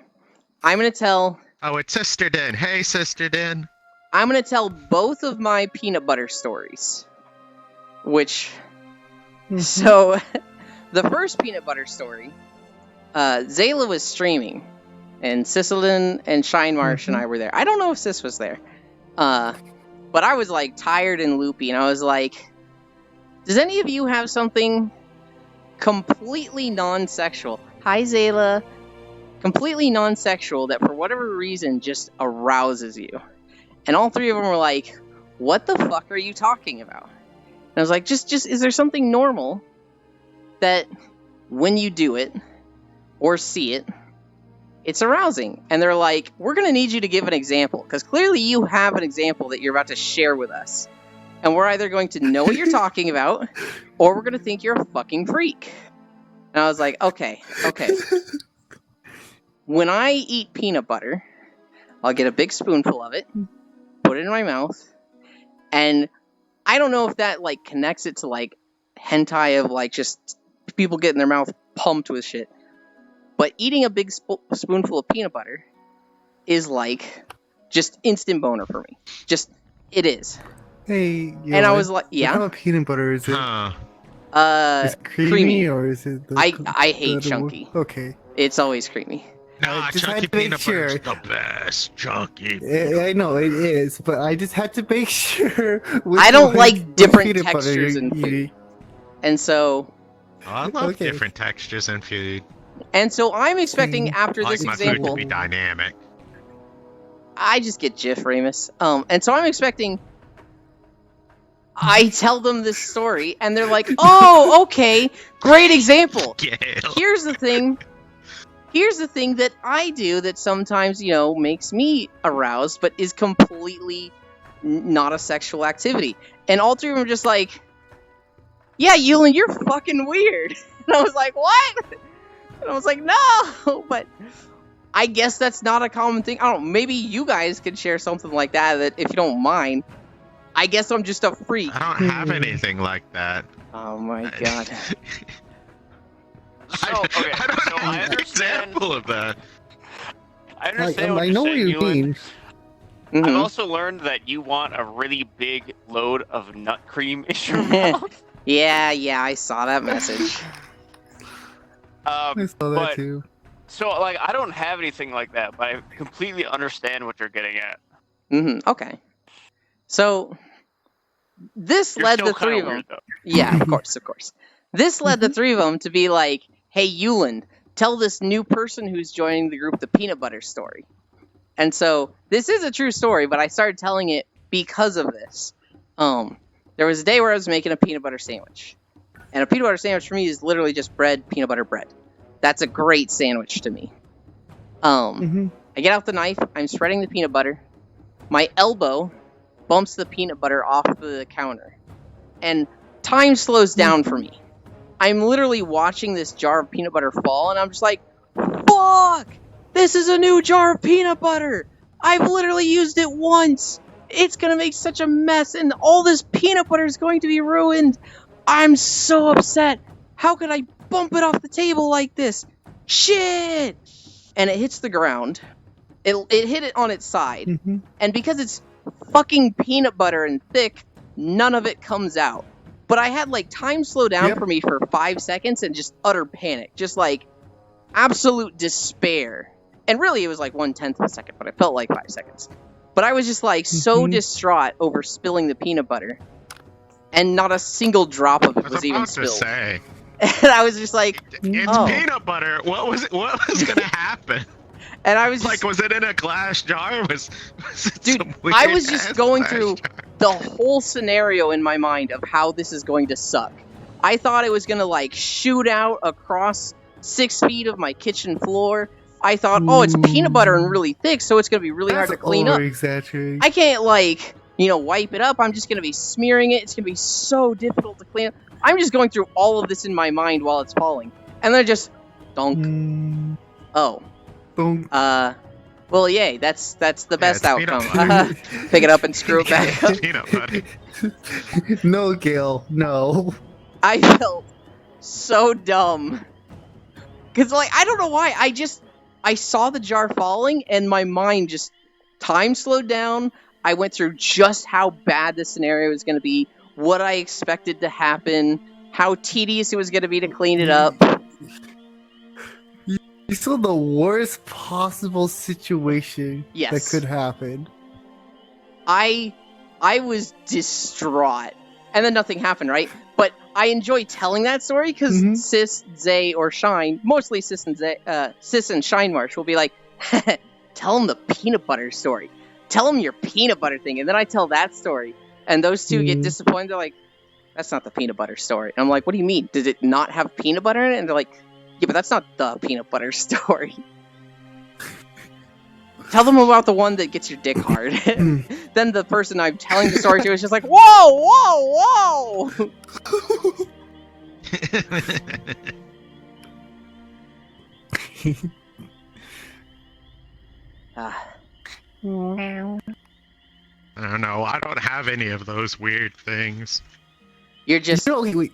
I'm gonna tell Oh, it's Sister Din. Hey, Sister Din. I'm gonna tell both of my peanut butter stories. Which so the first peanut butter story, Zayla was streaming, and Sicilin and Shine Marsh and I were there. I don't know if Sis was there. But I was like tired and loopy, and I was like, does any of you have something completely non-sexual? Hi, Zayla. Completely non-sexual that for whatever reason just arouses you. And all three of them were like, what the fuck are you talking about? And I was like, just is there something normal that when you do it or see it, it's arousing? And they're like, we're going to need you to give an example, because clearly you have an example that you're about to share with us. And we're either going to know what you're talking about, or we're going to think you're a fucking freak. And I was like, okay. When I eat peanut butter, I'll get a big spoonful of it, put it in my mouth, and I don't know if that like connects it to like hentai of like just people getting their mouth pumped with shit. But eating a big spoonful of peanut butter is like just instant boner for me. Just, it is. Hey, And I was like, what yeah, kind of peanut butter is it? Huh. Is it creamy, or is it? I hate chunky. Okay. It's always creamy. Nah, just had chunky to make peanut butter is sure. the best. Chunky. I know it is, but I just had to make sure. which I don't one- like which different peanut butter textures you're in food. eating. And so Oh, I love Okay. different textures in food. I'm expecting Same. after I like this my food to example, be dynamic. I just get Jif Ramus. And so I'm expecting I tell them this story and they're like, "Oh, okay. Great example." Gail. Here's the thing that I do that sometimes, makes me aroused, but is completely not a sexual activity. And all three of them are just like, yeah, Yulin, you're fucking weird. And I was like, what? And I was like, no, but I guess that's not a common thing. I don't know, maybe you guys could share something like that if you don't mind. I guess I'm just a freak. I don't have anything like that. Oh my god. So, okay, I don't so I have an understand. example of that. I understand what I you're know what saying, you Ewan. mean. I've Mhm. also learned that you want a really big load of nut cream in your mouth. Yeah, I saw that message. I saw that but- too. So, like, I don't have anything like that, but I completely understand what you're getting at. Okay. So, this You're led still the three kind of of them. weird, though. Yeah, of course. This led the three of them to be like, hey, Yulin, tell this new person who's joining the group the peanut butter story. And so, this is a true story, but I started telling it because of this. There was a day where I was making a peanut butter sandwich. And a peanut butter sandwich for me is literally just bread, peanut butter, bread. That's a great sandwich to me. Mhm. I get out the knife, I'm spreading the peanut butter. My elbow bumps the peanut butter off the counter. And time slows down for me. I'm literally watching this jar of peanut butter fall, and I'm just like, fuck! This is a new jar of peanut butter! I've literally used it once! It's gonna make such a mess, and all this peanut butter is going to be ruined! I'm so upset! How could I bump it off the table like this? Shit! And it hits the ground. It hit it on its side. Mhm. And because it's fucking peanut butter and thick, none of it comes out. But I had like time slow down Yep. for me for 5 seconds and just utter panic. Just like absolute despair. And really it was like 1/10 of a second, but it felt like 5 seconds. But I was just like so Mhm. distraught over spilling the peanut butter. And not a single drop of I it was was about even to spilled. say, And I was just like, it's Oh. peanut butter. What was gonna happen? and I was just Like, was it in a glass jar? Was it Dude, some I weird was just ass going glass through jar? the whole scenario in my mind of how this is going to suck. I thought it was going to like shoot out across 6 feet of my kitchen floor. I thought, oh, it's peanut butter and really thick, so it's going to be really hard to clean up. Exaggerating. I can't like, wipe it up. I'm just going to be smearing it. It's going to be so difficult to clean up. I'm just going through all of this in my mind while it's falling. And then just dunk, Oh. Boom. Well, yay, that's the best it's peanut outcome. butter. Pick it up and screw it back up. Peanut butter. No, Gale, no. I felt so dumb. Because, like, I don't know why. I saw the jar falling, and my mind just, time slowed down. I went through just how bad the scenario was going to be, what I expected to happen, how tedious it was going to be to clean it up. You saw the worst possible situation Yes. that could happen. I was distraught. And then nothing happened, right? But I enjoy telling that story because Mhm. Sis, Zay, or Shine, mostly Sis and Shine Marsh will be like, tell them the peanut butter story. Tell them your peanut butter thing. And then I tell that story. And those two get disappointed. They're like, that's not the peanut butter story. And I'm like, what do you mean? Did it not have peanut butter in it? And they're like, yeah, but that's not the peanut butter story. Tell them about the one that gets your dick hard. Then the person I'm telling the story to is just like, whoa, whoa, whoa! Ah, I don't know. I don't have any of those weird things. you're just Wait.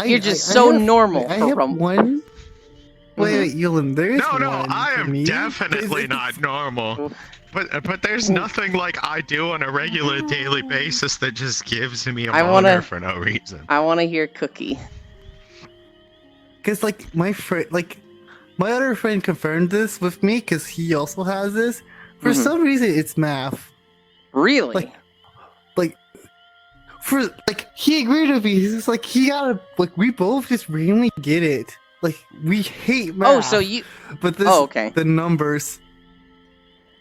You're just so normal I for have Rumble. one. Wait, Yulin, there is No, one. I for am me. definitely not normal. But there's nothing like I do on a regular daily basis that just gives me a I boner wanna- for no reason. I want to hear Cookie. Because like my friend, like my other friend confirmed this with me because he also has this. For Mhm. some reason, it's math. Really? He agreed with me. He's just like he gotta like we both just randomly get it. Like we hate math. Oh, so you? But this, Oh, okay. the numbers.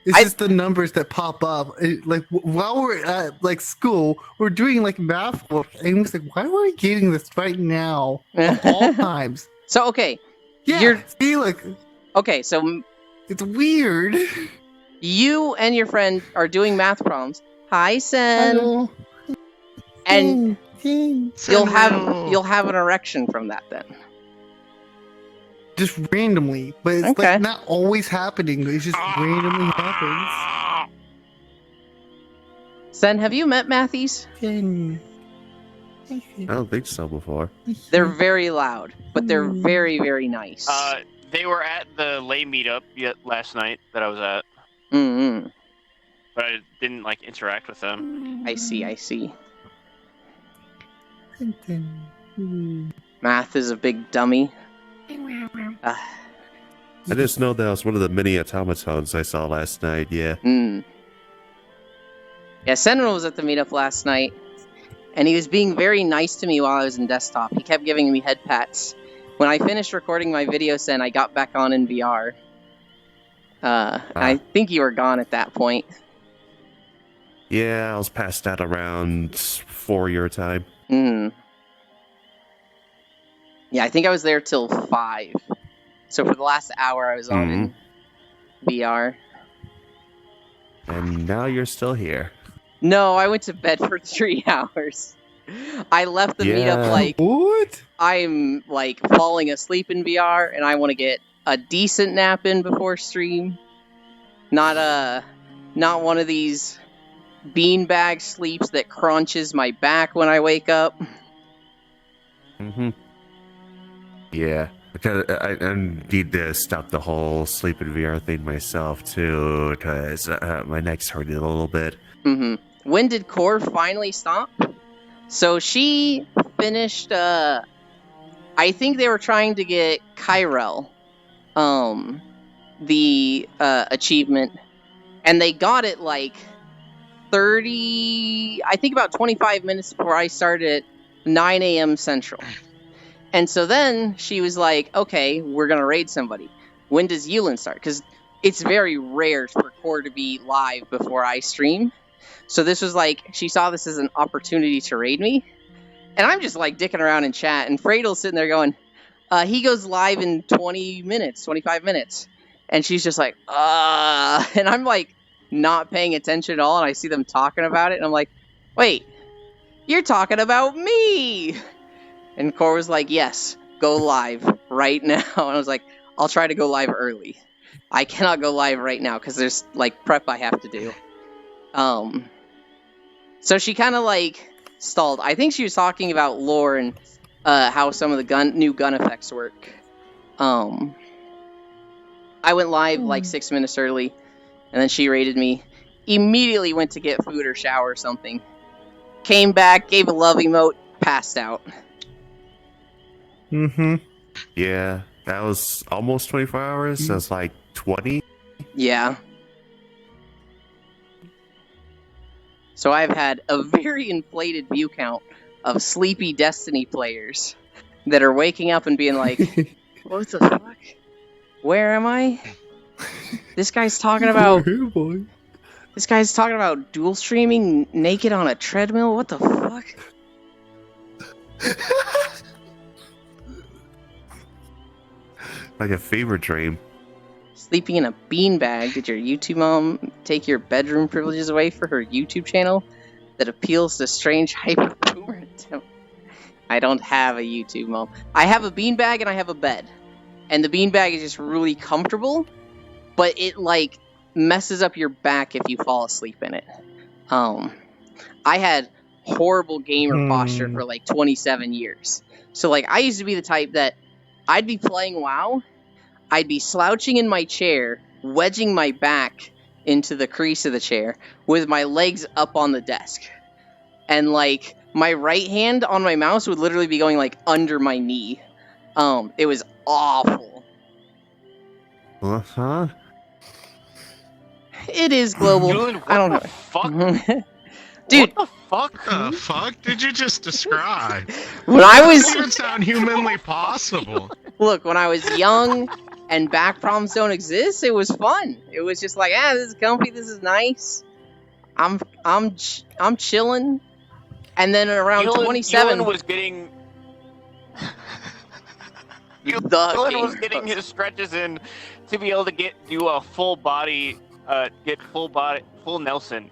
It's I- just the numbers that pop up. While we're at like school, we're doing like math work, and it's like, why are we getting this right now? Of all times. So okay, Yeah. You're- See, like okay. So it's weird. you and your friend are doing math problems. Hi, Sen. Hello. And Ding. you'll Hello. have an erection from that then. Just randomly, but it's Okay. like not always happening. It just randomly happens. Sen, have you met Matthews? Ding. I don't think so before. They're very loud, but they're very, very nice. They were at the lay meetup last night that I was at, Mm-hmm. but I didn't like interact with them. I see. Ding. Math is a big dummy. I just know that was one of the mini automatons I saw last night. Yeah. Yeah, Sentinel was at the meetup last night, and he was being very nice to me while I was in desktop. He kept giving me head pats. When I finished recording my video, Sen, I got back on in VR. I think you were gone at that point. Yeah, I was passed out around 4 your time. Yeah, I think I was there till 5. So for the last hour, I was on in VR. And now you're still here. No, I went to bed for 3 hours. I left the meetup Yeah. like What? I'm like falling asleep in VR, and I want to get a decent nap in before stream. Not one of these beanbag sleeps that crunches my back when I wake up. Yeah. Because I need to stop the whole sleep in VR thing myself too, because my neck's hurting a little bit. When did Core finally stop? So she finished, I think they were trying to get Kyrell, the achievement, and they got it like 30, I think about 25 minutes before I started at 9 a.m. Central. And so then she was like, okay, we're going to raid somebody. When does Yulin start? Because it's very rare for Core to be live before I stream. So this was like, she saw this as an opportunity to raid me. And I'm just like dicking around in chat. And Freydal's sitting there going, he goes live in 20 minutes, 25 minutes. And she's just like, and I'm like not paying attention at all. And I see them talking about it. And I'm like, wait, you're talking about me. And Core was like, yes, go live right now. And I was like, I'll try to go live early. I cannot go live right now because there's like prep I have to do. So she kind of like stalled. I think she was talking about lore and how some of the new gun effects work. I went live like 6 minutes early, and then she raided me. Immediately went to get food or shower or something. Came back, gave a love emote, passed out. Mm-hmm. Yeah, that was almost 24 hours. That's like 20. Yeah. So I've had a very inflated view count of sleepy Destiny players that are waking up and being like, what the fuck? Where am I? This guy's talking about dual streaming naked on a treadmill? What the fuck? Like a fever dream. Sleeping in a beanbag. Did your YouTube mom take your bedroom privileges away for her YouTube channel that appeals to strange hyper boomer? I don't have a YouTube mom. I have a beanbag and I have a bed. And the beanbag is just really comfortable, but it like messes up your back if you fall asleep in it. I had horrible gamer posture for like 27 years. So like I used to be the type that I'd be playing WoW, I'd be slouching in my chair, wedging my back into the crease of the chair with my legs up on the desk. And like my right hand on my mouse would literally be going like under my knee. It was awful. Uh-huh. It is global. Dylan, I don't know. Fuck? Dude, What the fuck? What the fuck did you just describe? when I That was doesn't even sound humanly possible. look, when I was young and back problems don't exist, it was fun. It was just like, this is comfy, this is nice. I'm chilling. And then around 27, Dylan was getting. the Dylan was gamer getting post. his stretches in to be able to do a full Nelson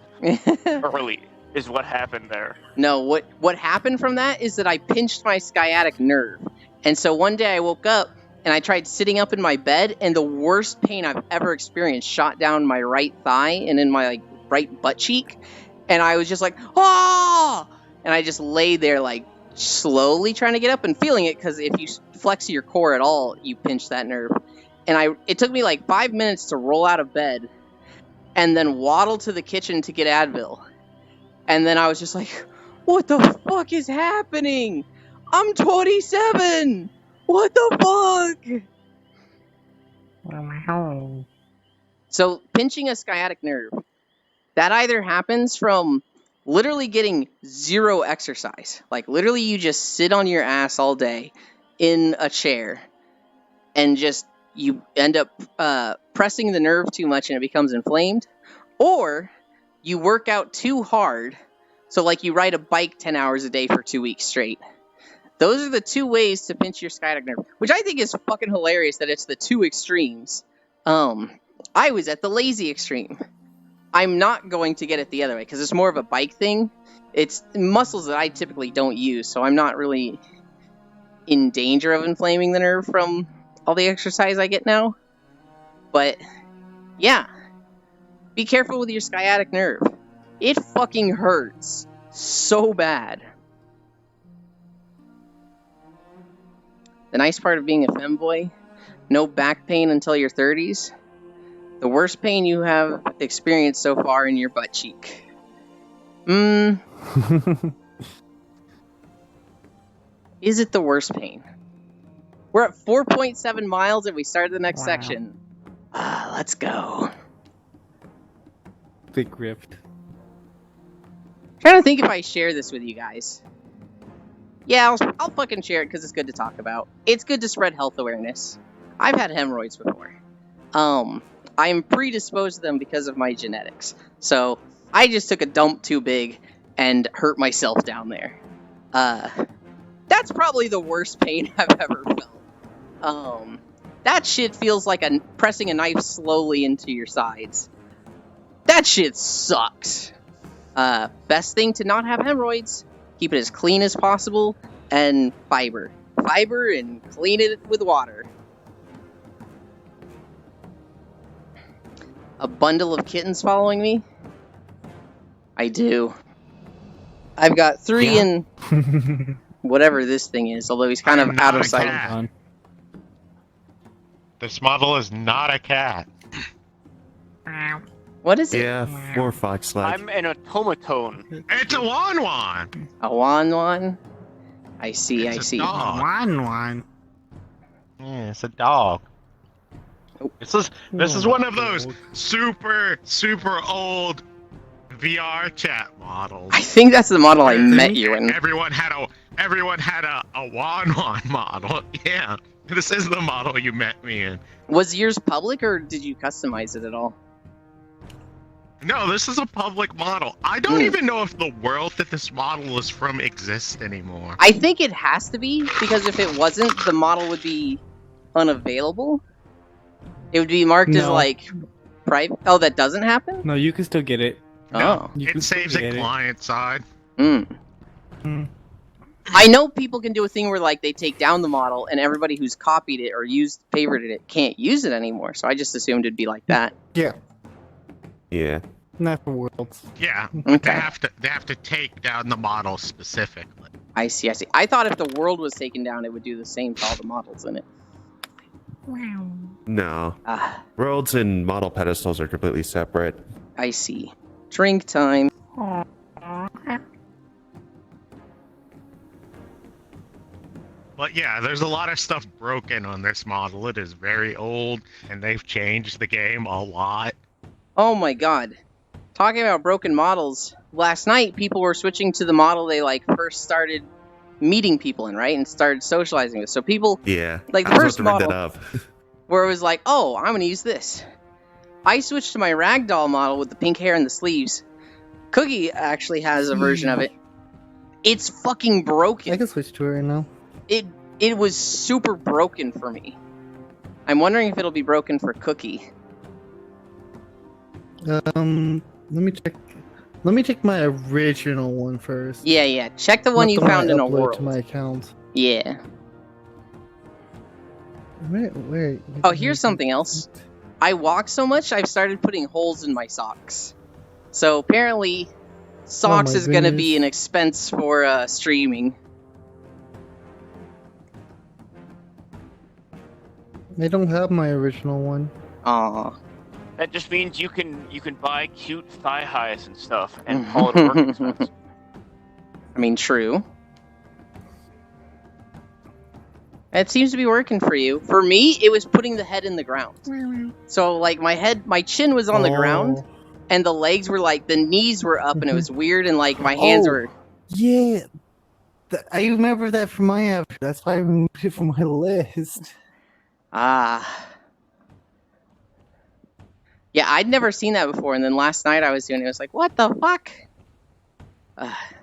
early. Is what happened there. No, what happened from that is that I pinched my sciatic nerve. And so one day I woke up and I tried sitting up in my bed, and the worst pain I've ever experienced shot down my right thigh and in my like right butt cheek. And I was just like, ah! And I just lay there like slowly trying to get up and feeling it, because if you flex your core at all, you pinch that nerve. And it took me like 5 minutes to roll out of bed and then waddle to the kitchen to get Advil. And then I was just like, what the fuck is happening? I'm 27! What the fuck? So, pinching a sciatic nerve, that either happens from literally getting zero exercise. Like, literally you just sit on your ass all day in a chair and just, you end up pressing the nerve too much and it becomes inflamed. Or you work out too hard, so like you ride a bike 10 hours a day for 2 weeks straight. Those are the two ways to pinch your sciatic nerve, which I think is fucking hilarious that it's the two extremes. I was at the lazy extreme. I'm not going to get it the other way, because it's more of a bike thing. It's muscles that I typically don't use, so I'm not really in danger of inflaming the nerve from all the exercise I get now. But, yeah. Be careful with your sciatic nerve. It fucking hurts so bad. The nice part of being a femboy, no back pain until your 30s. The worst pain you have experienced so far in your butt cheek. Is it the worst pain? We're at 4.7 miles and we started the next section. Let's go. Big rift. Trying to think if I share this with you guys. Yeah, I'll fucking share it because it's good to talk about. It's good to spread health awareness. I've had hemorrhoids before. I'm predisposed to them because of my genetics. So I just took a dump too big and hurt myself down there. That's probably the worst pain I've ever felt. That shit feels like pressing a knife slowly into your sides. That shit sucks. Best thing to not have hemorrhoids, keep it as clean as possible, and fiber. Fiber and clean it with water. A bundle of kittens following me? I do. I've got 3 in whatever this thing is, although he's kind of I'm out not of a sight. cat. This model is not a cat. What is it? Yeah, more fox-like. I'm an automaton. It's a Wan. A Wan? I see, It's I a see. dog. One. Yeah, it's a dog. Oh. This is one of those super old VR chat models. I think that's the model I met you in. Everyone had a Wan model. Yeah, this is the model you met me in. Was yours public or did you customize it at all? No, this is a public model. I don't even know if the world that this model is from exists anymore. I think it has to be, because if it wasn't, the model would be unavailable. It would be marked as No. like private. Oh, that doesn't happen? No, you can still get it. Oh. You It can saves still it get it. client side. Mm. Mm. I know people can do a thing where like they take down the model and everybody who's copied it or favorited it can't use it anymore. So I just assumed it'd be like that. Yeah, Yeah. not for worlds. Yeah, Okay. they have to take down the model specifically. I see, I see. I thought if the world was taken down, it would do the same to all the models in it. No. Ah, Worlds and model pedestals are completely separate. I see. Drink time. But yeah, there's a lot of stuff broken on this model. It is very old, and they've changed the game a lot. Oh my god. Talking about broken models, last night people were switching to the model they like first started meeting people in, right? And started socializing with. So people, Yeah. Like, the I was first about to bring model- that up. where it was like, oh, I'm gonna use this. I switched to my ragdoll model with the pink hair and the sleeves. Cookie actually has a version of it. It's fucking I broken. can switch to it right now. It was super broken for me. I'm wondering if it'll be broken for Cookie. Let me check. Let me check my original one first. Yeah. Check the one Not you the I found in a uploaded world. to my account. Yeah. Where? Oh, here's something else. I walk so much, I've started putting holes in my socks. So apparently, socks my is gonna be goodness. an expense for streaming. I don't have my original one. Aw. That just means you can buy cute thigh highs and stuff and call it work expense. I mean, true. It seems to be working for you. For me, it was putting the head in the ground. So, like, my chin was on the ground, Oh, and the legs were like, the knees were up, and it was weird, and like, my hands Oh. were. Yeah, I remember that from my app. That's why I removed it from my list. Ah. Yeah, I'd never seen that before, and then last night I was doing it. I was like, what the fuck?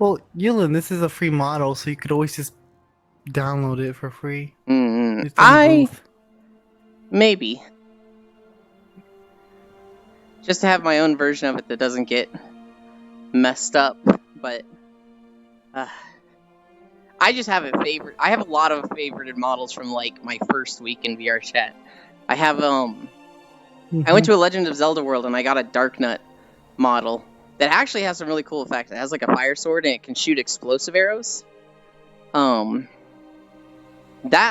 Well, Yulin, this is a free model, so you could always just download it for free. It's in the booth. Maybe. Just to have my own version of it that doesn't get messed up, but I just have a favorite. I have a lot of favorited models from like my first week in VR chat. I have I went to a Legend of Zelda world and I got a Darknut model that actually has some really cool effects. It has like a fire sword and it can shoot explosive arrows. That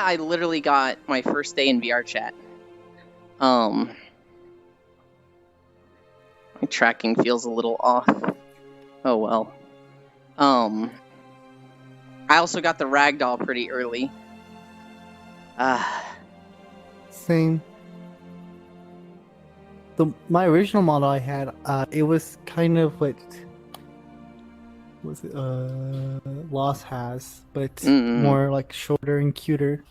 I literally got my first day in VR chat. My tracking feels a little off. Oh well. I also got the ragdoll pretty early. Same. My original model I had, it was kind of what was it? Lost has, but Mm-mm. more like shorter and cuter.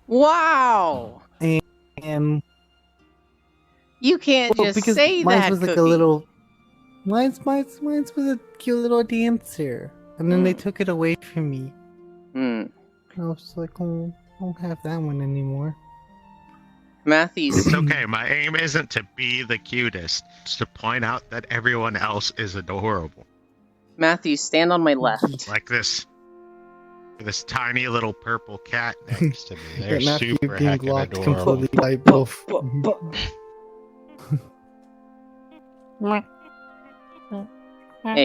Wow! And You can't well, just because say mine that, was like Cookie. a little. Mine's was a cute little dancer, and then they took it away from me. Hmm. I was like, oh, I don't have that one anymore. Matthews. It's okay. My aim isn't to be the cutest. It's to point out that everyone else is adorable. Matthews, stand on my left. Like this tiny little purple cat next to me. They're Yeah, Matthew super being heckin' blocked adorable. completely by both. There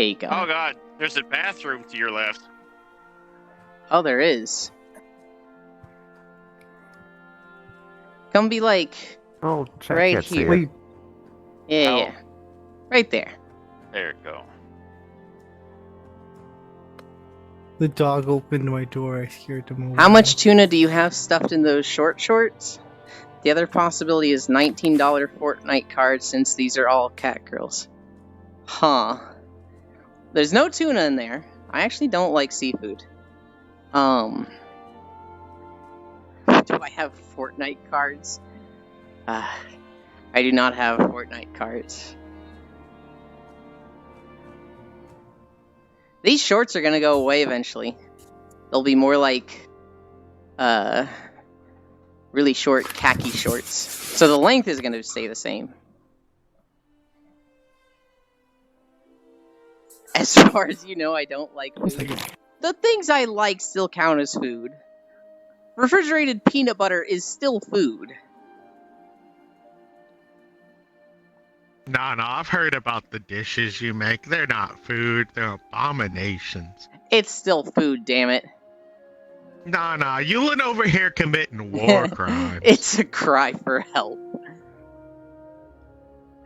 you go. Oh god, there's a bathroom to your left. Oh, there is. Come be like Oh, check right it, see here. it. Wait, Yeah, Ow. yeah. Right there. There you go. the dog opened my door. I scared him away. How much tuna do you have stuffed in those short shorts? The other possibility is $19 Fortnite cards since these are all cat girls. Huh. There's no tuna in there. I actually don't like seafood. Do I have Fortnite cards? I do not have Fortnite cards. These shorts are gonna go away eventually. They'll be more like, really short khaki shorts. So the length is gonna stay the same. As far as you know, I don't like One food. second. The things I like still count as food. Refrigerated peanut butter is still food. No, I've heard about the dishes you make. They're not food, they're abominations. It's still food, damn it. No, Yulin over here committing war crimes. It's a cry for help.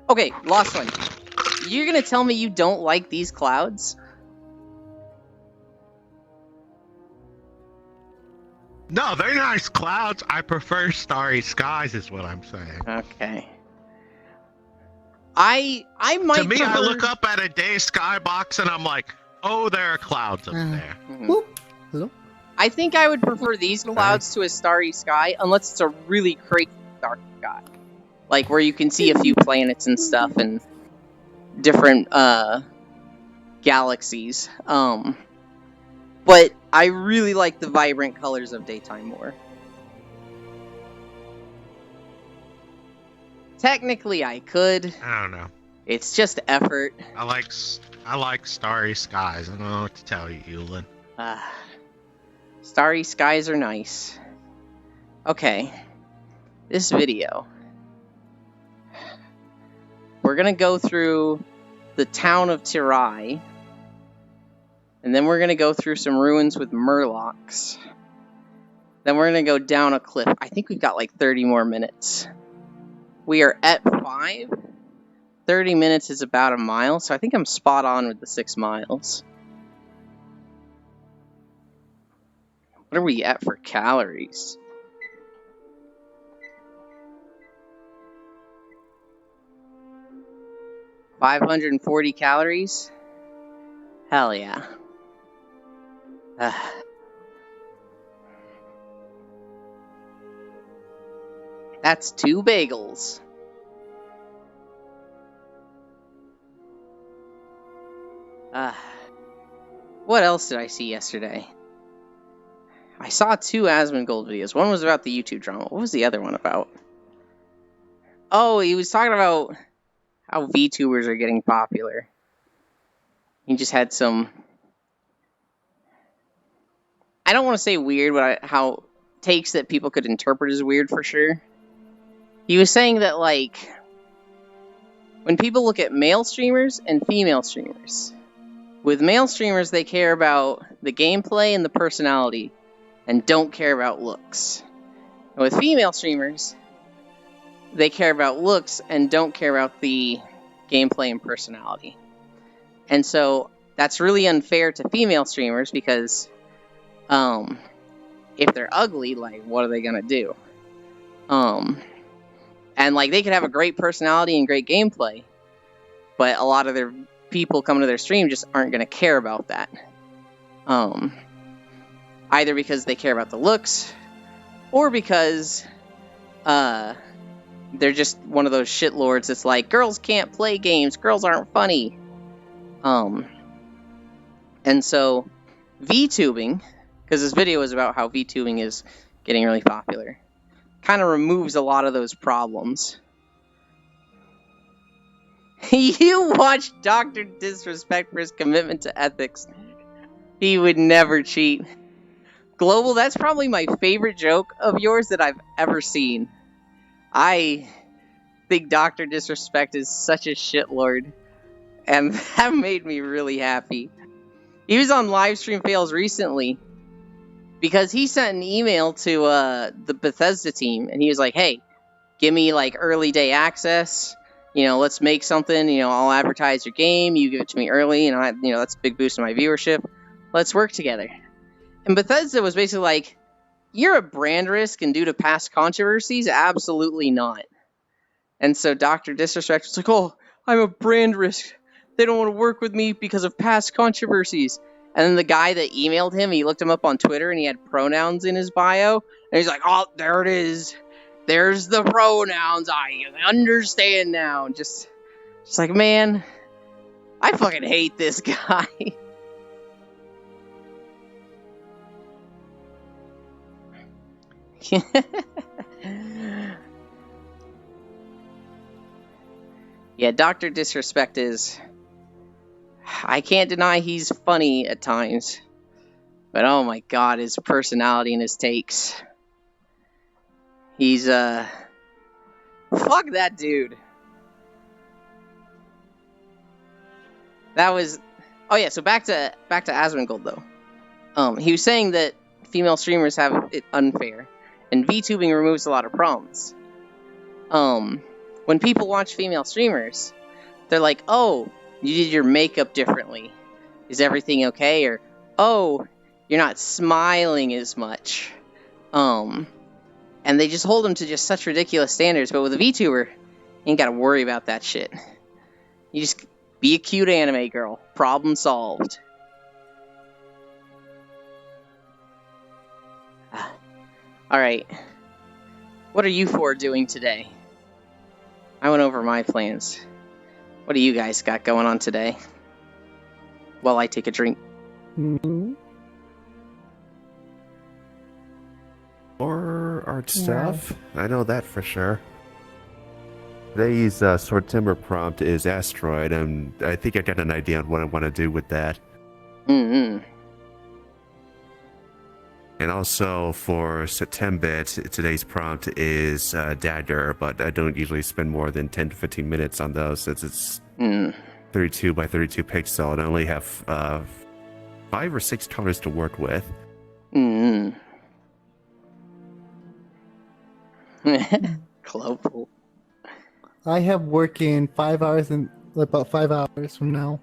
Okay, last one. You're gonna tell me you don't like these clouds? No, they're nice clouds. I prefer starry skies, is what I'm saying. Okay. I might To me, I prefer- look up at a day skybox and I'm like, oh, there are clouds up there. Mhm. Whoop. Hello? I think I would prefer these clouds to a starry sky, unless it's a really crazy dark sky. Like, where you can see a few planets and stuff, and different, galaxies. But I really like the vibrant colors of daytime more. Technically, I could. I don't know. It's just effort. I like starry skies. I don't know what to tell you, Yulin. Starry skies are nice. Okay. This video. We're gonna go through the town of Tirai. And then we're gonna go through some ruins with Murlocs. Then we're gonna go down a cliff. I think we've got like 30 more minutes. We are at 5. 30 minutes is about a mile, so I think I'm spot on with the 6 miles. What are we at for calories? $540 calories? Hell yeah. That's 2 bagels. What else did I see yesterday? I saw 2 Asmongold videos. One was about the YouTube drama. What was the other one about? Oh, he was talking about how VTubers are getting popular. He just had some... I don't want to say weird, but how takes that people could interpret as weird for sure. He was saying that, like, when people look at male streamers and female streamers, with male streamers they care about the gameplay and the personality, and don't care about looks. And with female streamers, they care about looks and don't care about the gameplay and personality. And so that's really unfair to female streamers because if they're ugly, like, what are they gonna do? And like, they could have a great personality and great gameplay, but a lot of their people coming to their stream just aren't gonna care about that. Either because they care about the looks, or because they're just one of those shitlords that's like, girls can't play games, girls aren't funny. And so, VTubing, because this video is about how VTubing is getting really popular, kind of removes a lot of those problems. You watch Dr. Disrespect for his commitment to ethics. He would never cheat. Global, that's probably my favorite joke of yours that I've ever seen. I think Dr. Disrespect is such a shitlord. And that made me really happy. He was on Livestream Fails recently because he sent an email to the Bethesda team, and he was like, hey, give me like early day access. Let's make something. I'll advertise your game. You give it to me early, and that's a big boost in my viewership. Let's work together. And Bethesda was basically like, you're a brand risk, and due to past controversies, absolutely not. And so Dr. Disrespect was like, oh, I'm a brand risk. They don't want to work with me because of past controversies. And then the guy that emailed him, he looked him up on Twitter, and he had pronouns in his bio. And he's like, oh, there it is. There's the pronouns. I understand now. Just like, man, I fucking hate this guy. Yeah, Dr. Disrespect is... I can't deny he's funny at times. But oh my god, his personality and his takes. He's, fuck that dude. That was... Oh yeah, so back to Asmongold, though. He was saying that female streamers have it unfair. And VTubing removes a lot of problems. When people watch female streamers, they're like, oh, you did your makeup differently. Is everything okay? Or, oh, you're not smiling as much. And they just hold them to just such ridiculous standards. But with a VTuber, you ain't gotta worry about that shit. You just be a cute anime girl. Problem solved. Alright. What are you four doing today? I went over my plans. What do you guys got going on today? While I take a drink. Or art stuff. I know that for sure. Today's September prompt is asteroid, and I think I got an idea on what I want to do with that. Mm-hmm. And also for September, today's prompt is dagger, but I don't usually spend more than 10 to 15 minutes on those since it's 32 by 32 pixel, and I only have 5 or 6 colors to work with. Global. I have work in 5 hours and about 5 hours from now.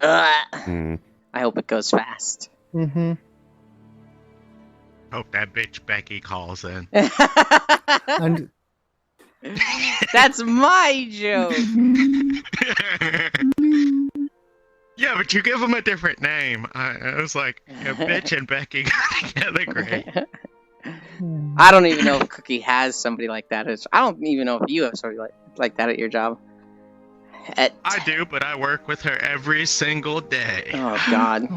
I hope it goes fast. Mm-hmm. Hope that bitch Becky calls in. And That's my joke. Yeah, but you give them a different name. I was like, yeah, bitch and Becky got together great. I don't even know if Cookie has somebody like that. I don't even know if you have somebody like that at your job. I do, but I work with her every single day. Oh, God.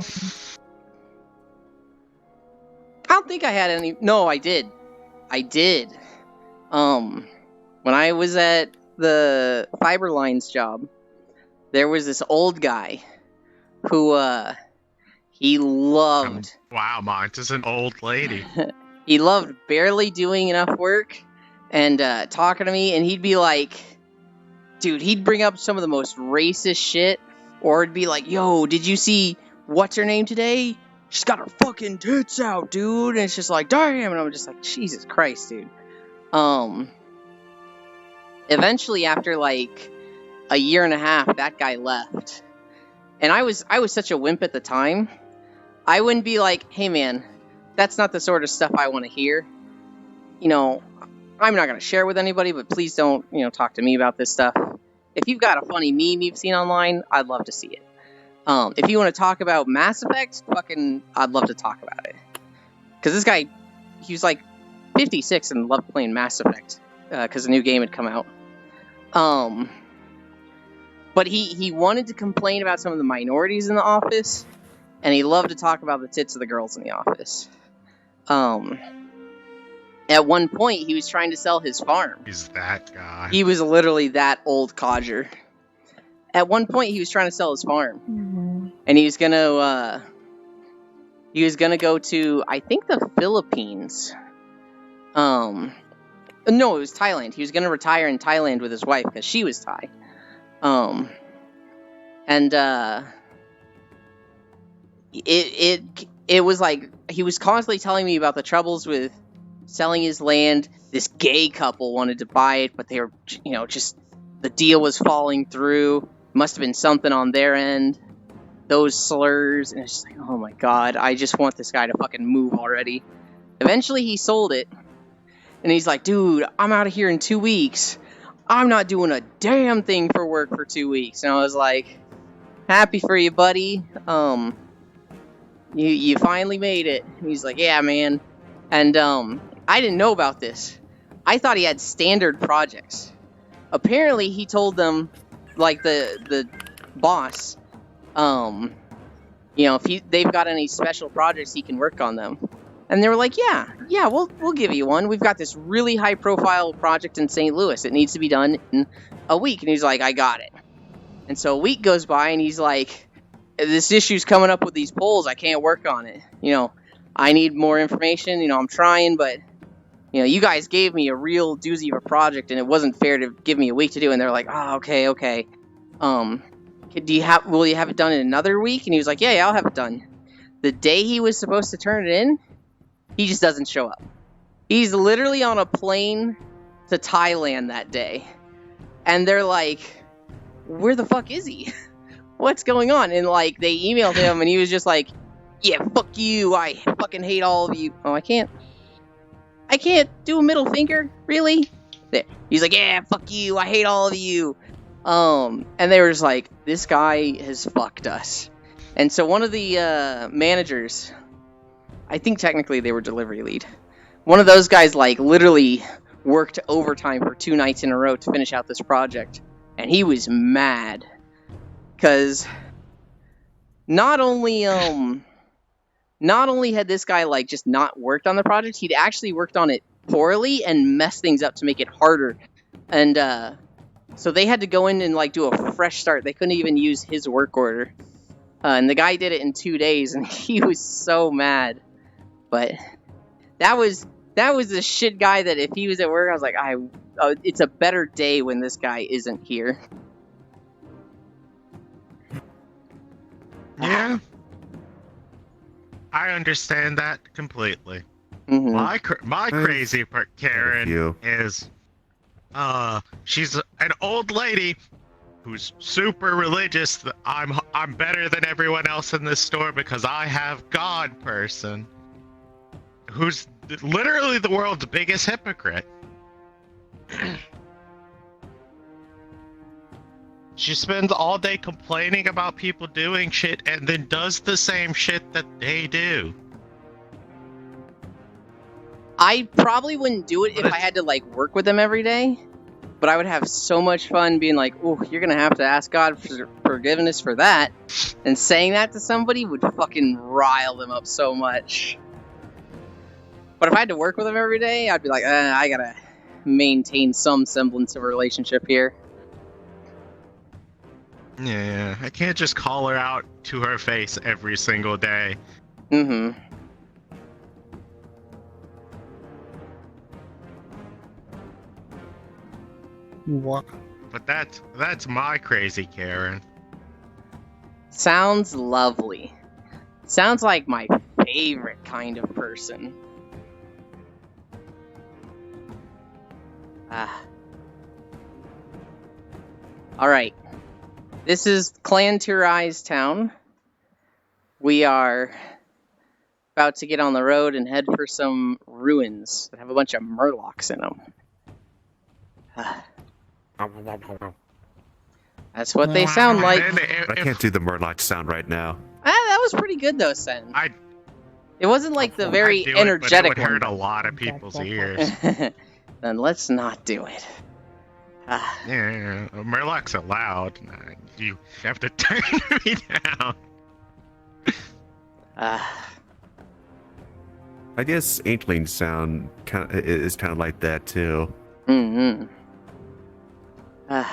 I don't think I had any... No, I did. When I was at the Fiber Lines job, there was this old guy who, he loved... Wow, Mont is an old lady. He loved barely doing enough work and talking to me, and he'd be like... Dude, he'd bring up some of the most racist shit, or it'd be like, yo, did you see what's-her-name today? She's got her fucking tits out, dude. And it's just like, damn. And I'm just like, Jesus Christ, dude. Eventually, after like a year and a half, that guy left. And I was such a wimp at the time. I wouldn't be like, hey man, that's not the sort of stuff I want to hear. I'm not going to share with anybody, but please don't, talk to me about this stuff. If you've got a funny meme you've seen online, I'd love to see it. If you want to talk about Mass Effect, I'd love to talk about it. Because this guy, he was like 56 and loved playing Mass Effect, because a new game had come out. But he wanted to complain about some of the minorities in the office, and he loved to talk about the tits of the girls in the office. At one point, he was trying to sell his farm. He's that guy. He was literally that old codger. At one point, he was trying to sell his farm, and he was gonna go to, I think, the Philippines. No, it was Thailand. He was gonna retire in Thailand with his wife because she was Thai. It was like he was constantly telling me about the troubles with selling his land. This gay couple wanted to buy it, but they were, just the deal was falling through. Must have been something on their end. Those slurs, and it's just like, oh my god, I just want this guy to fucking move already. Eventually, he sold it, and he's like, dude, I'm out of here in 2 weeks. I'm not doing a damn thing for work for 2 weeks. And I was like, happy for you, buddy. You finally made it. And he's like, yeah, man. And I didn't know about this. I thought he had standard projects. Apparently, he told them, like the boss, if they've got any special projects, he can work on them. And they were like, yeah, we'll give you one. We've got this really high-profile project in St. Louis. It needs to be done in a week. And he's like, I got it. And so a week goes by, and he's like, this issue's coming up with these polls. I can't work on it. I need more information. I'm trying, but, you guys gave me a real doozy of a project, and it wasn't fair to give me a week to do. And they're like, oh, okay. Will you have it done in another week? And he was like, yeah, I'll have it done. The day he was supposed to turn it in, he just doesn't show up. He's literally on a plane to Thailand that day. And they're like, where the fuck is he? What's going on? And they emailed him, and he was just like, yeah, fuck you. I fucking hate all of you. Oh, I can't do a middle finger? Really? There. He's like, yeah, fuck you. I hate all of you. And they were just like, this guy has fucked us. And so one of the managers, I think technically they were delivery lead. One of those guys literally worked overtime for 2 nights in a row to finish out this project. And he was mad. Because not only had this guy just not worked on the project, he'd actually worked on it poorly and messed things up to make it harder. And so they had to go in and do a fresh start. They couldn't even use his work order. And the guy did it in 2 days, and he was so mad. But that was the shit guy that if he was at work, I was like, it's a better day when this guy isn't here. Yeah. I understand that completely. Mm-hmm. My crazy part, Karen, is she's an old lady who's super religious. I'm better than everyone else in this store because I have God person, who's literally the world's biggest hypocrite. She spends all day complaining about people doing shit and then does the same shit that they do. I probably wouldn't do it if I had to work with them every day, but I would have so much fun being like, oh, you're gonna have to ask God for forgiveness for that. And saying that to somebody would fucking rile them up so much. But if I had to work with them every day, I'd be like, I gotta maintain some semblance of a relationship here. Yeah, I can't just call her out to her face every single day. Mm-hmm. What? But that's my crazy Karen. Sounds lovely. Sounds like my favorite kind of person. Alright. This is Clan Turai's town. We are about to get on the road and head for some ruins that have a bunch of murlocs in them. That's what they sound like. I can't do the Murloc sound right now. That was pretty good though, Sen. It wasn't the very energetic one. It would hurt a lot of people's ears. Then let's not do it. Yeah, Murlocs are loud. You have to turn me down. I guess Inkling sound is kind of like that too. Mm-hmm. I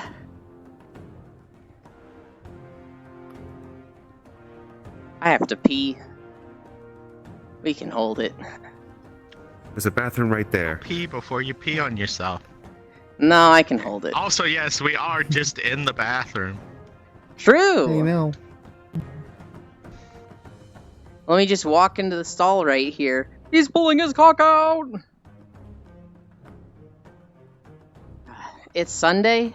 have to pee. We can hold it. There's a bathroom right there. Pee before you pee on yourself. No, I can hold it. Also, yes, we are just in the bathroom. True. I know. Let me just walk into the stall right here. He's pulling his cock out! It's Sunday?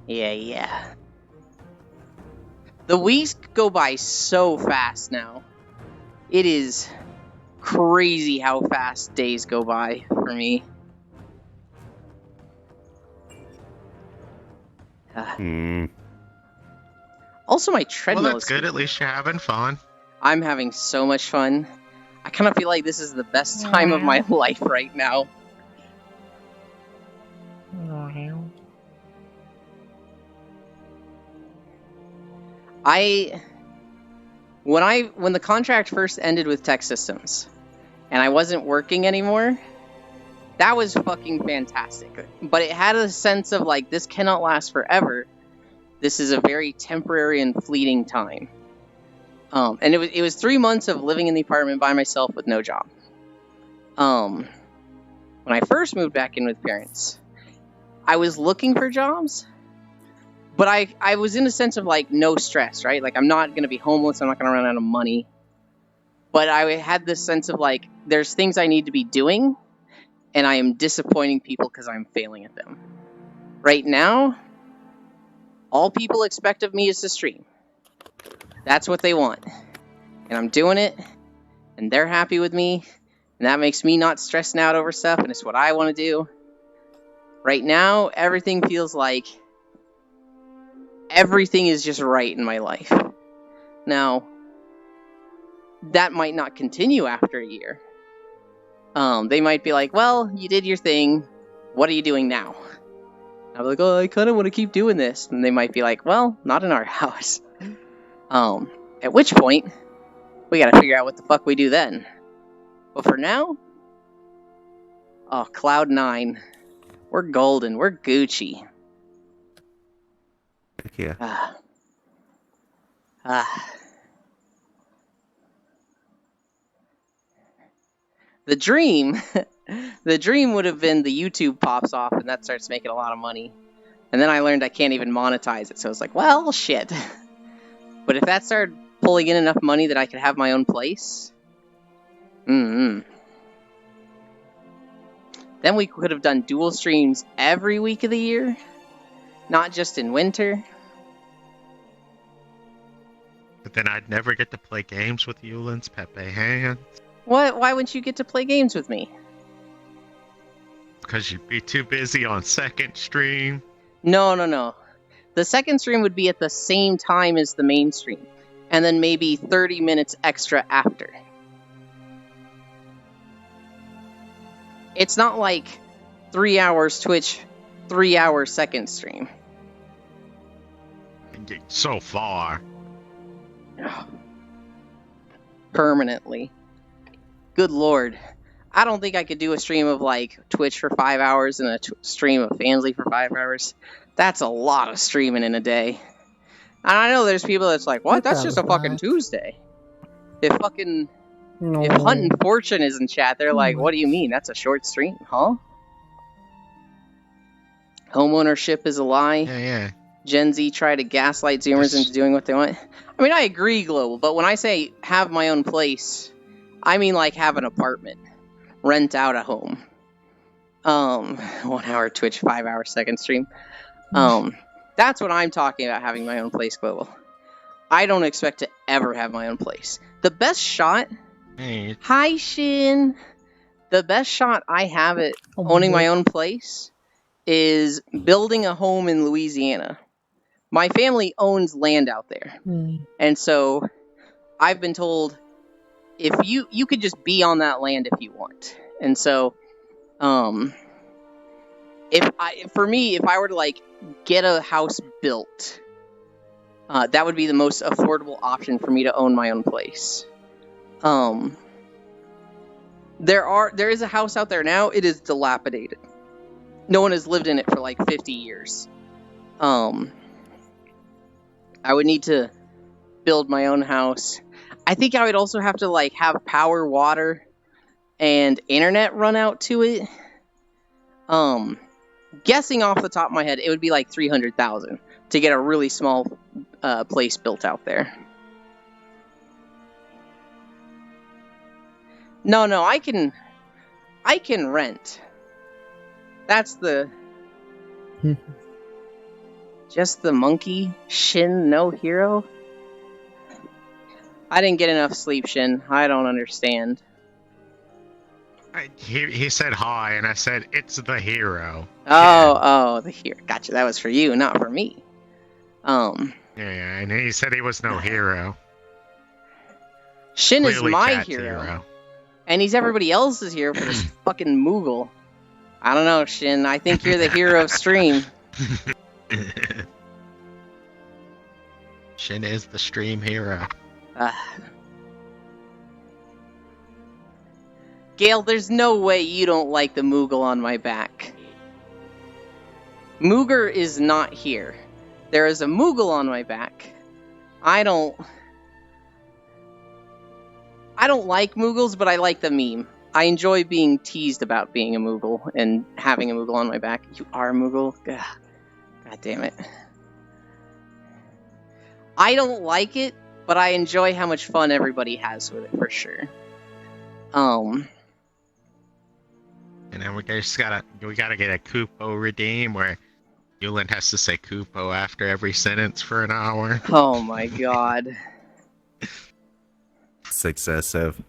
Yeah. The weeks go by so fast now. It is crazy how fast days go by for me. Also, my treadmill Well, that's is good. At least you're having fun. I'm having so much fun. I kind of feel like this is the best time of my life right now. When the contract first ended with Tech Systems and I wasn't working anymore, that was fucking fantastic. But it had a sense of like, this cannot last forever. This is a very temporary and fleeting time. And it was 3 months of living in the apartment by myself with no job. When I first moved back in with parents, I was looking for jobs, but I was in a sense of like no stress, right? Like I'm not going to be homeless, I'm not going to run out of money. But I had this sense of like, there's things I need to be doing, and I am disappointing people because I'm failing at them. Right now, all people expect of me is to stream. That's what they want. And I'm doing it, and they're happy with me, and that makes me not stressing out over stuff, and it's what I want to do. Right now, everything feels like everything is just right in my life. Now, that might not continue after a year. They might be like, well, you did your thing. What are you doing now? I'll be like, oh, I kind of want to keep doing this. And they might be like, well, not in our house. At which point, we gotta figure out what the fuck we do then. But for now, oh, Cloud9. We're golden. We're Gucci. Heck yeah. The dream would have been the YouTube pops off and that starts making a lot of money. And then I learned I can't even monetize it, so I was like, well, shit. But if that started pulling in enough money that I could have my own place, then we could have done dual streams every week of the year, not just in winter. But then I'd never get to play games with Yulin's Pepe Hands. What? Why wouldn't you get to play games with me? Because you'd be too busy on second stream. No. The second stream would be at the same time as the main stream, and then maybe 30 minutes extra after. It's not like 3 hours Twitch, 3 hours second stream. So far. Permanently. Good lord. I don't think I could do a stream of like Twitch for 5 hours and a stream of Fansly for 5 hours. That's a lot of streaming in a day. And I know there's people that's like, what? That's just a fucking Tuesday. If Hunt and Fortune is in chat, they're like, what do you mean? That's a short stream, huh? Homeownership is a lie. Yeah. Gen Z try to gaslight Zoomers into doing what they want. I mean, I agree, Global, but when I say have my own place, I mean like have an apartment. Rent out a home. 1 hour Twitch, 5 hour second stream. That's what I'm talking about, having my own place, Global. I don't expect to ever have my own place. The best shot... Hey. Hi, Shin! The best shot I have at owning my own place is building a home in Louisiana. My family owns land out there. And so I've been told if you could just be on that land if you want. And so if I were to like get a house built, that would be the most affordable option for me to own my own place. There is a house out there now. It is dilapidated. No one has lived in it for like 50 years. I would need to build my own house. I think I would also have to like have power, water, and internet run out to it. Guessing off the top of my head, it would be like 300,000 to get a really small place built out there. No, I can rent. That's the just the monkey Shin no hero. I didn't get enough sleep, Shin. I don't understand. He said hi, and I said it's the hero. Oh, the hero. Gotcha. That was for you, not for me. Yeah, and he said he was no hero. Shin Clearly is my Cat's hero. And he's everybody else's hero for this fucking Moogle. I don't know, Shin. I think you're the hero of stream. Shin is the stream hero. Gale, there's no way you don't like the Moogle on my back. Mooger is not here. There is a Moogle on my back. I don't like Moogles, but I like the meme. I enjoy being teased about being a Moogle and having a Moogle on my back. You are a Moogle? God damn it. I don't like it, but I enjoy how much fun everybody has with it, for sure. And then we gotta get a Kupo redeem where Yulin has to say Kupo after every sentence for an hour. Oh my god. It's excessive.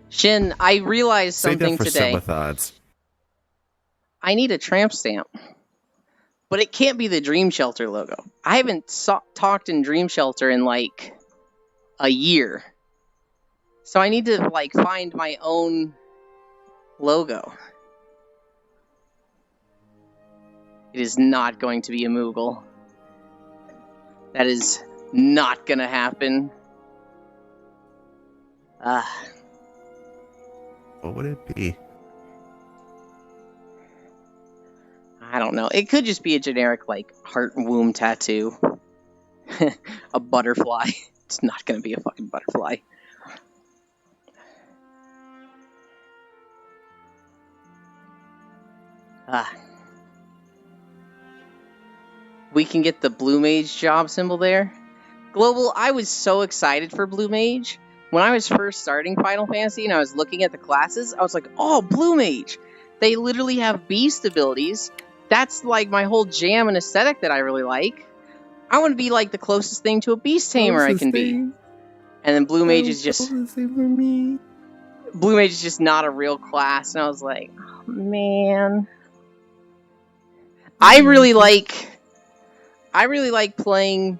Shin, I realized something for today. Subathons. I need a tramp stamp. But it can't be the Dream Shelter logo. I haven't talked in Dream Shelter in like a year. So I need to like find my own logo. It is not going to be a Moogle. That is not gonna happen. What would it be? I don't know. It could just be a generic, like, heart womb tattoo. A butterfly. It's not gonna be a fucking butterfly. We can get the Blue Mage job symbol there. Global, I was so excited for Blue Mage. When I was first starting Final Fantasy and I was looking at the classes, I was like, oh, Blue Mage! They literally have beast abilities. That's like my whole jam and aesthetic that I really like. I want to be like the closest thing to a beast tamer I can be. And then Blue Mage is just... Blue Mage is just not a real class. And I was like, oh, man. I really like playing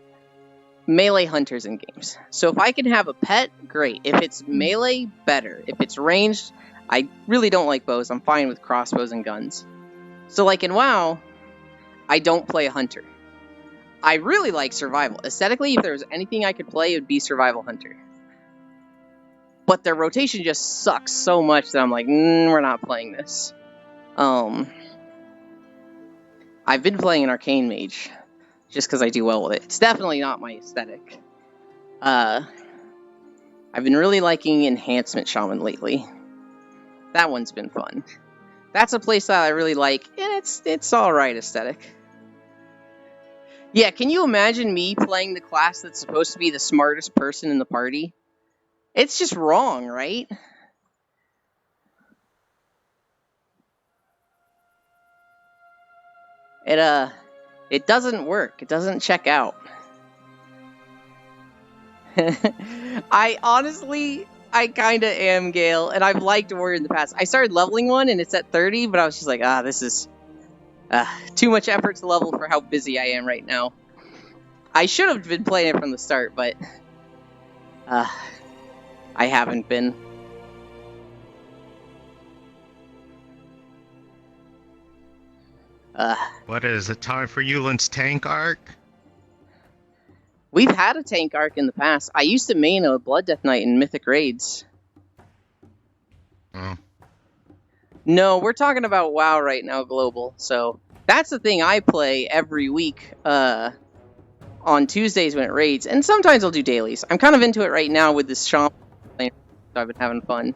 melee hunters in games. So if I can have a pet, great. If it's melee, better. If it's ranged, I really don't like bows. I'm fine with crossbows and guns. So like in WoW, I don't play a hunter. I really like survival. Aesthetically, if there was anything I could play, it would be survival hunter. But their rotation just sucks so much that I'm like, we're not playing this. I've been playing an arcane mage, just because I do well with it. It's definitely not my aesthetic. I've been really liking Enhancement Shaman lately. That one's been fun. That's a place that I really like, and it's alright aesthetic. Yeah, can you imagine me playing the class that's supposed to be the smartest person in the party? It's just wrong, right? It doesn't work. It doesn't check out. I kinda am Gale, and I've liked Warrior in the past. I started leveling one, and it's at 30, but I was just like, this is too much effort to level for how busy I am right now. I should have been playing it from the start, but I haven't been. What is it, time for Yulin's tank arc? We've had a tank arc in the past. I used to main a Blood Death Knight in Mythic Raids. Oh. No, we're talking about WoW right now, Global. So that's the thing I play every week on Tuesdays when it raids. And sometimes I'll do dailies. I'm kind of into it right now with this Shaman. so I've been having fun.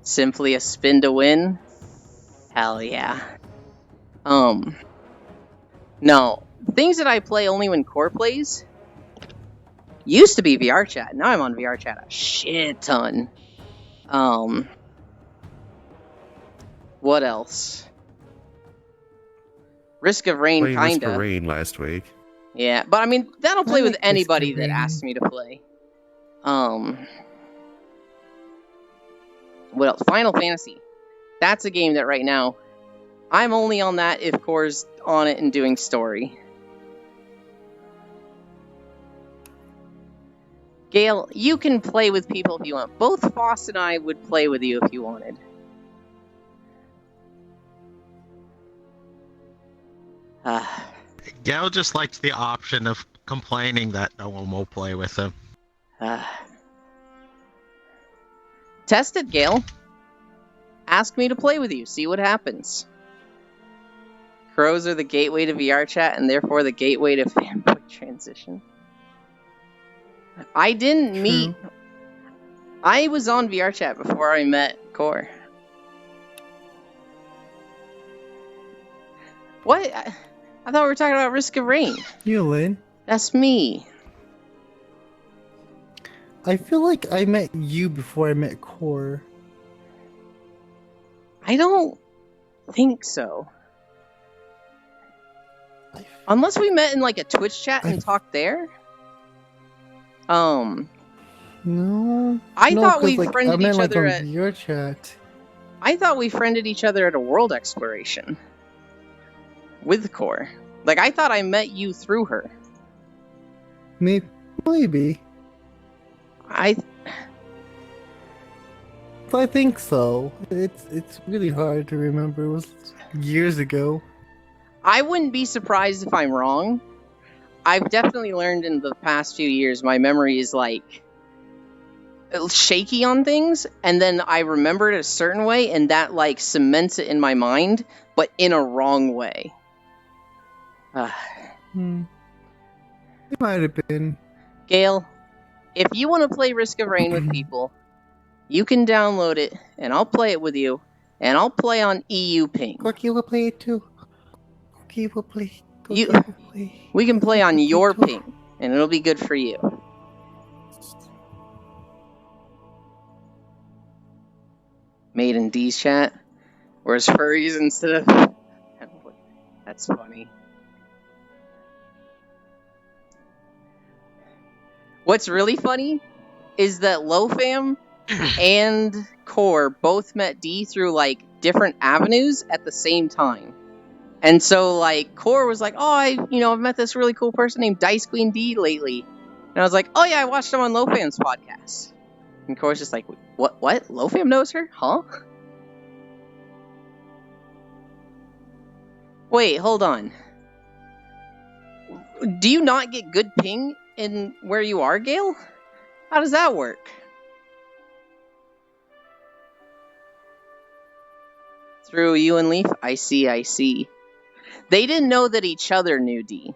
Simply a spin to win. Hell yeah. No, things that I play only when Core plays used to be VR chat. Now I'm on VR chat a shit ton. What else? Risk of Rain, Playing Risk kinda. of Rain last week. Yeah, but I mean, that'll play with like Risk of anybody that Rain. asks me to play. What else? Final Fantasy. That's a game that right now, I'm only on that if Core's on it and doing story. Gale, you can play with people if you want. Both Foss and I would play with you if you wanted. Gale just likes the option of complaining that no one will play with him. Test it, Gale. Ask me to play with you. See what happens. Crows are the gateway to VR chat and therefore the gateway to fanboy transition. I didn't meet... I was on VR chat before I met Core. What? I thought we were talking about Risk of Rain. You, Lynn. That's me. I feel like I met you before I met Core. I don't think so. Unless we met in like a Twitch chat and talked there. No. I thought we 'cause, friended I meant, each other on at... your chat. I thought we friended each other at a world exploration. With Core. Like, I thought I met you through her. Maybe. I think so. It's really hard to remember. It was years ago. I wouldn't be surprised if I'm wrong. I've definitely learned in the past few years my memory is like shaky on things, and then I remember it a certain way, and that like cements it in my mind, but in a wrong way. It might have been. Gale, if you want to play Risk of Rain with people, you can download it, and I'll play it with you, and I'll play on EU ping. Corky will play it too. Corky will play. We can play on your ping, and it'll be good for you. Made in D's chat? Where's furries instead of... That's funny. What's really funny is that LoFam and Core both met D through, like, different avenues at the same time. And so, like, Core was like, oh, I've met this really cool person named Dice Queen D lately. And I was like, oh yeah, I watched him on LoFam's podcast. And Core's just like, what? LoFam knows her? Huh? Wait, hold on. Do you not get good ping in where you are, Gale? How does that work? Through you and Leaf? I see. They didn't know that each other knew D.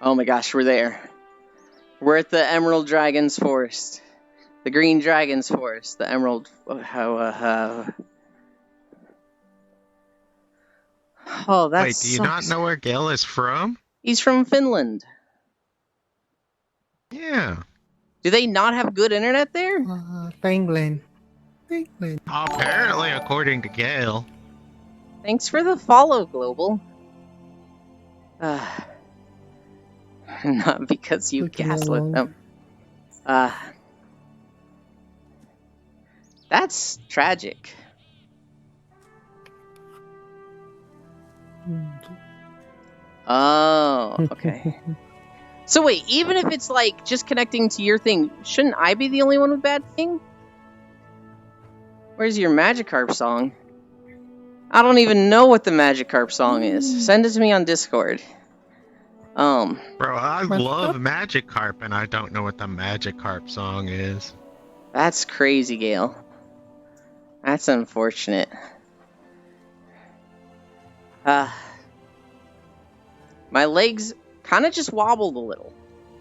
Oh my gosh, we're there. We're at the Emerald Dragon's Forest. The Green Dragon's Forest. The Emerald... Oh, that's... Wait, do you not know where Gale is from? He's from Finland. Yeah. Do they not have good internet there? England. Apparently, according to Gale. Thanks for the follow, Global. Not because you gaslit them. That's tragic. Oh, okay. So wait, even if it's like just connecting to your thing, shouldn't I be the only one with bad ping? Where's your Magikarp song? I don't even know what the Magikarp song is. Send it to me on Discord. Bro, I love Magikarp, and I don't know what the Magikarp song is. That's crazy, Gale. That's unfortunate. My legs kind of just wobbled a little.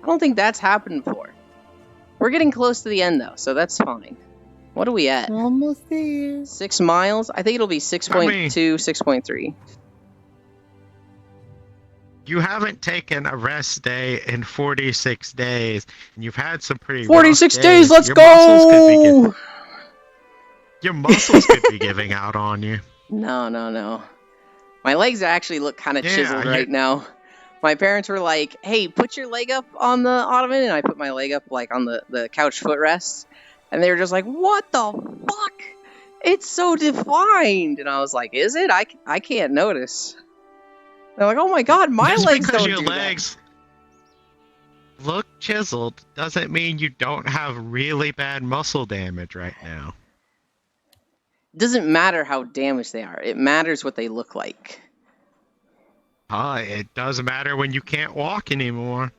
I don't think that's happened before. We're getting close to the end, though, so that's fine. What are we at? Almost there. 6 miles? I think it'll be 6.2, 6.3. You haven't taken a rest day in 46 days, and you've had some pretty 46 rough days, let's Your muscles could be go! Your muscles could be giving out on you. No. My legs actually look kind of chiseled you- right now. My parents were like, hey, put your leg up on the ottoman, and I put my leg up like on the couch footrest. And they were just like, what the fuck? It's so defined. And I was like, is it? I can't notice. They're like, oh my god, my Just legs because don't your do legs look chiseled doesn't mean you don't have really bad muscle damage right now. that. It doesn't matter how damaged they are. It matters what they look like. It does matter when you can't walk anymore.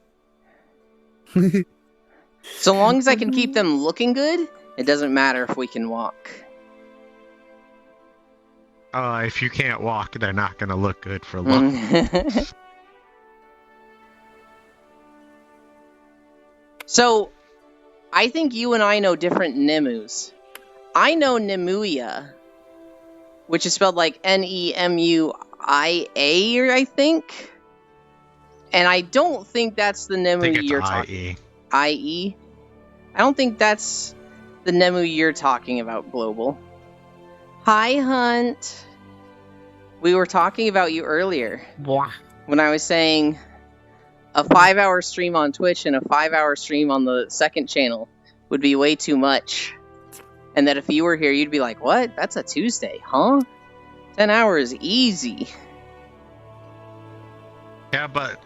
So long as I can keep them looking good, it doesn't matter if we can walk. If you can't walk, they're not going to look good for long. So, I think you and I know different Nemus. I know Nemuia, which is spelled like Nemuia, I think. And I don't think that's the I Nemu think it's you're talking. IE. IE? I don't think that's the Nemu you're talking about, Global. Hi, Hunt. We were talking about you earlier. When I was saying a 5-hour stream on Twitch and a 5-hour stream on the second channel would be way too much. And that if you were here, you'd be like, what? That's a Tuesday, huh? 10 hours, easy. Yeah, but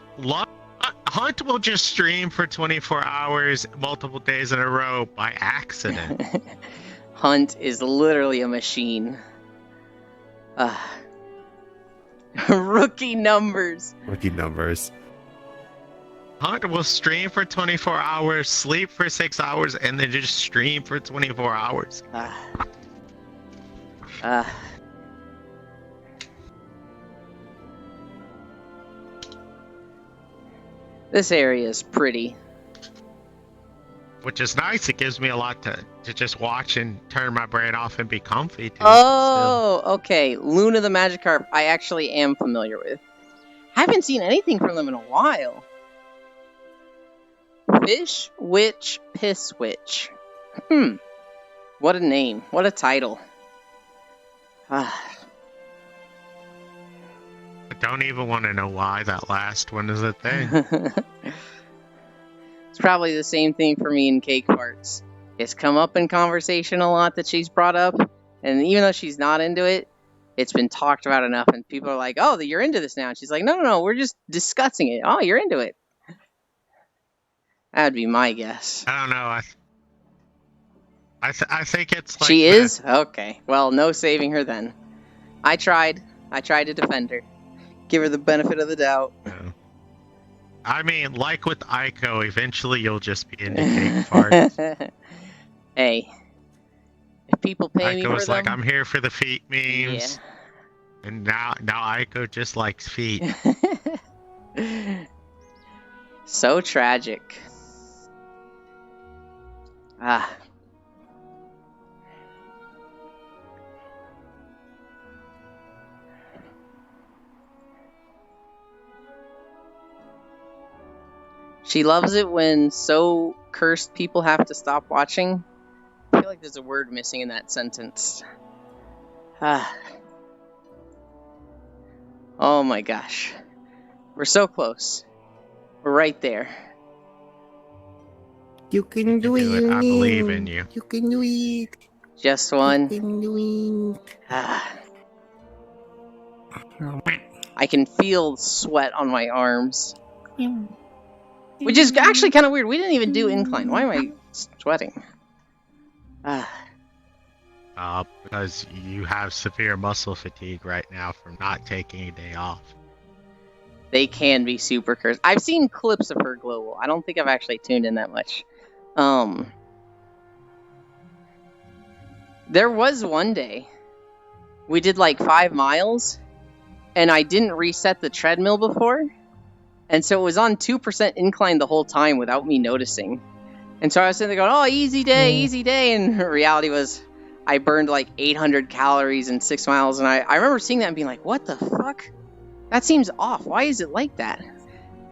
Hunt will just stream for 24 hours, multiple days in a row by accident. Hunt is literally a machine. Rookie numbers. Rookie numbers. Hunt will stream for 24 hours, sleep for 6 hours, and then just stream for 24 hours. This area is pretty. Which is nice. It gives me a lot to just watch and turn my brain off and be comfy to. Oh, okay. Luna the Magikarp, I actually am familiar with. I haven't seen anything from them in a while. Fish Witch Piss Witch. What a name. What a title. I don't even want to know why that last one is a thing. It's probably the same thing for me in Cake Farts. It's come up in conversation a lot that she's brought up, and even though she's not into it, it's been talked about enough, and people are like, oh, you're into this now. And she's like, no, we're just discussing it. Oh, you're into it. That'd be my guess. I don't know. I think it's like She is? Okay. Well, no saving her then. I tried to defend her. Give her the benefit of the doubt. I mean, like with Aiko, eventually you'll just be into Cake Farts. Hey. If people pay me Aiko for was like, them... I'm here for the feet memes. Yeah. And now Aiko just likes feet. So tragic. She loves it when so cursed people have to stop watching. I feel like there's a word missing in that sentence. Oh my gosh. We're so close. We're right there. You can do it. I believe in you. You can do it. Just one. You can do it. I can feel sweat on my arms. Which is actually kind of weird. We didn't even do incline. Why am I sweating? Because you have severe muscle fatigue right now from not taking a day off. They can be super cursed. I've seen clips of her Global. I don't think I've actually tuned in that much. There was one day we did like 5 miles and I didn't reset the treadmill before And so it was on 2% incline the whole time without me noticing. And so I was sitting there going, oh, easy day. And reality was I burned like 800 calories in 6 miles. And I remember seeing that and being like, what the fuck? That seems off. Why is it like that?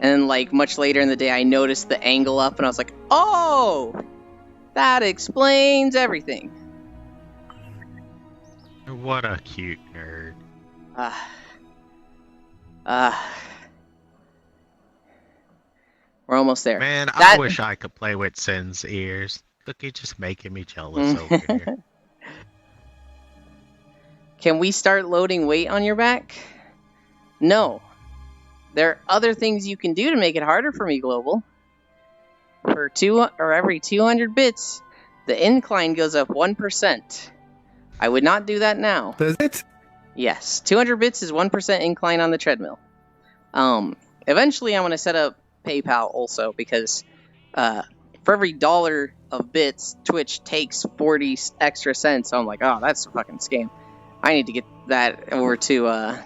And like much later in the day, I noticed the angle up and I was like, oh, that explains everything. What a cute nerd. We're almost there. Man, I wish I could play with Sin's ears. Look, he's just making me jealous over here. Can we start loading weight on your back? No. There are other things you can do to make it harder for me, Global. For every 200 bits, the incline goes up 1%. I would not do that now. Does it? Yes. 200 bits is 1% incline on the treadmill. Eventually, I'm going to set up PayPal also, because for every $1 of bits, Twitch takes 40 extra cents. So I'm like, oh, that's a fucking scam. I need to get that over to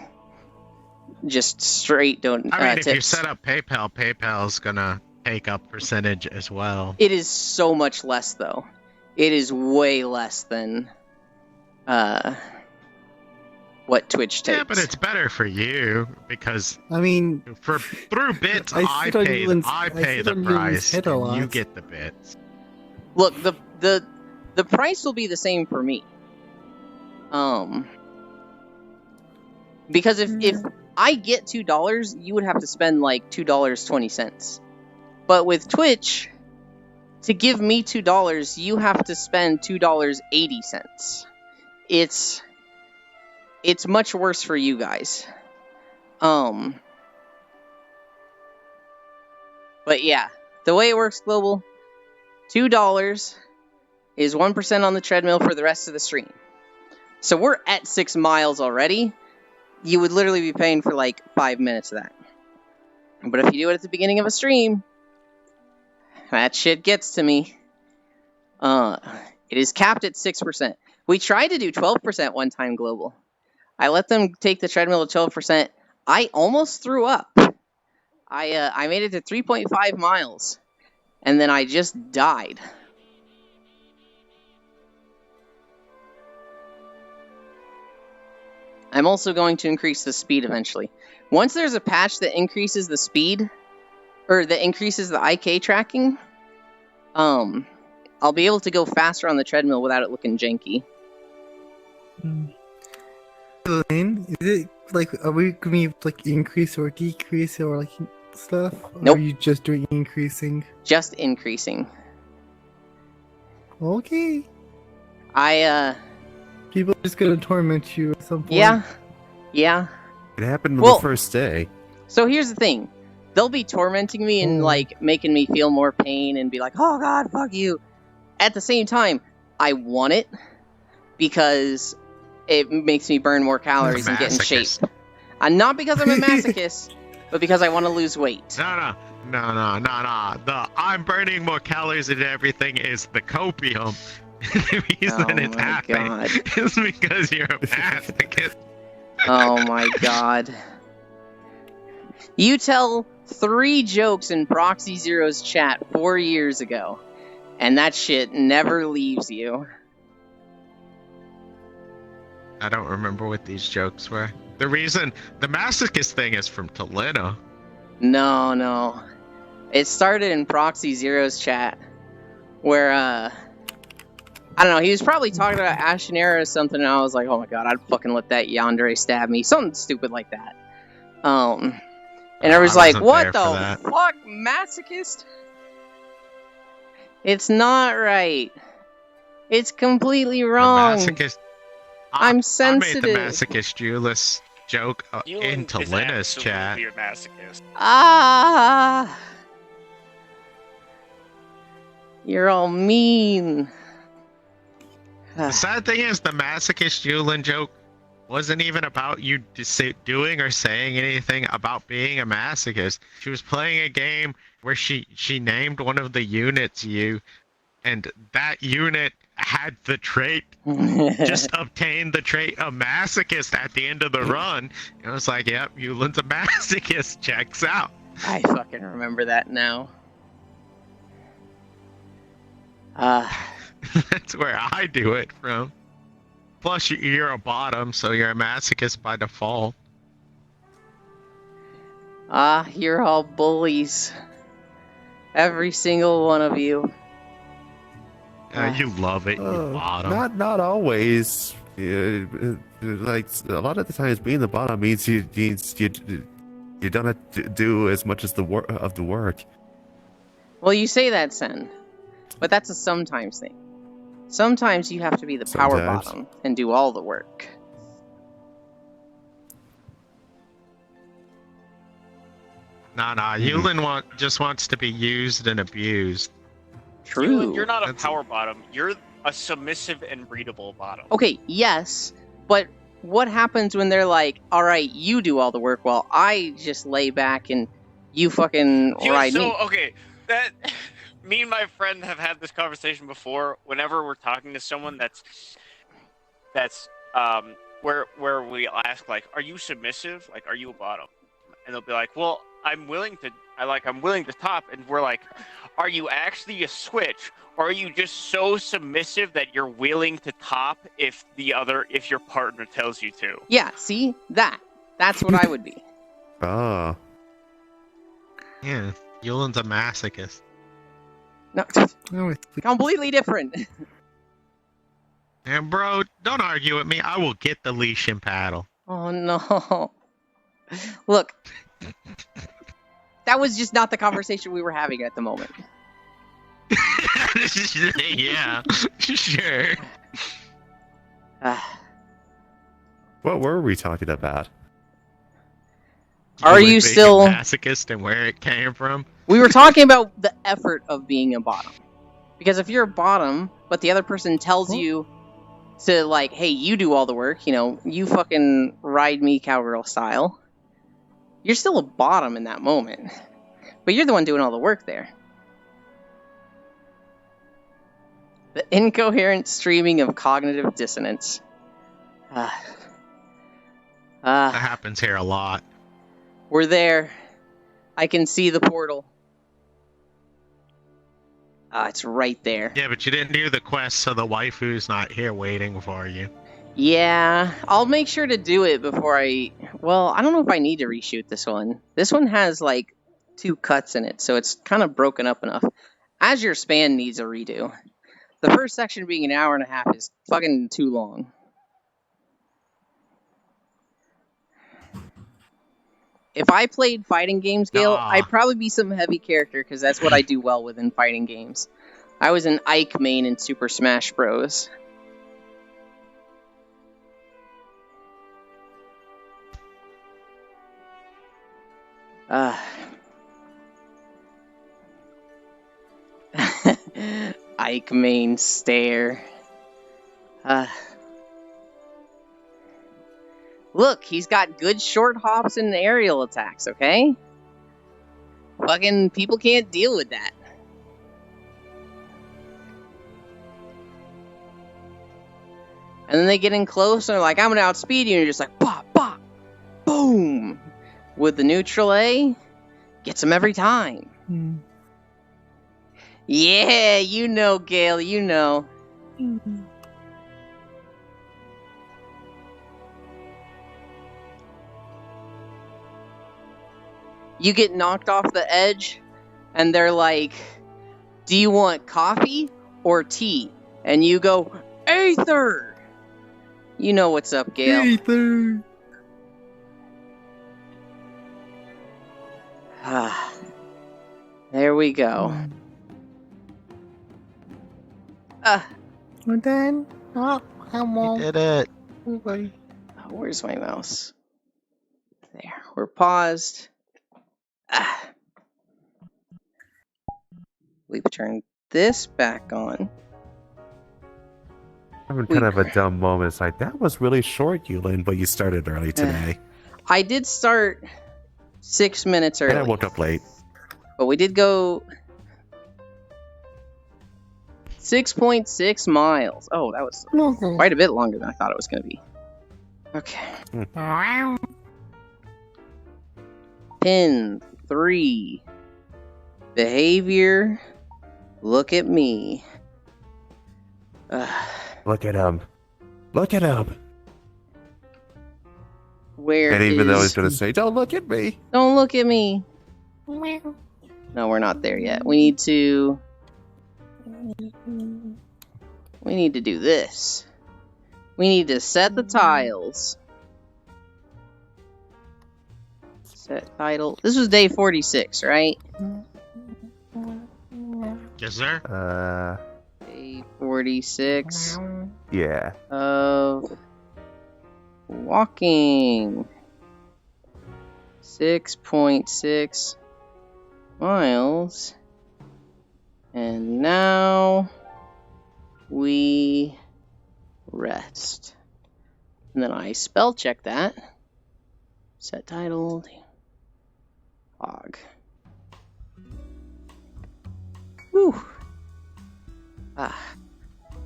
just straight don't. I mean, if tips. you set up PayPal, PayPal's gonna take up percentage as well. It is so much less, though. It is way less than what Twitch takes. Yeah, but it's better for you because I mean, through bits, I pay the price, and you get the bits. Look, the price will be the same for me. Because if I get $2, you would have to spend like $2.20. But with Twitch, to give me $2, you have to spend $2.80. It's much worse for you guys. But yeah, the way it works, Global, $2 is 1% on the treadmill for the rest of the stream. So we're at 6 miles already. You would literally be paying for like 5 minutes of that. But if you do it at the beginning of a stream, that shit gets to me. It is capped at 6%. We tried to do 12% one time, Global. I let them take the treadmill to 12%. I almost threw up. I made it to 3.5 miles. And then I just died. I'm also going to increase the speed eventually. Once there's a patch that increases the speed, or that increases the IK tracking, I'll be able to go faster on the treadmill without it looking janky. Lane, is it like, are we going to like increase or decrease or like stuff? Nope. Or are you just doing increasing? Just increasing. Okay. People are just gonna torment you at some point. Yeah. It happened on the first day. So here's the thing. They'll be tormenting me and like making me feel more pain and be like, oh god, fuck you. At the same time, I want it because it makes me burn more calories and get in shape. Not because I'm a masochist, but because I want to lose weight. No. The I'm burning more calories and everything is the copium. The reason it's happening is because you're a masochist. Oh my god. You tell 3 jokes in Proxy Zero's chat 4 years ago, and that shit never leaves you. I don't remember what these jokes were. The reason the masochist thing is from Toledo. No. It started in Proxy Zero's chat, where I don't know, he was probably talking about Ashenera or something, and I was like, oh my god, I'd fucking let that yandere stab me. Something stupid like that. And I was like, what the fuck, masochist? It's not right. It's completely wrong. I'm sensitive. I made the masochist Julius joke into Lena's chat. You're a masochist. You're all mean. The sad thing is, the masochist Yulin joke wasn't even about you doing or saying anything about being a masochist. She was playing a game where she named one of the units and that unit had the trait, just obtained the trait of masochist at the end of the run. It was like, yep, Yulin's a masochist, checks out. I fucking remember that now. That's where I do it from. Plus, you're a bottom, so you're a masochist by default. You're all bullies. Every single one of you. You love it, you bottom. Not always. Like a lot of the times, being the bottom means you don't have to do as much as the work. Well, you say that, Sen, but that's a sometimes thing. Sometimes you have to be the power Sometimes. bottom and do all the work. Nah. Yulin just wants to be used and abused. True. You're not a That's- power bottom. You're a submissive and breedable bottom. Okay, yes, but what happens when they're like, all right, you do all the work while I just lay back and you fucking ride me? Okay, that me and my friend have had this conversation before. Whenever we're talking to someone that's where we ask like, are you submissive? Like, are you a bottom? And they'll be like, well, I'm willing to top, and we're like, are you actually a switch, or are you just so submissive that you're willing to top if your partner tells you to? Yeah, see? That's what I would be. Oh. Yeah, Yulin's a masochist. No, No, completely different. And bro, don't argue with me. I will get the leash and paddle. Oh no. Look. That was just not the conversation we were having at the moment. Yeah, sure. What were we talking about? Are Yulin you being still- a masochist and where it came from? We were talking about the effort of being a bottom. Because if you're a bottom, but the other person tells you to, like, hey, you do all the work, you fucking ride me cowgirl style, you're still a bottom in that moment. But you're the one doing all the work there. The incoherent streaming of cognitive dissonance. That happens here a lot. We're there. I can see the portal. It's right there. Yeah, but you didn't do the quest, so the waifu's not here waiting for you. Yeah, I'll make sure to do it before I don't know if I need to reshoot this one. This one has, like, 2 cuts in it, so it's kind of broken up enough. Azure Span needs a redo. The first section being an hour and a half is fucking too long. If I played fighting games, Gale, Nah. I'd probably be some heavy character, because that's what I do well with in fighting games. I was an Ike main in Super Smash Bros. Ike main stare. Look, he's got good short hops and aerial attacks, okay? Fucking people can't deal with that. And then they get in close and they're like, I'm gonna outspeed you, and you're just like, bop, bop, boom! With the neutral A, gets him every time. Yeah, you know, Gale, you know. You get knocked off the edge, and they're like, do you want coffee or tea? And you go, Aether! You know what's up, Gale. Aether. There we go. We're done. Oh, come You on. did it. Bye. Oh, where's my mouse? There. We're paused. We've turned this back on. Having kind of a dumb moment. It's like, that was really short, Yulin, but you started early today. I did start 6 minutes early. And I woke up late. But we did go 6.6 miles. Oh, that was quite a bit longer than I thought it was going to be. Okay. Pinned 3. Behavior. Look at me. Look at him. Look at him. Where And even though he's is... going to say, don't look at me. Don't look at me. No, we're not there yet. We need to do this. We need to set the tiles. Set title. This was day 46, right? Yes, sir. Day 46 Yeah. of walking. 6.6 miles. And now we rest. And then I spell check that. Set title. Hog. Whew.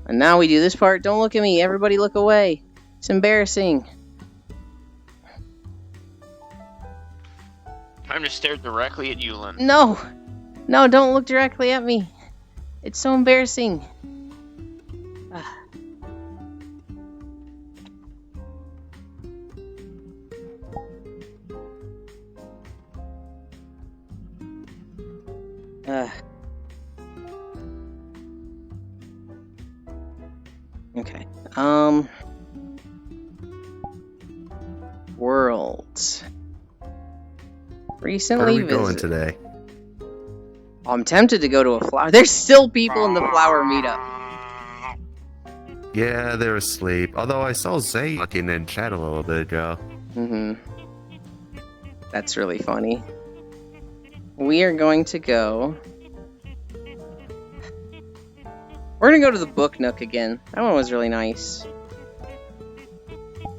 And now we do this part. Don't look at me. Everybody look away. It's embarrassing. Time to stare directly at you, Lynn. No. No, don't look directly at me. It's so embarrassing. Okay. Worlds. Recently Where are we going visited. today? I'm tempted to go to a flower. There's still people in the flower meetup. Yeah, they're asleep. Although I saw Zay looking in chat a little bit ago. That's really funny. We are going to go... We're gonna go to the Book Nook again. That one was really nice.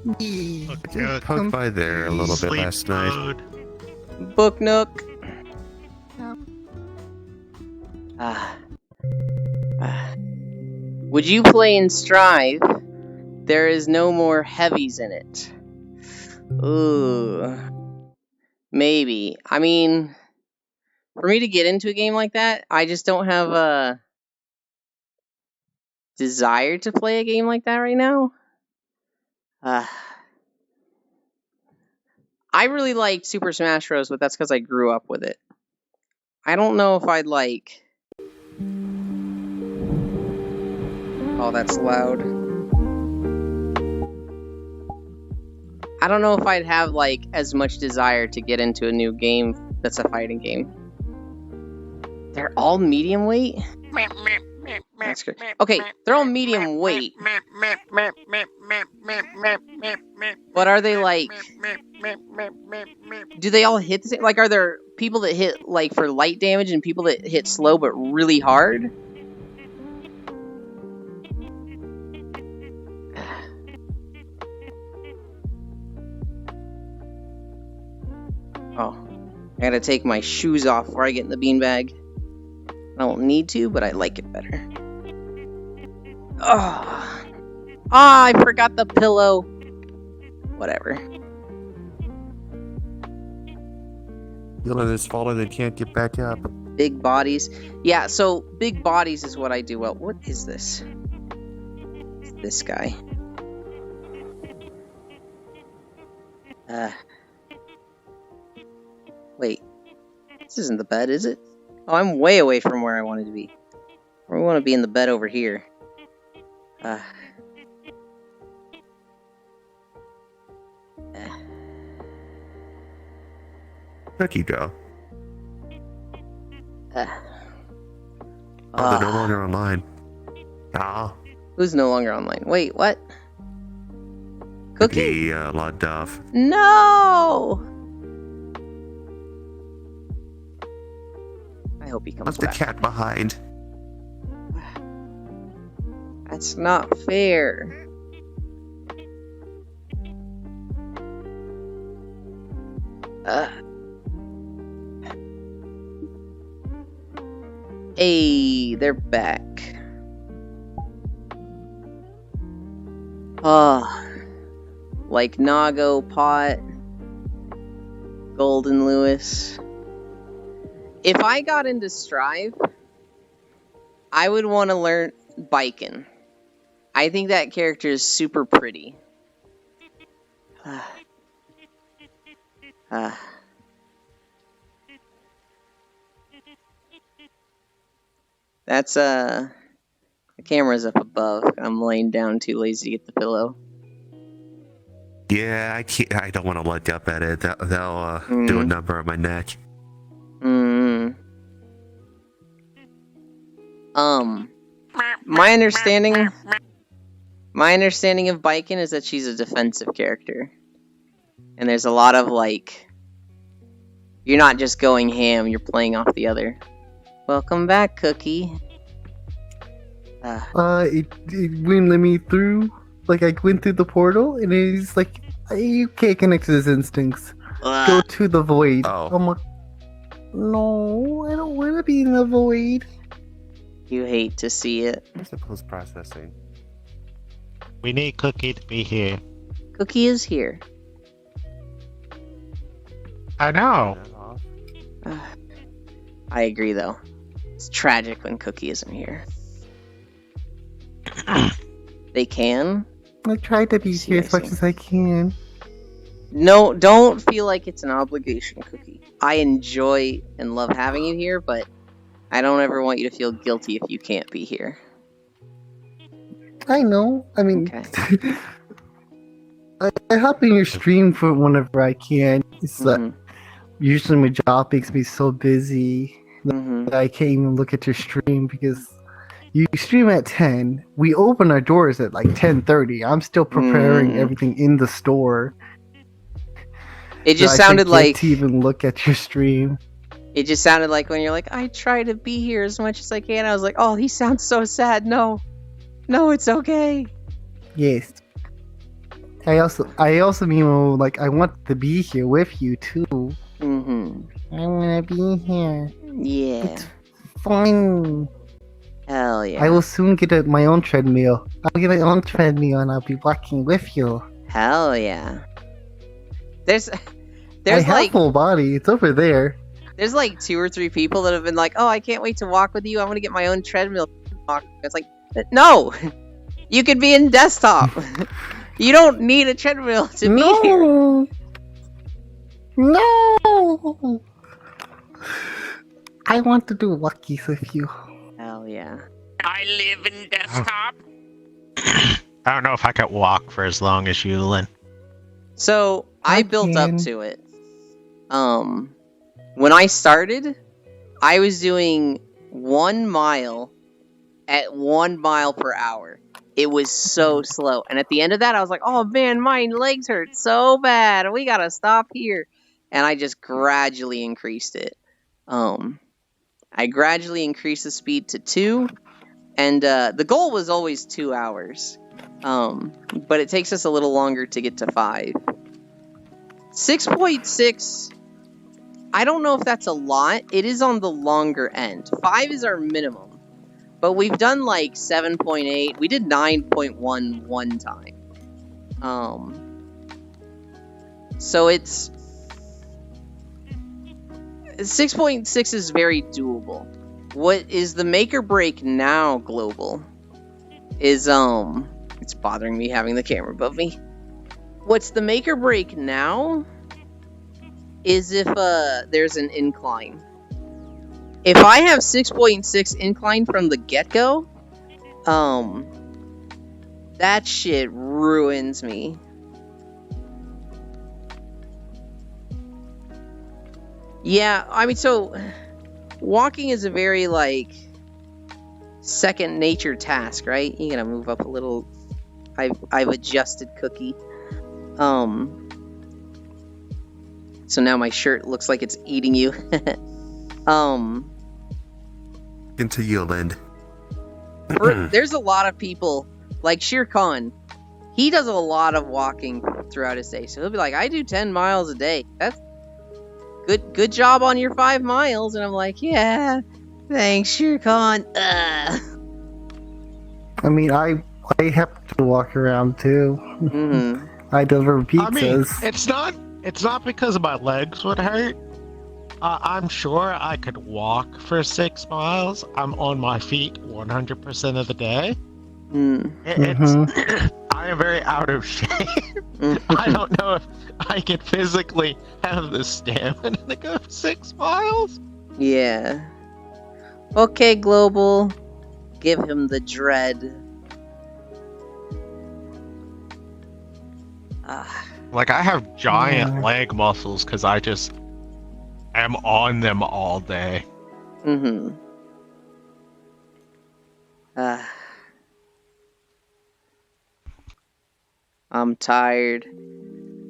I did poke by there a little bit last night. Mode. Book Nook. Would you play in Strive? There is no more heavies in it. Ooh. Maybe. I mean, for me to get into a game like that, I just don't have a desire to play a game like that right now. I really liked Super Smash Bros., but that's because I grew up with it. I don't know if I'd like... Oh, that's loud. I don't know if I'd have, like, as much desire to get into a new game that's a fighting game. They're all medium weight? That's good. Okay, they're all medium weight. But are they, like... Do they all hit the same? Like, are there people that hit, like, for light damage and people that hit slow but really hard? Oh, I gotta take my shoes off before I get in the beanbag. I don't need to, but I like it better. Oh, I forgot the pillow. Whatever. Dylan has fallen and can't get back up. Big bodies. Yeah, so big bodies is what I do well. What is this? It's this guy. Wait. This isn't the bed, is it? Oh, I'm way away from where I wanted to be. We want to be in the bed over here. Where'd you go? They're no longer online. Ah. Who's no longer online? Wait, what? Cookie? Logged off. No! I hope he comes Left the back. cat behind. That's not fair. Hey, they're back. Like Nago, Pot, Golden Lewis. If I got into Strive, I would want to learn Baiken. I think that character is super pretty. That's the camera's up above. I'm laying down, too lazy to get the pillow. Yeah, I don't want to look up at it. That'll do a number on my neck. My understanding of Baiken is that she's a defensive character. And there's a lot of, like, you're not just going ham, you're playing off the other. Welcome back, Cookie. It wouldn't let me through. Like, I went through the portal, and it's like, you can't connect to his instincts. Go to the void. Oh. I'm like, no, I don't want to be in the void. You hate to see it. Where's the post-processing? We need Cookie to be here. Cookie is here. I know. I agree, though. It's tragic when Cookie isn't here. They can. I try to be here as much as I can. No, don't feel like it's an obligation, Cookie. I enjoy and love having you here, but I don't ever want you to feel guilty if you can't be here. I know. I mean, Okay. I hop in your stream for whenever I can. It's usually my job makes me so busy that I can't even look at your stream because you stream at 10. We open our doors at like 10:30. I'm still preparing everything in the store. It just So I sounded forget like to even look at your stream. it just sounded like when you're like, I try to be here as much as I can. I was like, oh, he sounds so sad. No, it's okay. Yes. I also mean, like, I want to be here with you too. I want to be here. Yeah. It's fun. Hell yeah. I will soon get my own treadmill. I'll get my own treadmill and I'll be walking with you. Hell yeah. There's I like have full body. It's over there. there's like 2 or 3 people that have been like, oh, I can't wait to walk with you. I'm gonna get my own treadmill. It's like, no, you could be in desktop. You don't need a treadmill to be here. No. I want to do Luckies with you. Hell yeah. I live in desktop. I don't know if I could walk for as long as you, Lynn. So I built up can. to it. When I started, I was doing 1 mile at 1 mile per hour. It was so slow. And at the end of that, I was like, oh man, my legs hurt so bad. We gotta stop here. And I just gradually increased it. I gradually increased the speed to 2. And the goal was always 2 hours. But it takes us a little longer to get to 5. 6.6, I don't know if that's a lot. It is on the longer end. 5 is our minimum. But we've done like 7.8. We did 9.1 one time. So it's 6.6 is very doable. What is the make or break now global is it's bothering me having the camera above me. What's the make or break now is if there's an incline. If I have 6.6 incline from the get-go, that shit ruins me. Yeah, I mean, so walking is a very like second nature task, right? You gotta move up a little. I've adjusted Cookie. So now my shirt looks like it's eating you. Into Yoland. There's a lot of people like Shere Khan. He does a lot of walking throughout his day, so he'll be like, "I do 10 miles a day. That's good job on your 5 miles." And I'm like, "Yeah, thanks, Shere Khan." I mean, I have to walk around too. I deliver pizzas. I mean, it's not because my legs would hurt. I'm sure I could walk for 6 miles. I'm on my feet 100% of the day. It's I am very out of shape. I don't know if I could physically have the stamina to go 6 miles. Yeah. Okay, Global. Give him the dread. Like, I have giant leg muscles because I just am on them all day. I'm tired.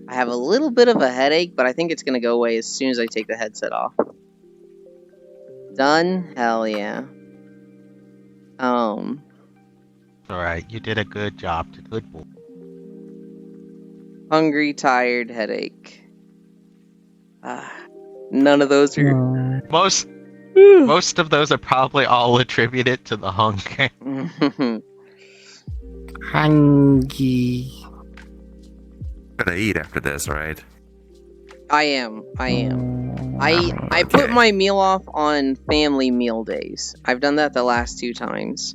I have a little bit of a headache, but I think it's gonna go away as soon as I take the headset off. Done? Hell yeah. Alright, you did a good job. Good boy. Hungry, tired, headache. None of those are... Most of those are probably all attributed to the hunger. Hungry. Gonna eat after this, right? I am. I put my meal off on family meal days. I've done that the last 2 times.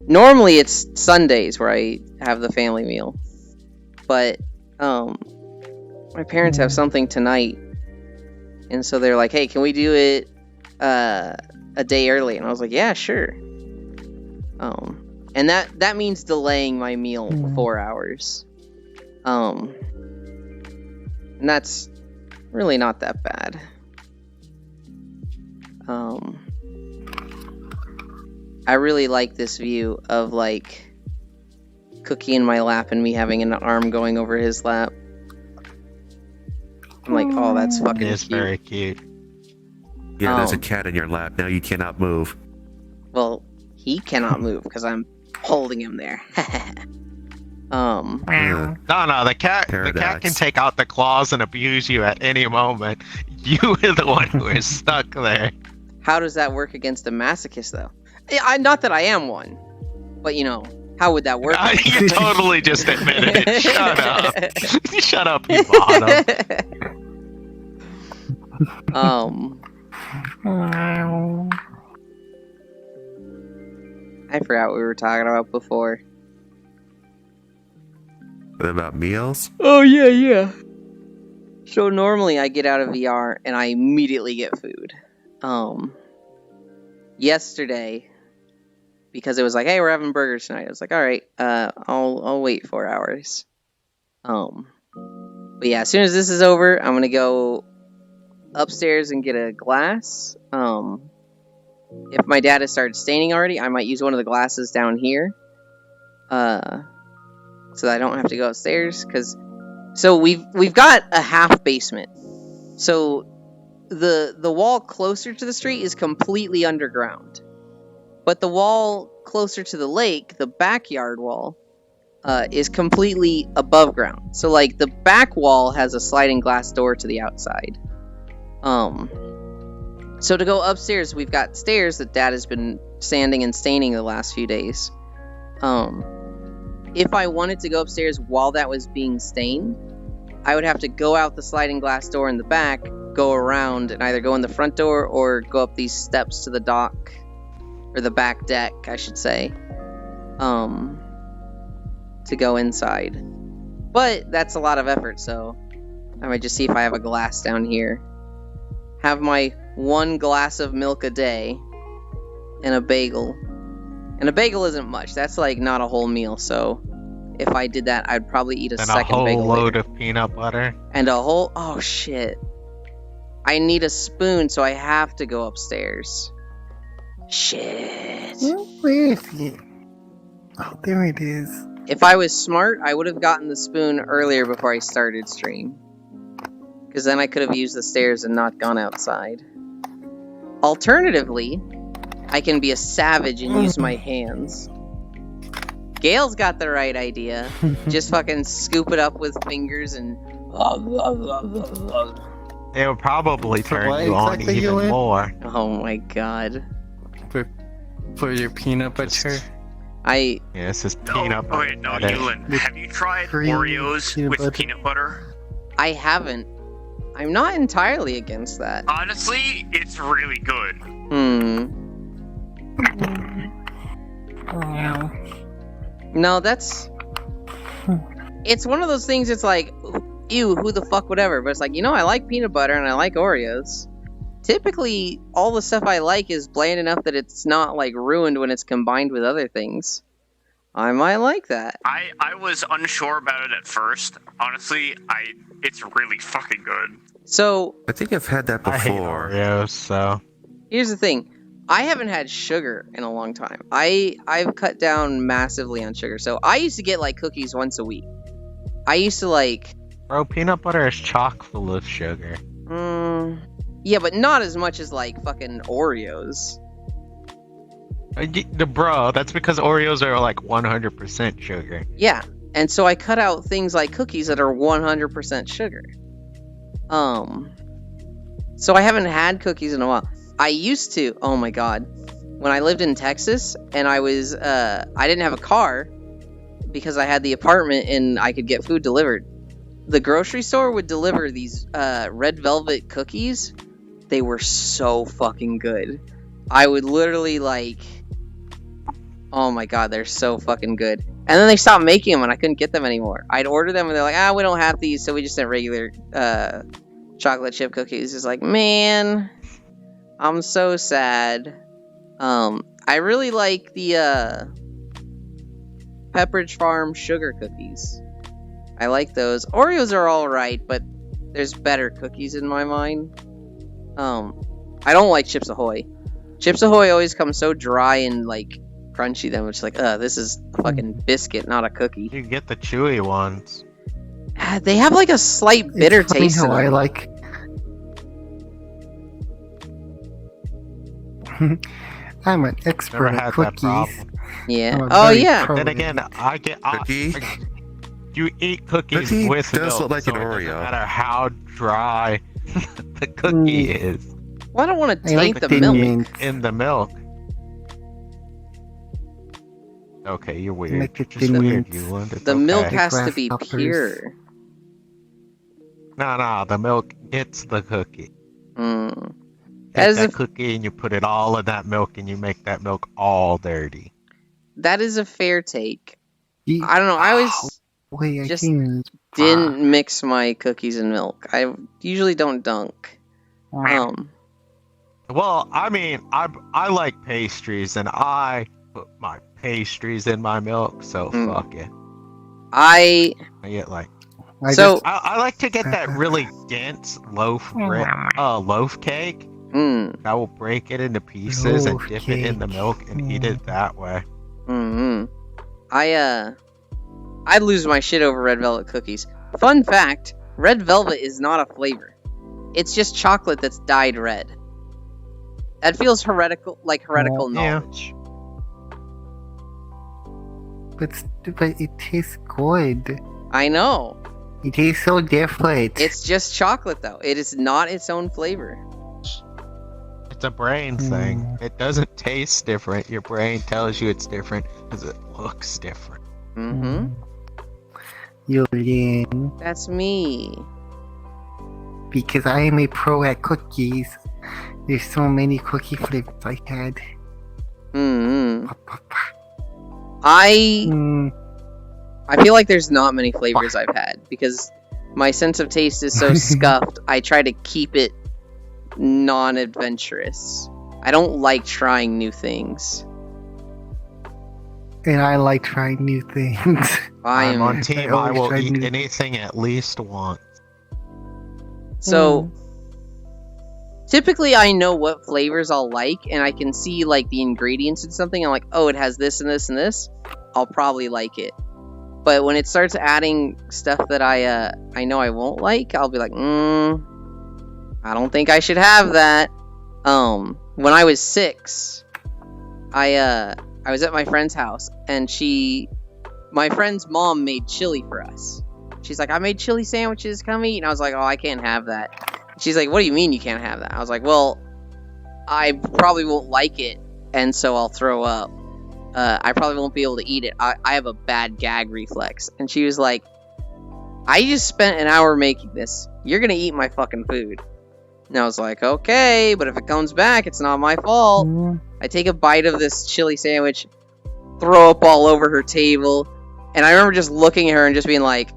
Normally it's Sundays where I have the family meal. But, my parents have something tonight. And so they're like, hey, can we do it, a day early? And I was like, yeah, sure. And that means delaying my meal 4 hours. And that's really not that bad. I really like this view of, like, Cookie in my lap and me having an arm going over his lap. I'm like, oh, that's fucking It is cute. very cute. Yeah, there's a cat in your lap. Now you cannot move. Well, he cannot move because I'm holding him there. Yeah. No, the cat Paradox. can take out the claws and abuse you at any moment. You are the one who is stuck there. How does that work against a masochist, though? Not that I am one, but you know, how would that work? You totally just admitted it. Shut up. Shut up, you bottom. I forgot what we were talking about before. About meals? Oh, yeah. So normally I get out of VR and I immediately get food. Yesterday, because it was like, hey, we're having burgers tonight. I was like, all right, I'll wait 4 hours. But yeah, as soon as this is over, I'm gonna go upstairs and get a glass. If my dad has started staining already, I might use one of the glasses down here. So that I don't have to go upstairs, so we've got a half basement. So the wall closer to the street is completely underground. But the wall closer to the lake, the backyard wall, is completely above ground. So like the back wall has a sliding glass door to the outside. So to go upstairs, we've got stairs that Dad has been sanding and staining the last few days. If I wanted to go upstairs while that was being stained, I would have to go out the sliding glass door in the back, go around, and either go in the front door or go up these steps to the dock, or the back deck, I should say, to go inside. But that's a lot of effort, so I might just see if I have a glass down here. Have my 1 glass of milk a day, and a bagel. And a bagel isn't much. That's like not a whole meal. So if I did that, I'd probably eat a second bagel. And a whole load later. of peanut butter. And a whole... Oh, shit. I need a spoon, so I have to go upstairs. Shit. Where is it? Oh, there it is. If I was smart, I would have gotten the spoon earlier before I started stream. Because then I could have used the stairs and not gone outside. Alternatively, I can be a savage and use my hands. Gail's got the right idea. Just fucking scoop it up with fingers and... It would probably turn what you on exactly you even in? more. Oh my god. For your peanut butter. Yeah, this is peanut butter. Wait, no, butter. Ewan, have you tried Cream Oreos peanut with butter. peanut butter? I haven't. I'm not entirely against that. Honestly, it's really good. No, that's... It's one of those things, it's like, ew, who the fuck, whatever. But it's like, I like peanut butter and I like Oreos. Typically, all the stuff I like is bland enough that it's not, like, ruined when it's combined with other things. I might like that. I was unsure about it at first. Honestly, it's really fucking good. So... I think I've had that I hate before. Oreos, so... Here's the thing. I haven't had sugar in a long time. I've cut down massively on sugar. So I used to get, like, cookies once a week. I used to, like... Bro, peanut butter is chock full of sugar. Yeah, but not as much as, like, fucking Oreos. Bro, that's because Oreos are, like, 100% sugar. Yeah, and so I cut out things like cookies that are 100% sugar. So I haven't had cookies in a while. I used to, oh my god, when I lived in Texas, and I didn't have a car, because I had the apartment and I could get food delivered. The grocery store would deliver these red velvet cookies. They were so fucking good. I would literally, like... Oh my god, they're so fucking good. And then they stopped making them and I couldn't get them anymore. I'd order them and they're like, we don't have these, so we just sent regular chocolate chip cookies. It's like, man, I'm so sad. I really like the Pepperidge Farm sugar cookies. I like those. Oreos are alright, but there's better cookies in my mind. I don't like Chips Ahoy. Chips Ahoy always come so dry and, like, crunchy, then it's like, this is a fucking biscuit, not a cookie. You get the chewy ones. They have, like, a slight bitter taste to them. I like... I'm an expert Never at had that cookies. problem. Yeah. I'm a Oh, very yeah. pro- Then again, Cookie? you eat cookies Cookie with does milk, look like so an it doesn't Oreo. matter how dry the cookie is Well, I don't want to I like taint the Thin milk. Mints. in the milk. Okay, you're weird. Like the Just Thin weird, Mints. you learned it's The milk okay. has to be Grasshoppers. pure. No, the milk gets the cookie. Mm. Take That is that a- cookie and you put it all in that milk and you make that milk all dirty. That is a fair take. Ye- I don't know. I always Wait, I just can't... didn't mix my cookies in milk. I usually don't dunk. Well, I mean, I like pastries and I put my pastries in my milk, so Mm. fuck it. I I get like so I like to get that really dense loaf cake. I will break it into pieces and Loaf dip it in the cake. milk and eat it that way. I'd lose my shit over red velvet cookies. Fun fact, red velvet is not a flavor. It's just chocolate that's dyed red. That feels heretical Yeah. knowledge. But it tastes good. I know. It tastes so different. It's just chocolate though. It is not its own flavor. It's a brain thing. It doesn't taste different. Your brain tells you it's different because it looks different. Julian, That's me. because I am a pro at cookies. There's so many cookie flavors I had. I feel like there's not many flavors I've had because my sense of taste is so scuffed. I try to keep it non-adventurous. I don't like trying new things. And I like trying new things. I'm on team. I always will try eat new- anything at least once. So typically I know what flavors I'll like and I can see like the ingredients in something. I'm like, oh, it has this and this and this. I'll probably like it. But when it starts adding stuff that I know I won't like, I'll be like, I don't think I should have that. When I was 6, I was at my friend's house and my friend's mom made chili for us. She's like, I made chili sandwiches, come eat. And I was like, oh, I can't have that. She's like, what do you mean you can't have that? I was like, well, I probably won't like it, and so I'll throw up. I probably won't be able to eat it. I have a bad gag reflex. And she was like, I just spent an hour making this. You're gonna eat my fucking food. And I was like, okay, but if it comes back, it's not my fault. I take a bite of this chili sandwich, throw up all over her table, and I remember just looking at her and just being like,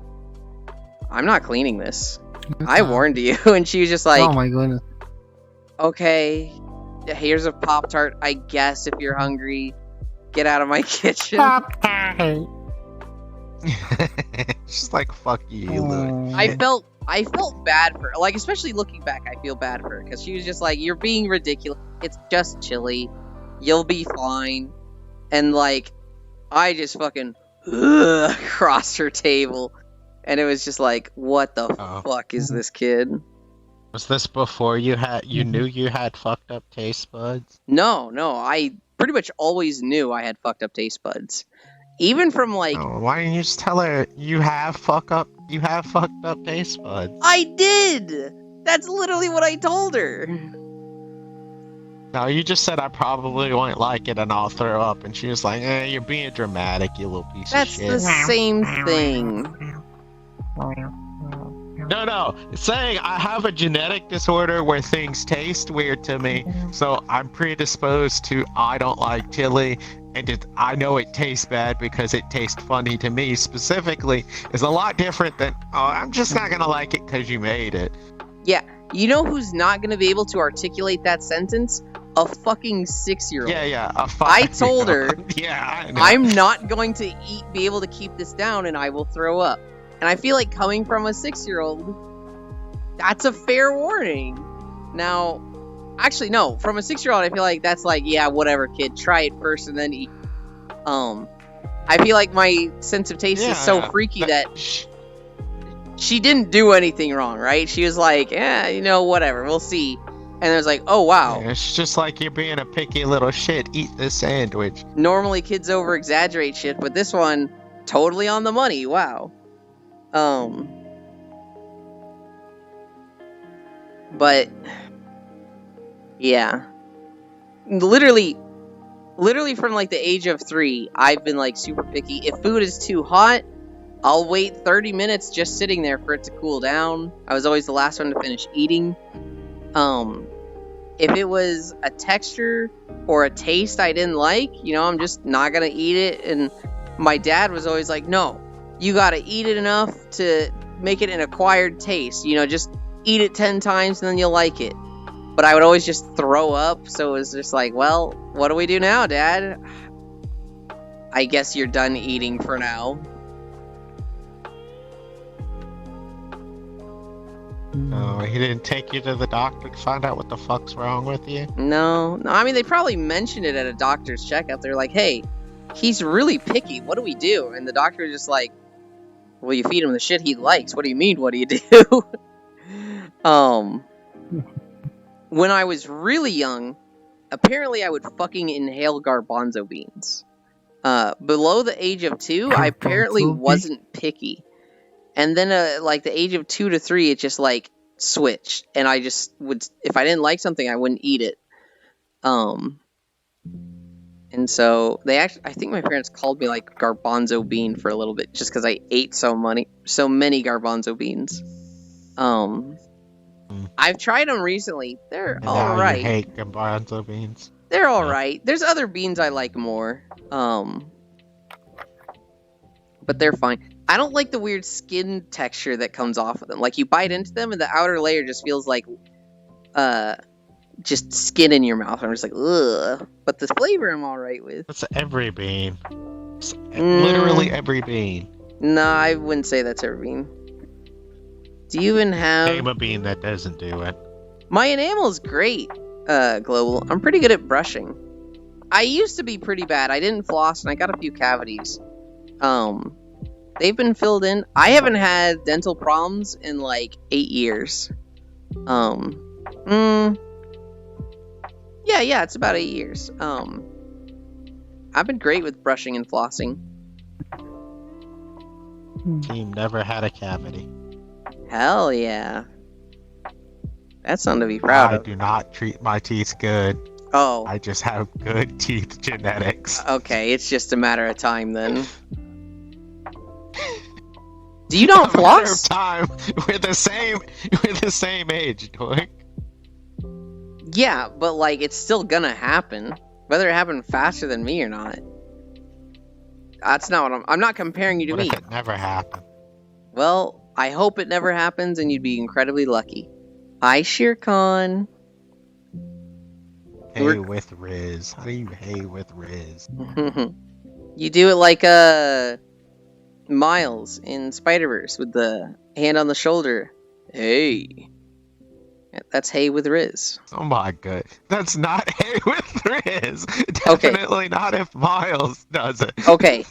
I'm not cleaning this. I warned you. And she was just like, oh my goodness. okay, here's a Pop-Tart, I guess, if you're hungry. Get out of my kitchen. She's like, fuck you, Louis. I felt bad for her. Like, especially looking back, I feel bad for her. Because she was just like, you're being ridiculous. It's just chili. You'll be fine. And, like, I just fucking crossed her table. And it was just like, what the fuck is this kid? Was this before you knew you had fucked up taste buds? No, I pretty much always knew I had fucked up taste buds. Even from like... Oh, why didn't you just tell her you have fucked up taste buds? I did! That's literally what I told her. No, you just said I probably won't like it and I'll throw up. And she was like, you're being dramatic, you little piece of shit. That's the same thing. No. Saying I have a genetic disorder where things taste weird to me, so I'm predisposed to I don't like chili, and I know it tastes bad because it tastes funny to me specifically, is a lot different than, I'm just not gonna like it because you made it. Yeah, you know who's not gonna be able to articulate that sentence? A fucking 6-year-old. Yeah, a 5-year-old. I told her, yeah, I know. I'm not going to be able to keep this down and I will throw up. And I feel like coming from a 6-year-old, that's a fair warning. Now, actually, no. From a 6-year-old, I feel like that's like, yeah, whatever, kid. Try it first and then eat. I feel like my sense of taste is so freaky that she didn't do anything wrong, right? She was like, whatever, we'll see. And it was like, oh, wow. Yeah, it's just like you're being a picky little shit. Eat this sandwich. Normally, kids over-exaggerate shit, but this one, totally on the money. Wow. But yeah, literally from like the age of 3, I've been like super picky. If food is too hot, I'll wait 30 minutes just sitting there for it to cool down. I was always the last one to finish eating. If it was a texture or a taste I didn't like, I'm just not gonna eat it. And my dad was always like, no, you gotta eat it enough to make it an acquired taste. Just eat it 10 times and then you'll like it. But I would always just throw up, so it was just like, well, what do we do now, Dad? I guess you're done eating for now. Oh, he didn't take you to the doctor to find out what the fuck's wrong with you? No, I mean, they probably mentioned it at a doctor's checkup. They're like, hey, he's really picky. What do we do? And the doctor was just like, well, you feed him the shit he likes. What do you mean, what do you do? When I was really young, apparently I would fucking inhale garbanzo beans. Below the age of 2, I apparently wasn't picky. And then, like, the age of 2 to 3, it just, like, switched. And I just would, if I didn't like something, I wouldn't eat it. And so, I think my parents called me, like, garbanzo bean for a little bit, just because I ate so many garbanzo beans. I've tried them recently. They're alright. I hate garbanzo beans. They're alright. There's other beans I like more. But they're fine. I don't like the weird skin texture that comes off of them. Like, you bite into them and the outer layer just feels like, just skin in your mouth. I'm just like, ugh. But the flavor I'm alright with. That's every bean. It's literally every bean. No, I wouldn't say that's every bean. Do you even have... Name a bean that doesn't do it. My enamel's great, Global. I'm pretty good at brushing. I used to be pretty bad. I didn't floss and I got a few cavities. They've been filled in. I haven't had dental problems in like 8 years. Yeah, it's about 8 years. I've been great with brushing and flossing. Team never had a cavity. Hell yeah. That's something to be proud of. I do not treat my teeth good. Oh. I just have good teeth genetics. Okay, it's just a matter of time then. Do you not A matter of floss? time, we're the same age, Doink. Yeah, but like it's still gonna happen, whether it happened faster than me or not. That's not what I'm not comparing you to What me. if it never happened? Well, I hope it never happens and you'd be incredibly lucky. Hi, Shere Khan. Hey with Riz. How do you hey with Riz? You do it like Miles in Spider-Verse with the hand on the shoulder. Hey. That's hey with Riz. Oh my god. That's not hey with Riz. Okay. Definitely not if Miles does it. Okay.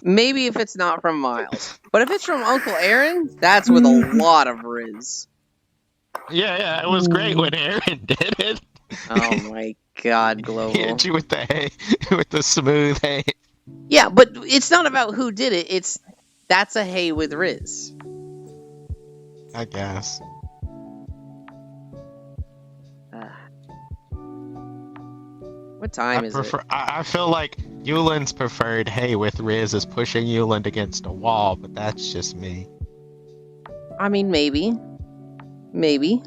Maybe if it's not from Miles. But if it's from Uncle Aaron, that's with a lot of Riz. Yeah, it was great when Aaron did it. Oh my god, He Global. hit you with the hay, with the smooth hay. Yeah, but it's not about who did it. That's a hey with Riz. I guess. What time is it? I feel like Yulin's preferred hey with Riz is pushing Yulin against a wall, but that's just me. I mean, maybe. Maybe.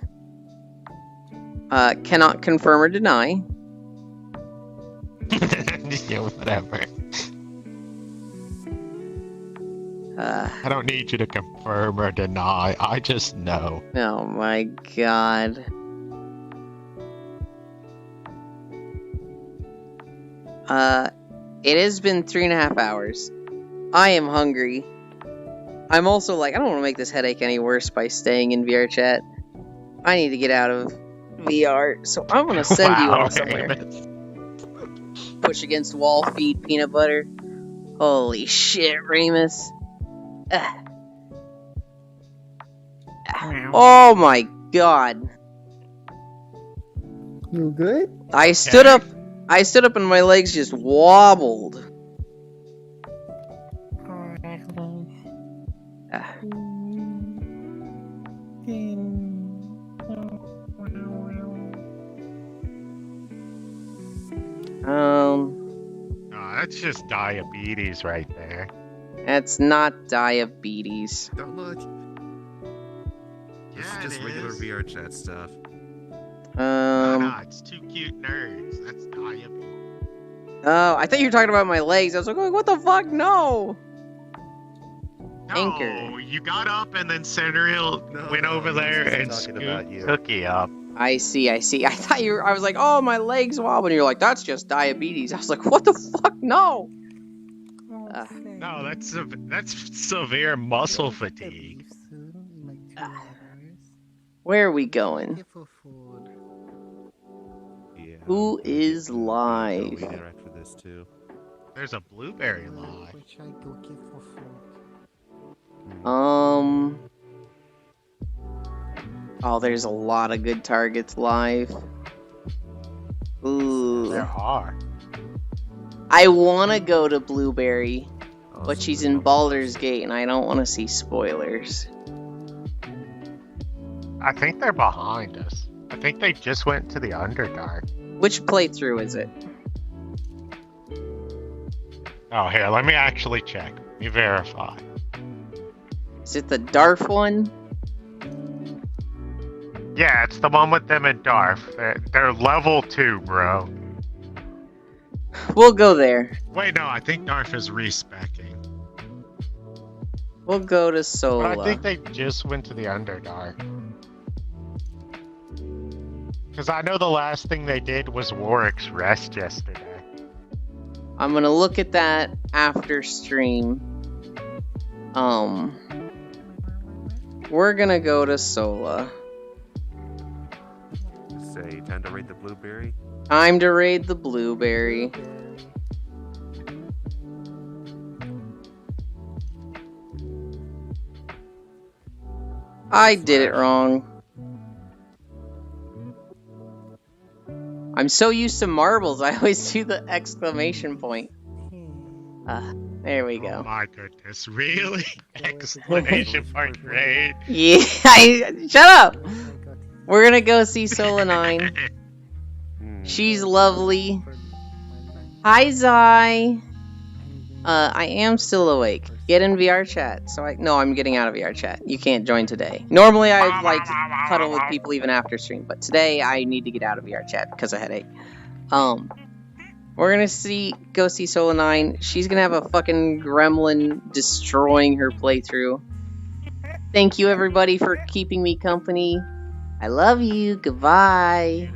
Cannot confirm or deny. Yeah, whatever. I don't need you to confirm or deny. I just know. Oh my god. It has been 3.5 hours. I am hungry. I'm also like, I don't want to make this headache any worse by staying in VR chat. I need to get out of VR, so I'm gonna send you all somewhere. Push against wall, feed peanut butter. Holy shit, Remus. Oh my god. You good? I stood up and my legs just wobbled. Oh, that's just diabetes right there. That's not diabetes. Don't look. This Yeah, is just it regular is. VR chat stuff. No, it's two cute nerds. That's diabetes. Oh, I thought you were talking about my legs. I was like, oh, what the fuck? No. No, Anchor. you got up and then Centurial No, went over he's there just and talking about scooped you. Cookie up. I see. I thought I was like, oh, my legs wobble. And you're like, that's just diabetes. I was like, what the fuck? No. No, that's severe muscle fatigue. Where are we going? Yeah. Who is Oh, live? we interact with this too. There's a blueberry live. Oh, there's a lot of good targets live. Ooh. There are. I want to go to Blueberry, Oh, but so she's we in don't- Baldur's Gate, and I don't want to see spoilers. I think they're behind us. I think they just went to the Underdark. Which playthrough is it? Oh, here, let me actually check. Let me verify. Is it the Darf one? Yeah, it's the one with them and Darth. They're level 2, bro. We'll go there. Wait, no, I think Darth is respecking. We'll go to But Sola. I think they just went to the Underdark. Because I know the last thing they did was Warwick's Rest yesterday. I'm gonna look at that after stream. We're gonna go to Sola. Say, time to raid the blueberry. Time to raid the Blueberry. I did it wrong. I'm so used to marbles, I always do the exclamation point. There we Oh go. my goodness, really? Exclamation point raid. Yeah, shut up! We're gonna go see Sola 9. She's lovely. Hi, Zai. I am still awake. Get in VR chat. So I'm getting out of VR chat. You can't join today. Normally I'd like to cuddle with people even after stream, but today I need to get out of VR chat because of headache. We're gonna go see Sola 9. She's gonna have a fucking gremlin destroying her playthrough. Thank you everybody for keeping me company. I love you. Goodbye.